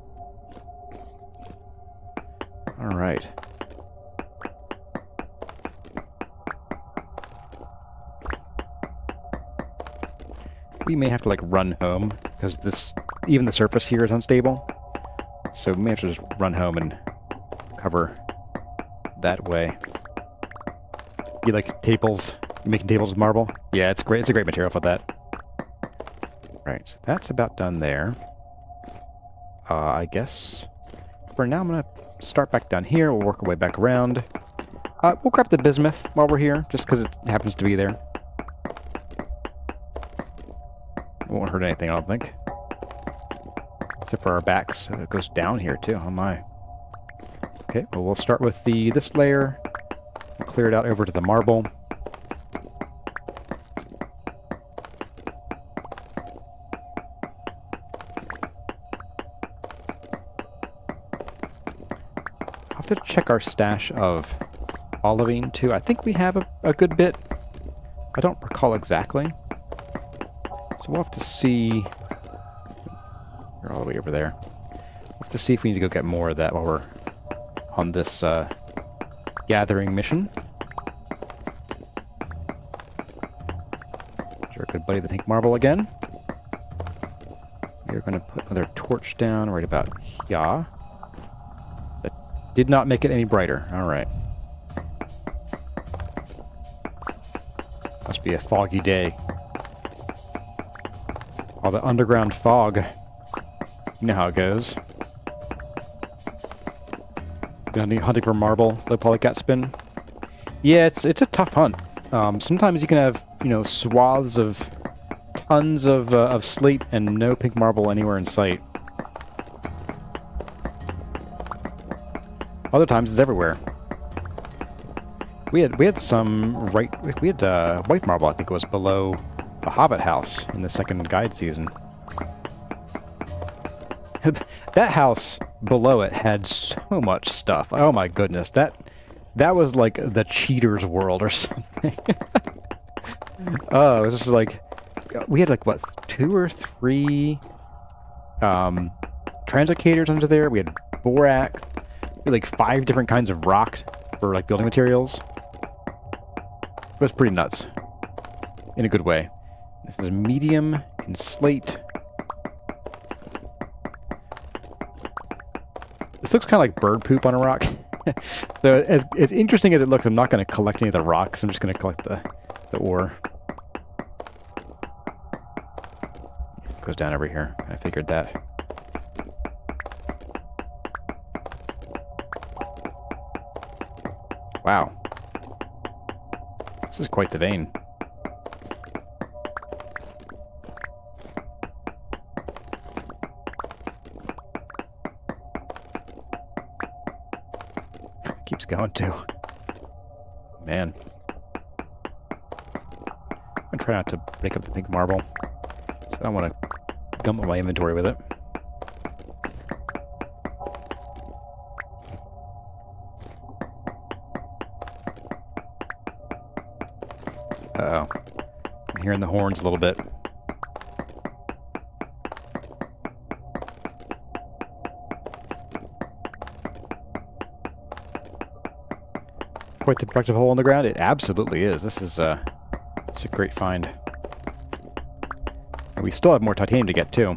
All right. We may have to, like, run home, because even the surface here is unstable. So we may have to just run home and cover that way. You like tables? You making tables with marble? Yeah, it's great. It's a great material for that. Right, so that's about done there. I guess for now I'm going to start back down here. We'll work our way back around. We'll grab the bismuth while we're here, just because it happens to be there. It won't hurt anything, I don't think. Except for our backs. It goes down here too. Oh my. Okay, well we'll start with this layer. We'll clear it out over to the marble. I'll have to check our stash of olivine too. I think we have a good bit. I don't recall exactly. So we'll have to see. You're all the way over there. We'll have to see if we need to go get more of that while we're on this gathering mission. Sure, good buddy, the pink marble again. We're going to put another torch down right about here. That did not make it any brighter. All right. Must be a foggy day. All the underground fog. You know how it goes. Hunting for marble, low polycat spin. Yeah, it's a tough hunt. Sometimes you can have, you know, swaths of tons of slate and no pink marble anywhere in sight. Other times it's everywhere. We had some white marble. I think it was below the Hobbit house in the second guide season. That house below it had so much stuff. Oh my goodness, that was like the cheater's world or something. Oh, it was just like we had like what 2 or 3 translocators under there. We had borax, like 5 different kinds of rock for like building materials. It was pretty nuts. In a good way. This is a medium in slate. This looks kind of like bird poop on a rock. So as interesting as it looks, I'm not going to collect any of the rocks. I'm just going to collect the ore. Goes down over here. I figured that. Wow. This is quite the vein. Keeps going too. Man. I'm trying not to break up the pink marble. So I don't want to gum up my inventory with it. Uh-oh. I'm hearing the horns a little bit. Quite the productive hole in the ground. It absolutely is. This is it's a great find. And we still have more titanium to get too.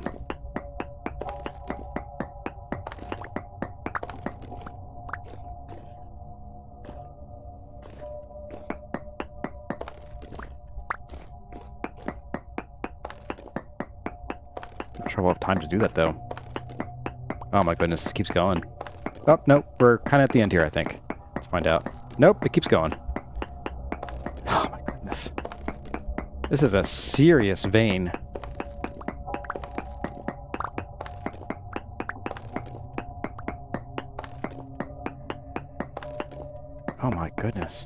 Not sure we'll have time to do that though. Oh my goodness, this keeps going. Oh, nope, we're kind of at the end here, I think. Let's find out. Nope, it keeps going. Oh my goodness. This is a serious vein. Oh my goodness.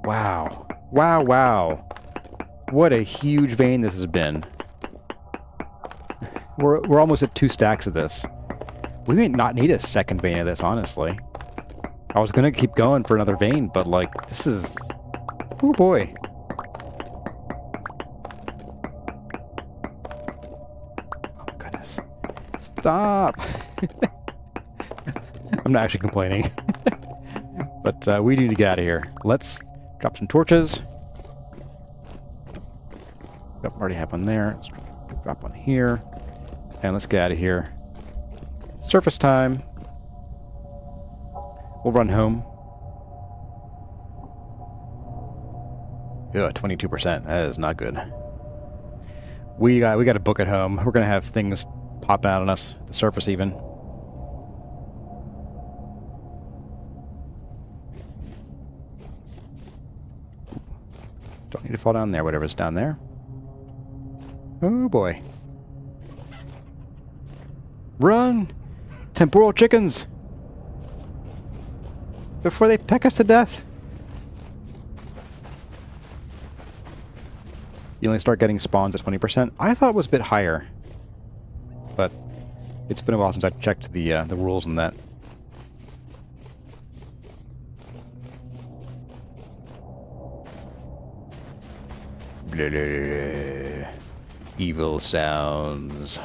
Wow. Wow, wow. What a huge vein this has been. We're almost at 2 stacks of this. We may not need a second vein of this, honestly. I was gonna keep going for another vein, but like, this is... Oh boy. Oh my goodness. Stop! I'm not actually complaining. But we need to get out of here. Let's drop some torches. Yep, already have one there. Let's drop one here. And let's get out of here. Surface time. We'll run home. Yeah, 22%. That is not good. We got to book at home. We're gonna have things pop out on us. The surface even. Don't need to fall down there. Whatever's down there. Oh boy. Run! Temporal chickens! Before they peck us to death! You only start getting spawns at 20%. I thought it was a bit higher. But it's been a while since I checked the rules on that. Blah, blah, blah. Evil sounds.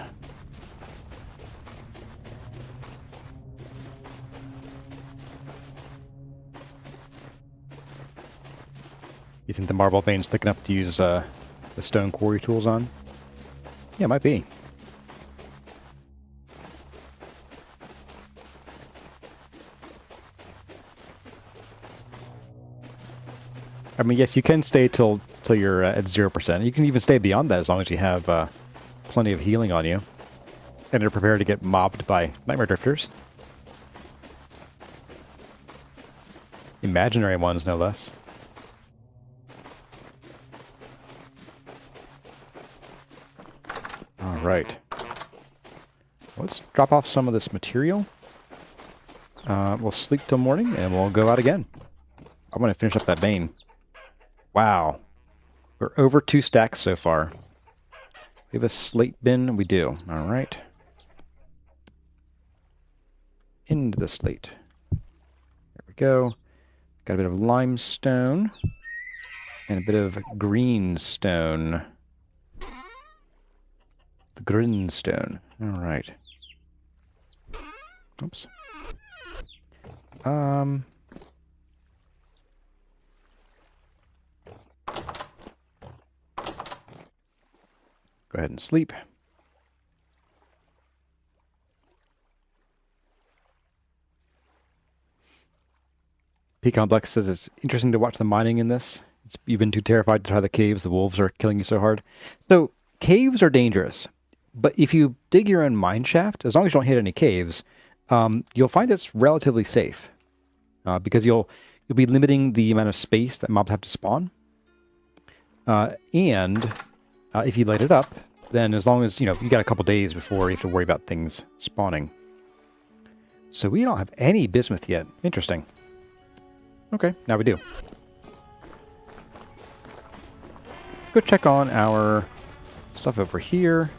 You think the marble vein's thick enough to use the stone quarry tools on? Yeah, it might be. I mean, yes, you can stay till you're at 0%. You can even stay beyond that as long as you have plenty of healing on you. And are prepared to get mobbed by nightmare drifters. Imaginary ones, no less. Alright. Let's drop off some of this material. We'll sleep till morning and we'll go out again. I'm going to finish up that vein. Wow. We're over 2 stacks so far. We have a slate bin. We do. Alright. Into the slate. There we go. Got a bit of limestone. And a bit of green stone. The grindstone. All right. Oops. Go ahead and sleep. Pecan Blex says it's interesting to watch the mining in this. You've been too terrified to try the caves. The wolves are killing you so hard. So caves are dangerous, but if you dig your own mine shaft, as long as you don't hit any caves, you'll find it's relatively safe because you'll be limiting the amount of space that mobs have to spawn. And if you light it up, then as long as, you got a couple days before you have to worry about things spawning. So we don't have any bismuth yet. Interesting. Okay, now we do. Let's go check on our stuff over here.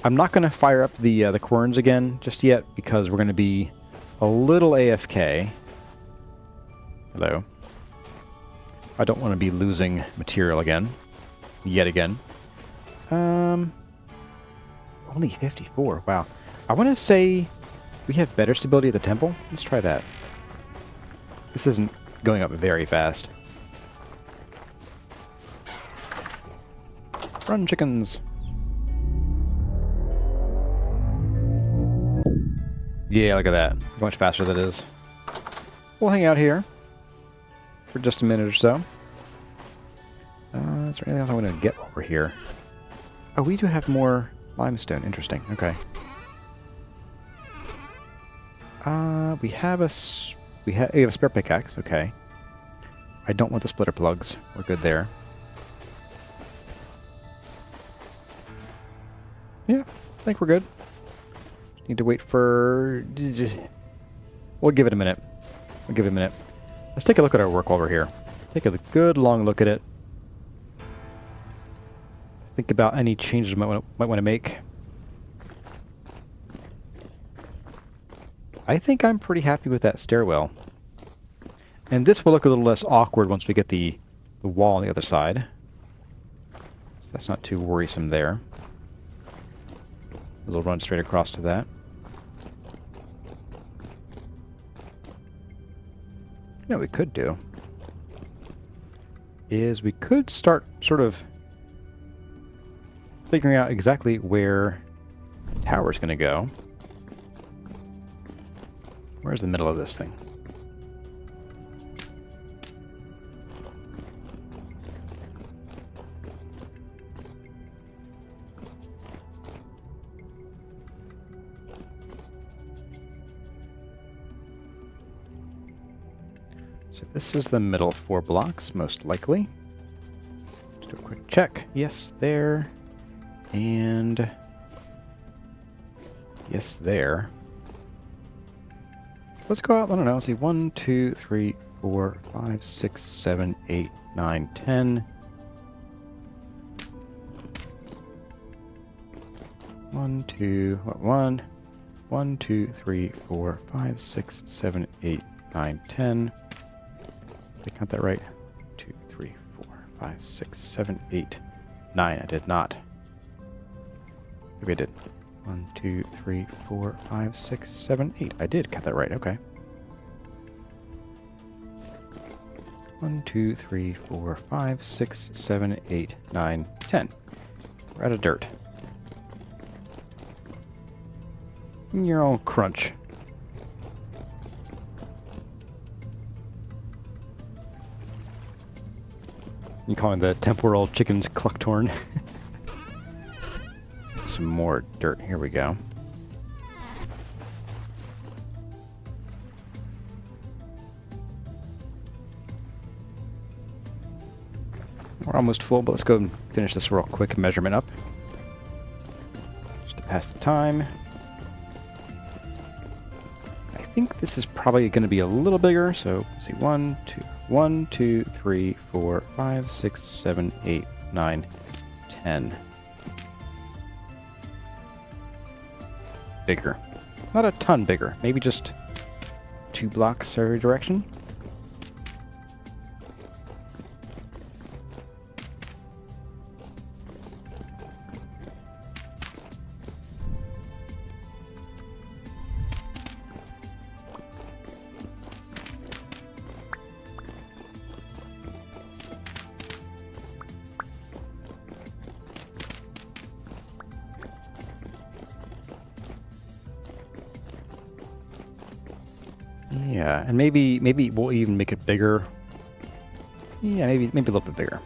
I'm not going to fire up the querns again just yet because we're going to be a little AFK. Hello. I don't want to be losing material again. Yet again. Only 54. Wow. I want to say we have better stability at the temple. Let's try that. This isn't going up very fast. Run, chickens. Yeah, look at that. How much faster that is. We'll hang out here for just a minute or so. Is there anything else I want to get over here? Oh, we do have more limestone. Interesting. Okay. We have a spare pickaxe. Okay. I don't want the splitter plugs. We're good there. Yeah, I think we're good. Need to wait for... We'll give it a minute. We'll give it a minute. Let's take a look at our work while we're here. Take a good long look at it. Think about any changes we might want to make. I think I'm pretty happy with that stairwell. And this will look a little less awkward once we get the wall on the other side. So that's not too worrisome there. We'll run straight across to that. You know what we could do is we could start sort of figuring out exactly where the tower's going to go. Where's the middle of this thing? So this is the middle 4 blocks, most likely. Just do a quick check. Yes, there. And yes, there. Let's go out, I don't know, let's see, 1, 2, 3, 4, 5, 6, 7, 8, 9, 10. 1, 2, 1, 1, 2, 3, 4, 5, 6, 7, 8, 9, 10. Did I count that right? 2, 3, 4, 5, 6, 7, 8, 9. I did not. Maybe I did. 1, 2, 3, 4, 5, 6, 7, 8. I did count that right. Okay. 1, 2, 3, 4, 5, 6, 7, 8, 9, 10. We're out of dirt. You're all crunch. You calling the temporal chickens clucktorn? Some more dirt. Here we go. We're almost full, but let's go and finish this real quick measurement up. Just to pass the time. I think this is probably going to be a little bigger, so let's see. 1, 2, 3, 4, 5, 6, 7, 8, 9, 10. Bigger. Not a ton bigger. Maybe just 2 blocks every direction. Yeah, and maybe we'll even make it bigger. Yeah, maybe a little bit bigger.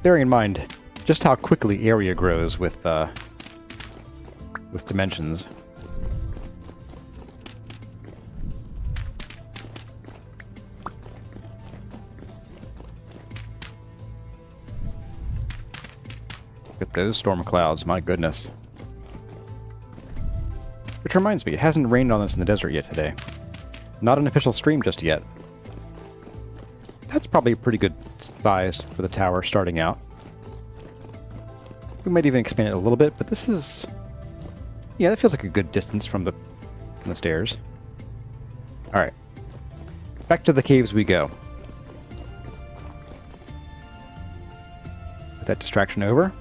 Bearing in mind just how quickly area grows with dimensions. Look at those storm clouds, my goodness. Which reminds me, it hasn't rained on us in the desert yet today. Not an official stream just yet. That's probably a pretty good size for the tower starting out. We might even expand it a little bit, but this is... yeah, that feels like a good distance from the stairs. Alright. Back to the caves we go. Put that distraction over.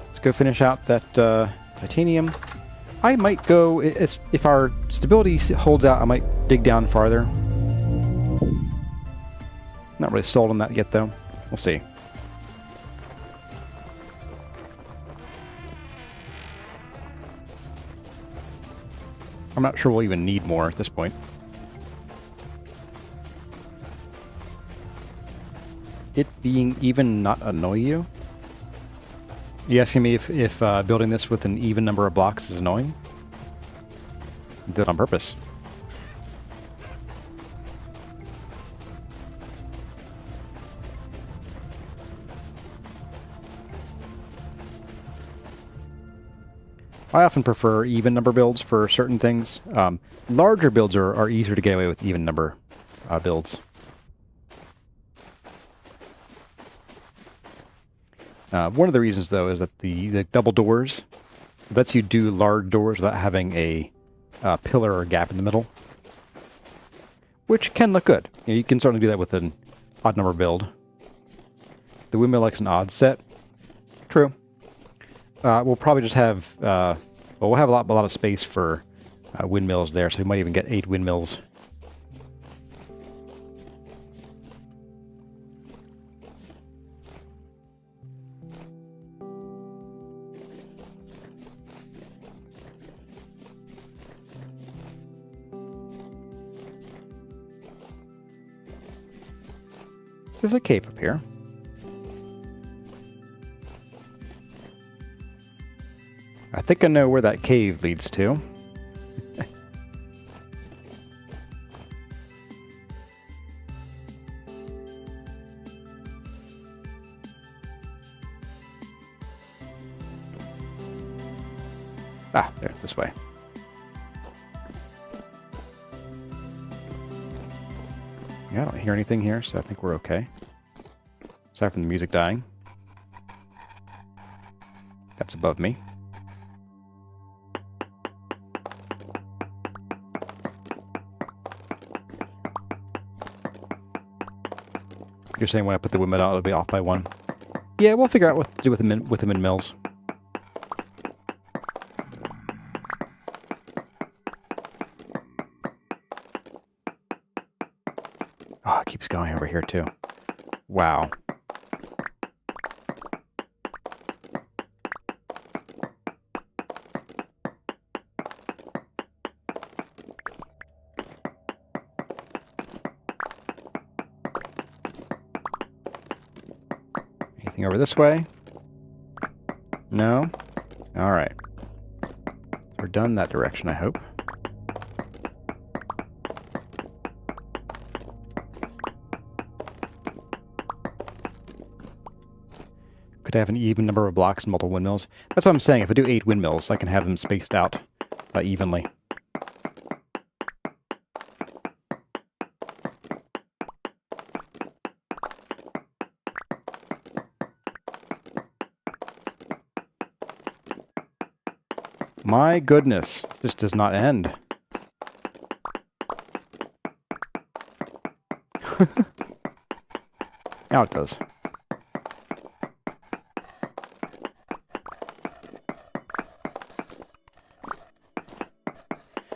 Let's go finish out that titanium. I might go, if our stability holds out, I might dig down farther. Not really sold on that yet, though. We'll see. I'm not sure we'll even need more at this point. It being even not annoy you? You asking me if building this with an even number of blocks is annoying? I did it on purpose. I often prefer even number builds for certain things. Larger builds are easier to get away with even number builds. One of the reasons, though, is that the double doors lets you do large doors without having a pillar or gap in the middle, which can look good. You can certainly do that with an odd number build. The windmill likes an odd set. True. We'll probably just have, well, we'll have a lot of space for windmills there, so we might even get 8 windmills. So there's a cave up here. I think I know where that cave leads to. Ah, there, this way. Yeah, I don't hear anything here, so I think we're okay. Aside from the music dying. That's above me. You're saying when I put the windmill out, it'll be off by 1. Yeah, we'll figure out what to do with the windmills. Oh, it keeps going over here too. Wow. Anything over this way? No? Alright. We're done that direction, I hope. Could have an even number of blocks and multiple windmills. That's what I'm saying. If I do 8 windmills, I can have them spaced out evenly. My goodness, this does not end. Now it does.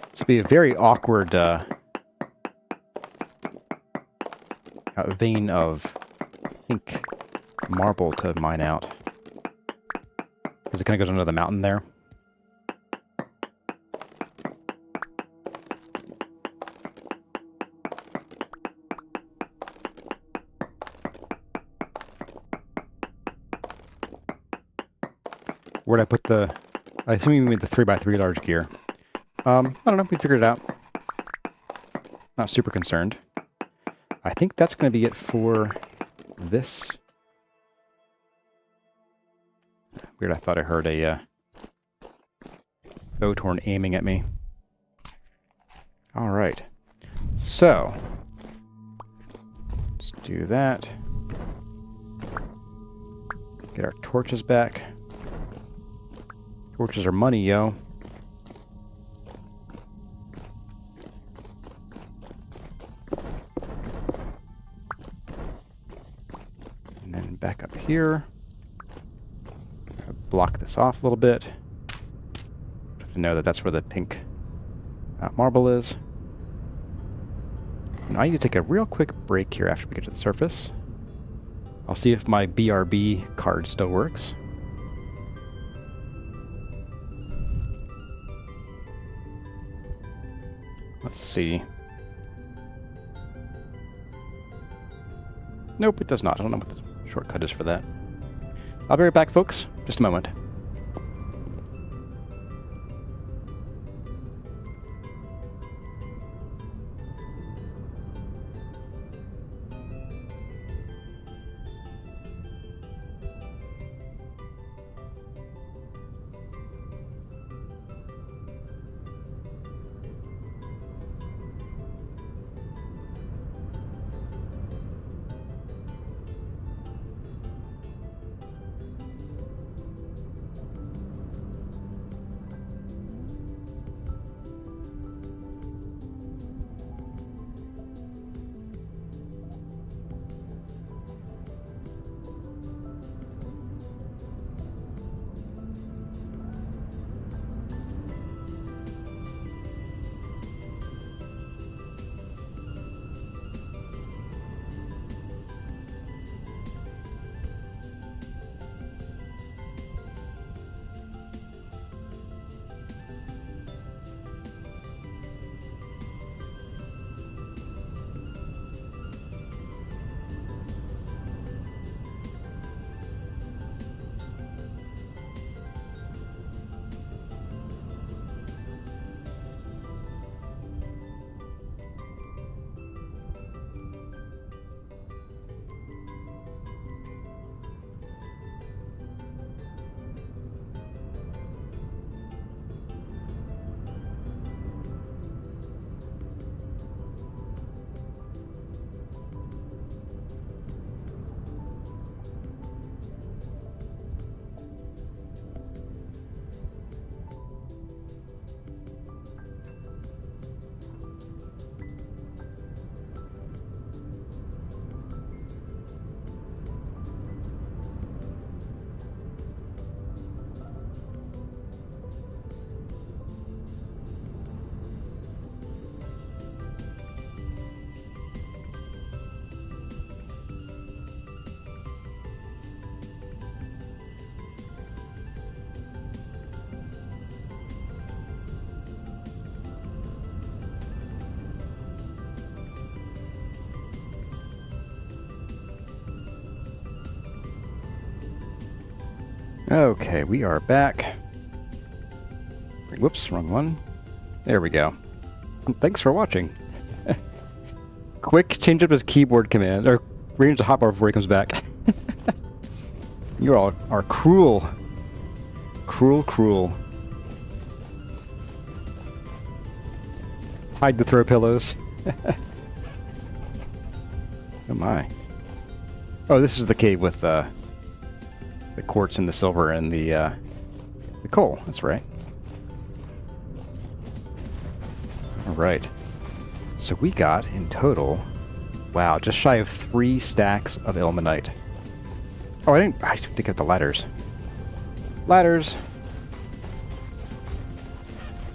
This would be a very awkward vein of pink marble to mine out. Because it kind of goes under the mountain there. Where'd I put the... I assume you mean the 3x3 large gear. I don't know. We figured it out. Not super concerned. I think that's going to be it for this. Weird, I thought I heard a Otorn aiming at me. All right. So, let's do that. Get our torches back. Torches are money, yo. And then back up here. Block this off a little bit. To know that that's where the pink marble is. Now I need to take a real quick break here after we get to the surface. I'll see if my BRB card still works. Let's see. Nope, it does not. I don't know what the shortcut is for that. I'll be right back, folks. Just a moment. Okay, we are back. Whoops, wrong one. There we go. Thanks for watching. Quick, change up his keyboard command, or range the hotbar before he comes back. You all are cruel. Cruel, cruel. Hide the throw pillows. Oh my. Oh, this is the cave with the quartz and the silver and the coal. That's right. All right. So we got in total, wow, just shy of 3 stacks of ilmenite. Oh, I didn't get the ladders. Ladders.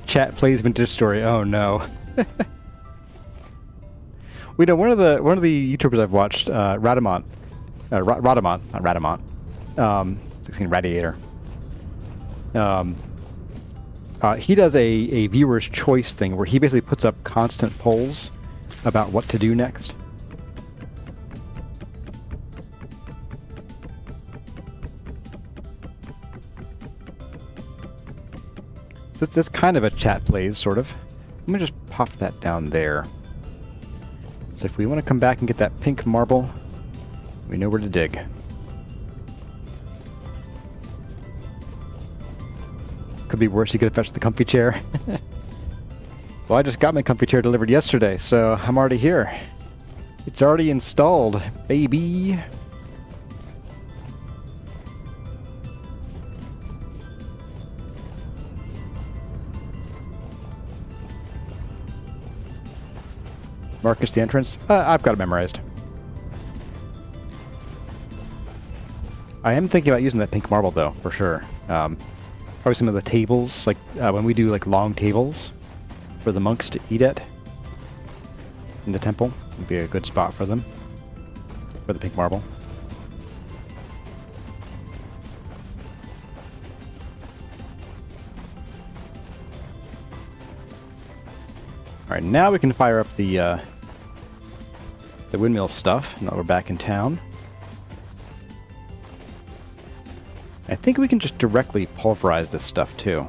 Chat plays vintage story. Oh no. We know one of the YouTubers I've watched, Radamont, not Radamont. 16 Radiator. He does a viewer's choice thing where he basically puts up constant polls about what to do next. that's kind of a chat blaze, sort of. Let me just pop that down there. So if we want to come back and get that pink marble, we know where to dig. Could be worse, you could have fetched the comfy chair. Well, I just got my comfy chair delivered yesterday, so I'm already here. It's already installed, baby. Marcus the entrance? I've got it memorized. I am thinking about using that pink marble, though, for sure. Probably some of the tables, like when we do like long tables for the monks to eat at in the temple, would be a good spot for them, for the pink marble. Alright, now we can fire up the windmill stuff, now that we're back in town. I think we can just directly pulverize this stuff, too.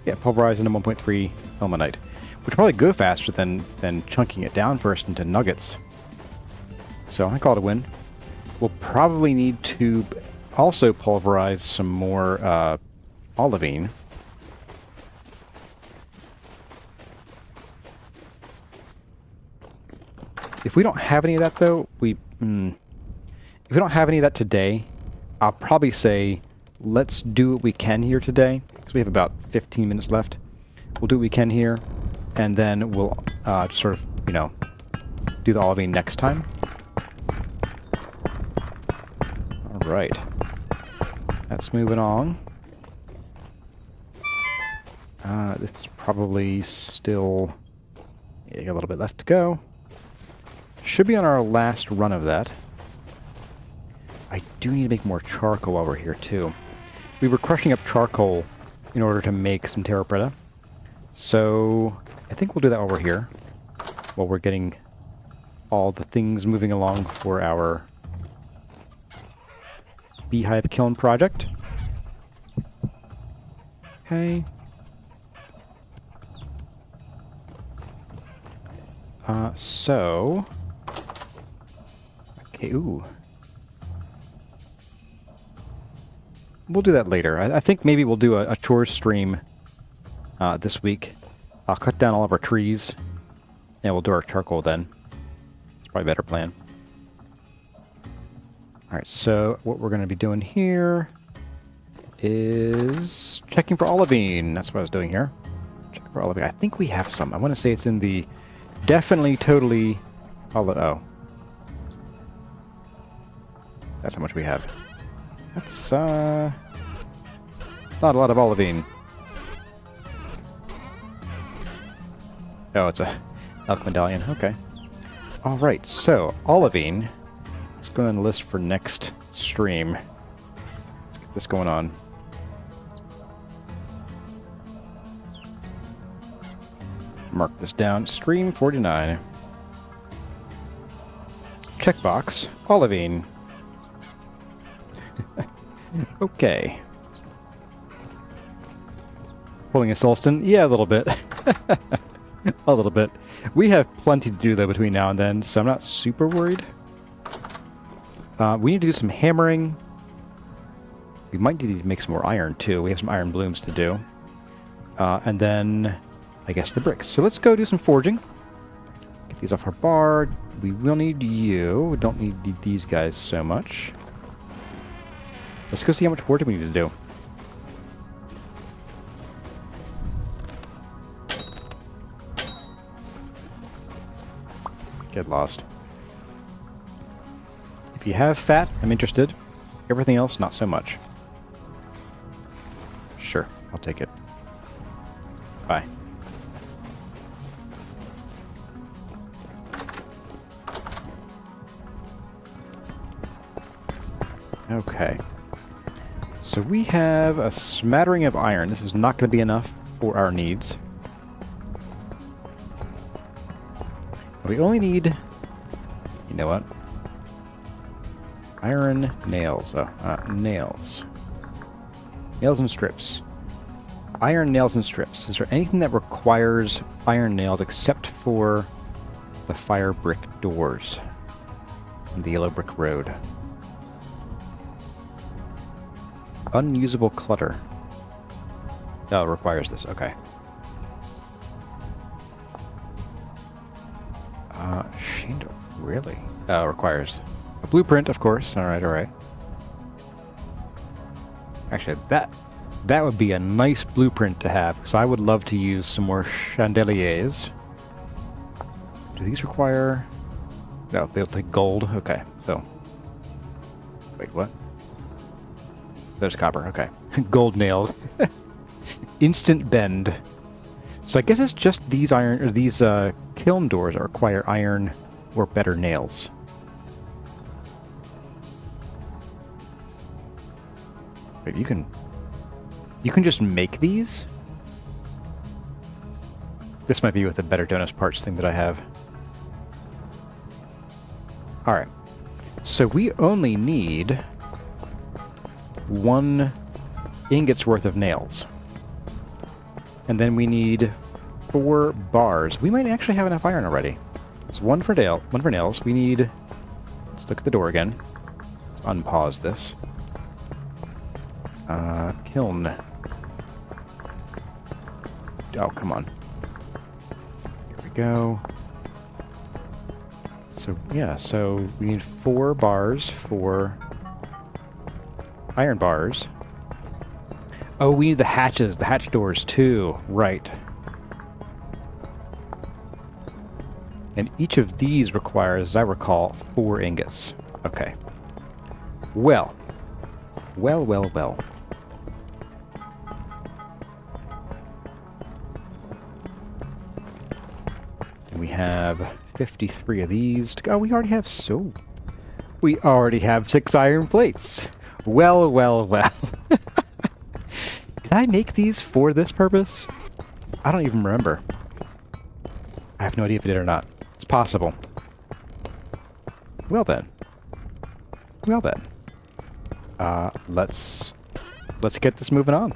Yeah, pulverize into 1.3 ilmenite, which will probably go faster than chunking it down first into nuggets. So I call it a win. We'll probably need to also pulverize some more olivine. If we don't have any of that, though, if we don't have any of that today, I'll probably say let's do what we can here today, because we have about 15 minutes left. We'll do what we can here, and then we'll just sort of, you know, do the olivine next time. All right. Let's move it on. This is probably still... Yeah, got a little bit left to go. Should be on our last run of that. I do need to make more charcoal while we're here, too. We were crushing up charcoal in order to make some terra preta. So I think we'll do that while we're here. While we're getting all the things moving along for our Beehive kiln project. Okay. Okay, ooh. We'll do that later. I think maybe we'll do a chores stream this week. I'll cut down all of our trees, and we'll do our charcoal then. It's probably a better plan. Alright, so what we're going to be doing here is checking for olivine. That's what I was doing here. Checking for olivine. I think we have some. I want to say it's in the definitely, totally... Oh. That's how much we have. That's, not a lot of olivine. Oh, it's a elk medallion. Okay. Alright, so, olivine. Let's go on the list for next stream. Let's get this going on. Mark this down. Stream 49. Checkbox. Olivine. Okay. Pulling a Solston? Yeah, a little bit. A little bit. We have plenty to do, though, between now and then, so I'm not super worried. We need to do some hammering. We might need to make some more iron, too. We have some iron blooms to do. And then, I guess, the bricks. So let's go do some forging. Get these off our bar. We will need you. We don't need these guys so much. Let's go see how much forging we need to do. Get lost. If you have fat, I'm interested. Everything else, not so much. Sure, I'll take it. Bye. Okay. So we have a smattering of iron. This is not going to be enough for our needs. We only need... You know what? Iron nails. Nails. Nails and strips. Iron nails and strips. Is there anything that requires iron nails except for the fire brick doors and the yellow brick road? Unusable clutter. Oh, it requires this. Okay. Chandelier. Really? Oh, requires a blueprint, of course. All right, all right. Actually, that would be a nice blueprint to have. So I would love to use some more chandeliers. Do these require... No, they'll take gold. Okay, so... Wait, what? There's copper. Okay. Gold nails. Instant bend. So I guess it's just these iron... or these kiln doors that require iron or better nails. Wait, you can just make these? This might be with the better Jonas parts thing that I have. Alright. So we only need 1 ingot's worth of nails. And then we need 4 bars. We might actually have enough iron already. So one for nails. We need... Let's look at the door again. Let's unpause this. Kiln. Oh, come on. Here we go. So, yeah, so we need 4 bars for iron bars. Oh, we need the hatches, the hatch doors too. Right. And each of these requires, as I recall, 4 ingots. Okay. Well. Well. And we have 53 of these to go. Oh, we already have we already have 6 iron plates. Well. Did I make these for this purpose? I don't even remember. I have no idea if I did or not. It's possible. Well then. Let's get this moving on.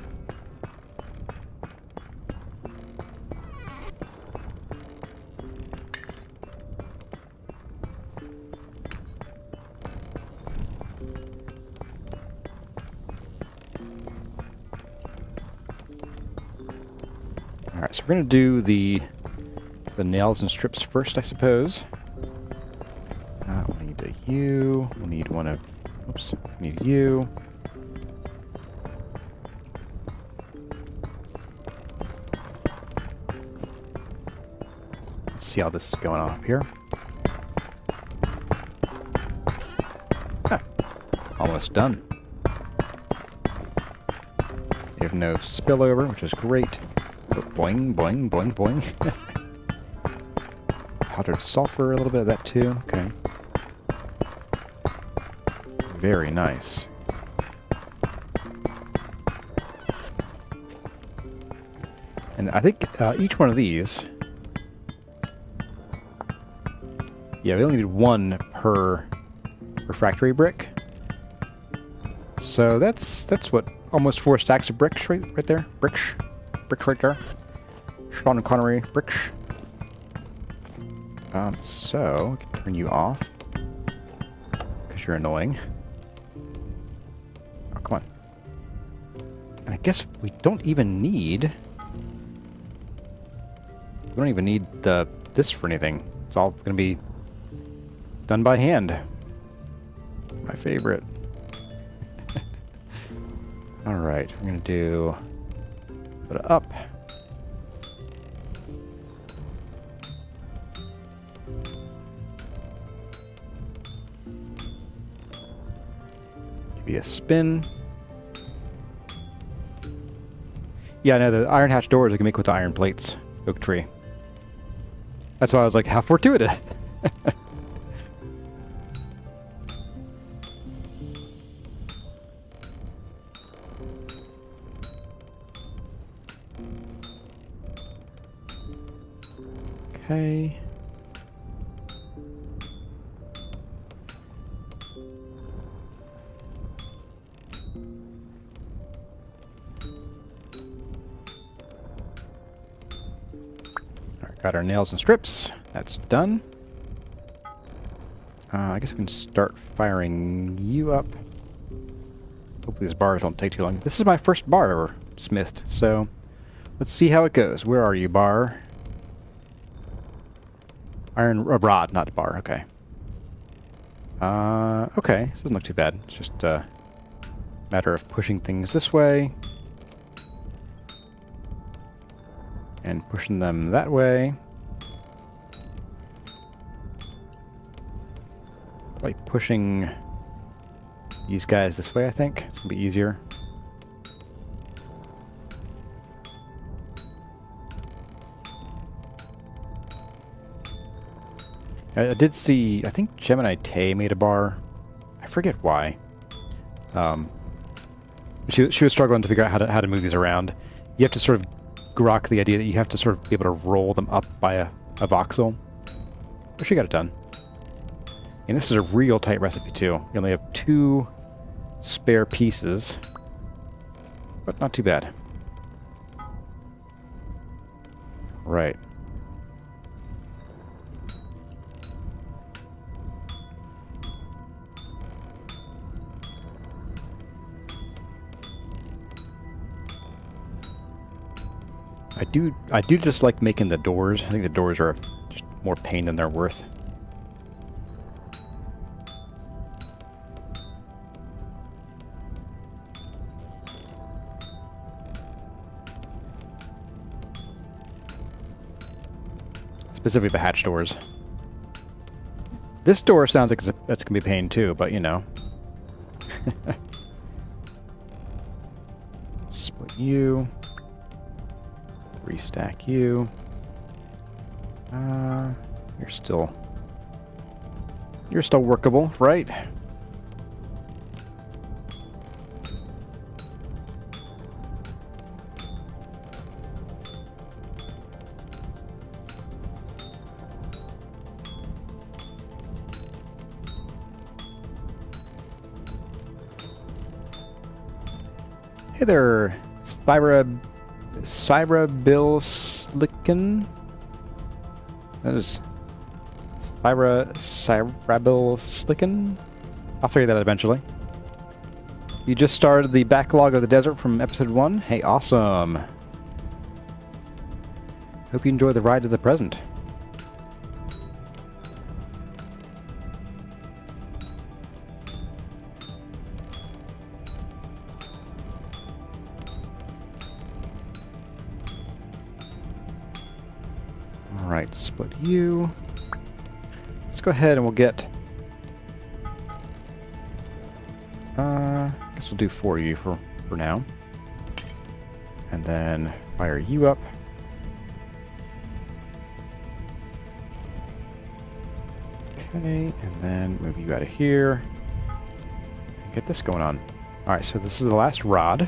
Alright, so we're going to do the nails and strips first, I suppose. We'll need a U. We'll need one of... Oops. We need a U. Let's see how this is going on up here. Almost done. We have no spillover, which is great. Boing, boing, boing, boing. Powdered sulfur, a little bit of that too. Okay. Very nice. And I think each one of these... Yeah, we only need 1 per refractory brick. So that's what, almost 4 stacks of bricks right there. Bricks right there. Sean Connery bricks. So I can turn you off because you're annoying. Oh, come on. And I guess we don't even need this for anything. It's all going to be done by hand. My favorite. All right, we're going to do put it up. Give you a spin. Yeah, no, the iron hatch doors I can make with the iron plates. Oak tree. That's why I was like, how fortuitous. Okay. Got our nails and strips. That's done. I guess we can start firing you up. Hopefully these bars don't take too long. This is my first bar ever smithed, so let's see how it goes. Where are you, bar? Iron rod, not bar. Okay. Okay. This doesn't look too bad. It's just a matter of pushing things this way and pushing them that way. Like pushing these guys this way, I think. It's gonna be easier. I did see, I think Gemini Tay made a bar. I forget why. She was struggling to figure out how to move these around. You have to sort of grok the idea that you have to sort of be able to roll them up by a voxel. But she got it done. And this is a real tight recipe too. You only have 2 spare pieces, but not too bad. Right. I do just like making the doors. I think the doors are just more pain than they're worth. Specifically the hatch doors. This door sounds like that's gonna be a pain too, but you know. Split you. Restack you. You're still workable, right? Hey there, Cyrabilslicken. That is Cyrabilslicken. I'll figure that out eventually. You just started the backlog of the desert from episode 1. Hey, awesome. Hope you enjoy the ride to the present. Alright, split you. Let's go ahead and we'll get... I guess we'll do 4 of you for now. And then fire you up. Okay, and then move you out of here. Get this going on. Alright, so this is the last rod.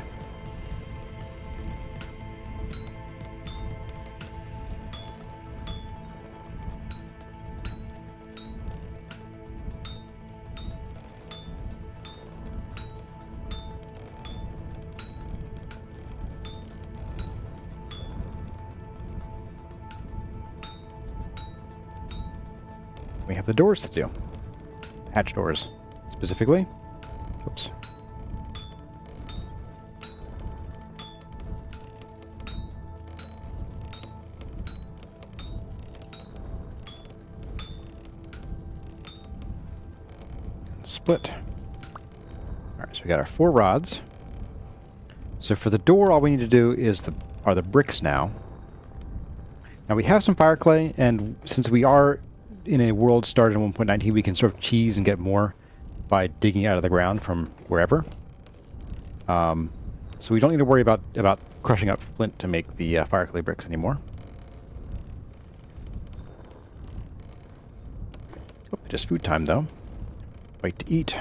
We have the doors to do. Hatch doors, specifically. Oops. And split. Alright, so we got our 4 rods. So for the door, all we need to do is are the bricks now. Now we have some fire clay, and since we are in a world started in 1.19, we can sort of cheese and get more by digging out of the ground from wherever. So we don't need to worry about crushing up flint to make the fire clay bricks anymore. Oh, just food time though. Wait to eat.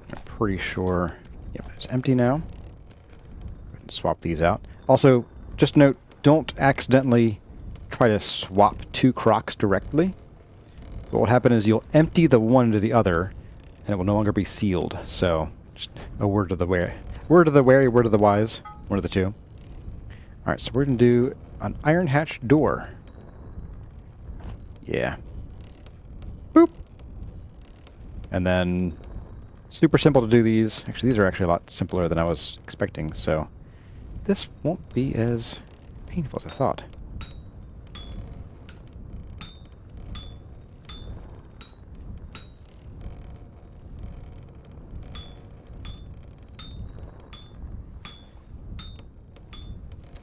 I'm pretty sure. Yep, it's empty now. Go ahead and swap these out. Also, just note, don't accidentally try to swap 2 crocs directly. What will happen is you'll empty the one into the other, and it will no longer be sealed. So, just a word of the wary. Word of the wary, word of the wise. One of the two. Alright, so we're going to do an iron hatch door. Yeah. Boop. And then super simple to do these. Actually, these are actually a lot simpler than I was expecting, so this won't be as painful as I thought.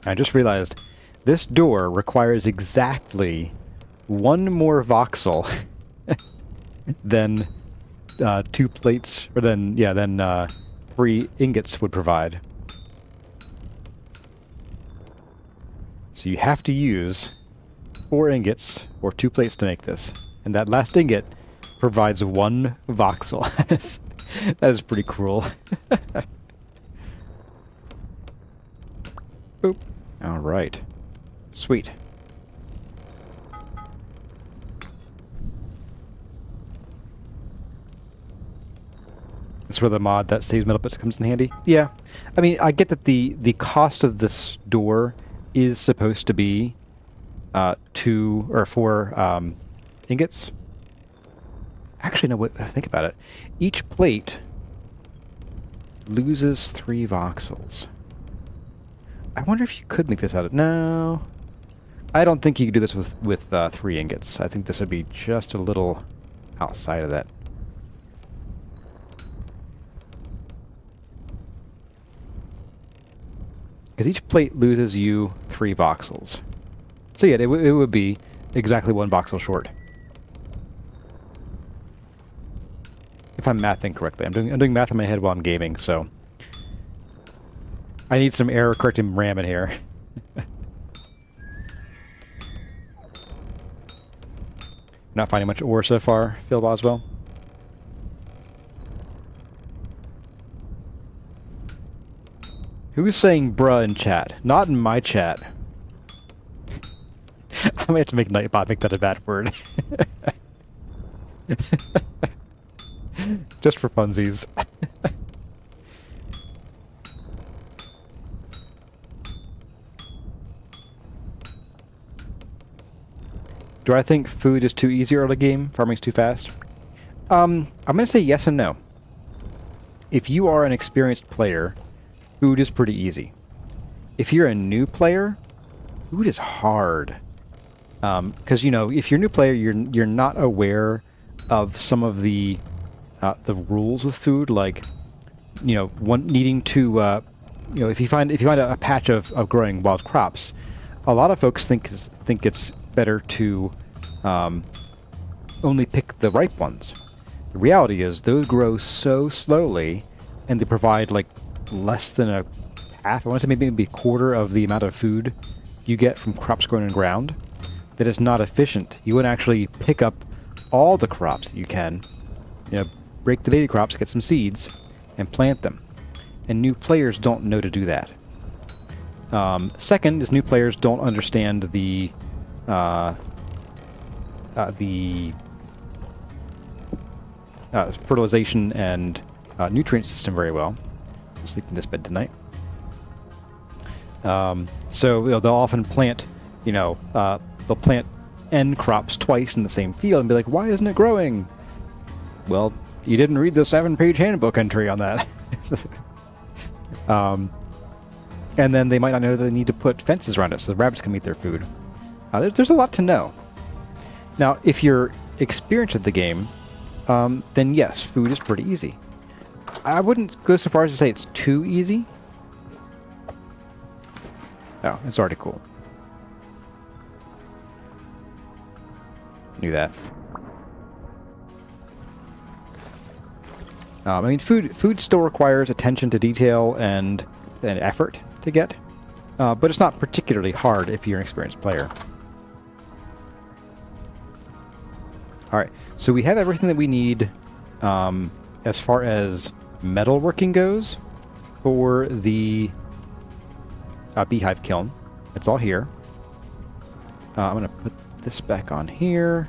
I just realized this door requires exactly one more voxel than 2 plates, or than 3 ingots would provide. So you have to use 4 ingots or 2 plates to make this, and that last ingot provides 1 voxel. That is pretty cruel. Boop. All right. Sweet. That's where the mod that saves metal bits comes in handy. Yeah. I mean, I get that the cost of this door is supposed to be 2 or 4 ingots. Actually, no, wait, think about it. Each plate loses 3 voxels. I wonder if you could make this out of... No. I don't think you could do this with 3 ingots. I think this would be just a little outside of that. Because each plate loses you 3 voxels. So yeah, it would be exactly 1 voxel short. If I'm mathing correctly. I'm doing math in my head while I'm gaming, so... I need some error correcting RAM in here. Not finding much ore so far, Phil Boswell. Who's saying bruh in chat? Not in my chat. I might have to make Nightbot make that a bad word. Just for funsies. Do I think food is too easy early game? Farming's too fast? I'm going to say yes and no. If you are an experienced player, food is pretty easy. If you're a new player, food is hard. Because, you know, if you're a new player, you're not aware of some of the rules with food, like, you know, needing to, you know, if you find a patch of growing wild crops, a lot of folks think it's better to only pick the ripe ones. The reality is those grow so slowly, and they provide like less than a half, I want to say maybe a quarter of the amount of food you get from crops grown in ground, that is not efficient. You would actually pick up all the crops that you can, you know, break the baby crops, get some seeds, and plant them. And new players don't know to do that. Second is new players don't understand the fertilization and nutrient system very well. I'll sleep in this bed tonight. So, you know, they'll often plant, you know, they'll plant N crops twice in the same field and be like, why isn't it growing? Well, you didn't read the 7-page handbook entry on that. And then they might not know that they need to put fences around it so the rabbits can eat their food. There's a lot to know. Now, if you're experienced at the game, then yes, food is pretty easy. I wouldn't go so far as to say it's too easy. Oh, it's already cool. Knew that. I mean, food still requires attention to detail and effort to get, but it's not particularly hard if you're an experienced player. Alright, so we have everything that we need as far as metalworking goes for the Beehive kiln. It's all here. I'm going to put this back on here.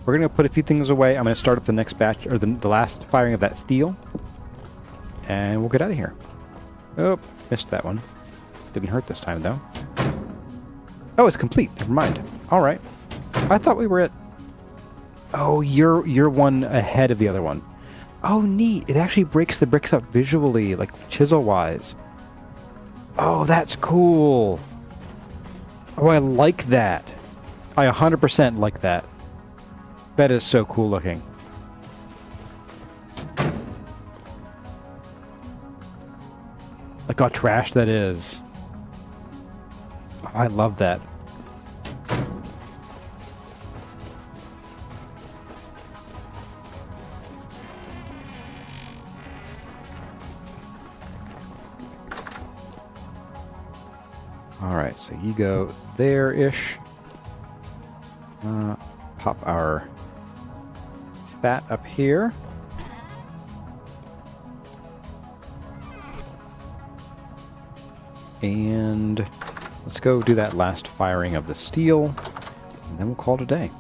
We're going to put a few things away. I'm going to start up the next batch, or the last firing of that steel. And we'll get out of here. Oh, missed that one. Didn't hurt this time, though. Oh, it's complete. Never mind. All right. I thought we were at... Oh, you're one ahead of the other one. Oh, neat. It actually breaks the bricks up visually, like chisel-wise. Oh, that's cool. Oh, I like that. I 100% like that. That is so cool looking. Look how trash that is. Oh, I love that. Alright, so you go there-ish. Pop our fat up here. And let's go do that last firing of the steel, and then we'll call it a day.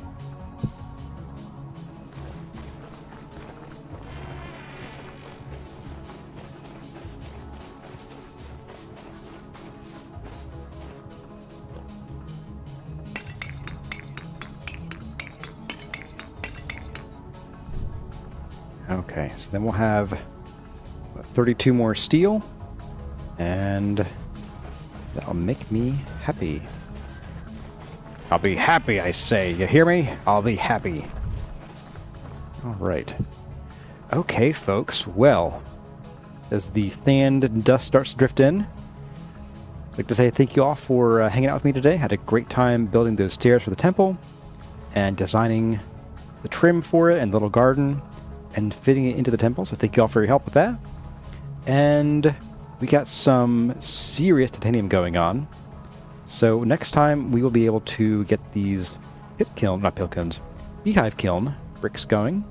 Okay, so then we'll have 32 more steel, and that'll make me happy. I'll be happy, I say. You hear me? I'll be happy. All right. Okay, folks. Well, as the sand dust starts to drift in, I'd like to say thank you all for hanging out with me today. Had a great time building those stairs for the temple and designing the trim for it and the little garden and fitting it into the temple. So thank you all for your help with that. And we got some serious titanium going on. So next time we will be able to get these Beehive kiln bricks going,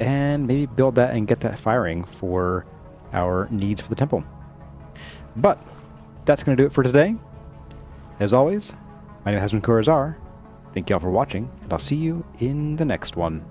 and maybe build that and get that firing for our needs for the temple. But that's going to do it for today. As always, my name has been Corazar. Thank you all for watching, and I'll see you in the next one.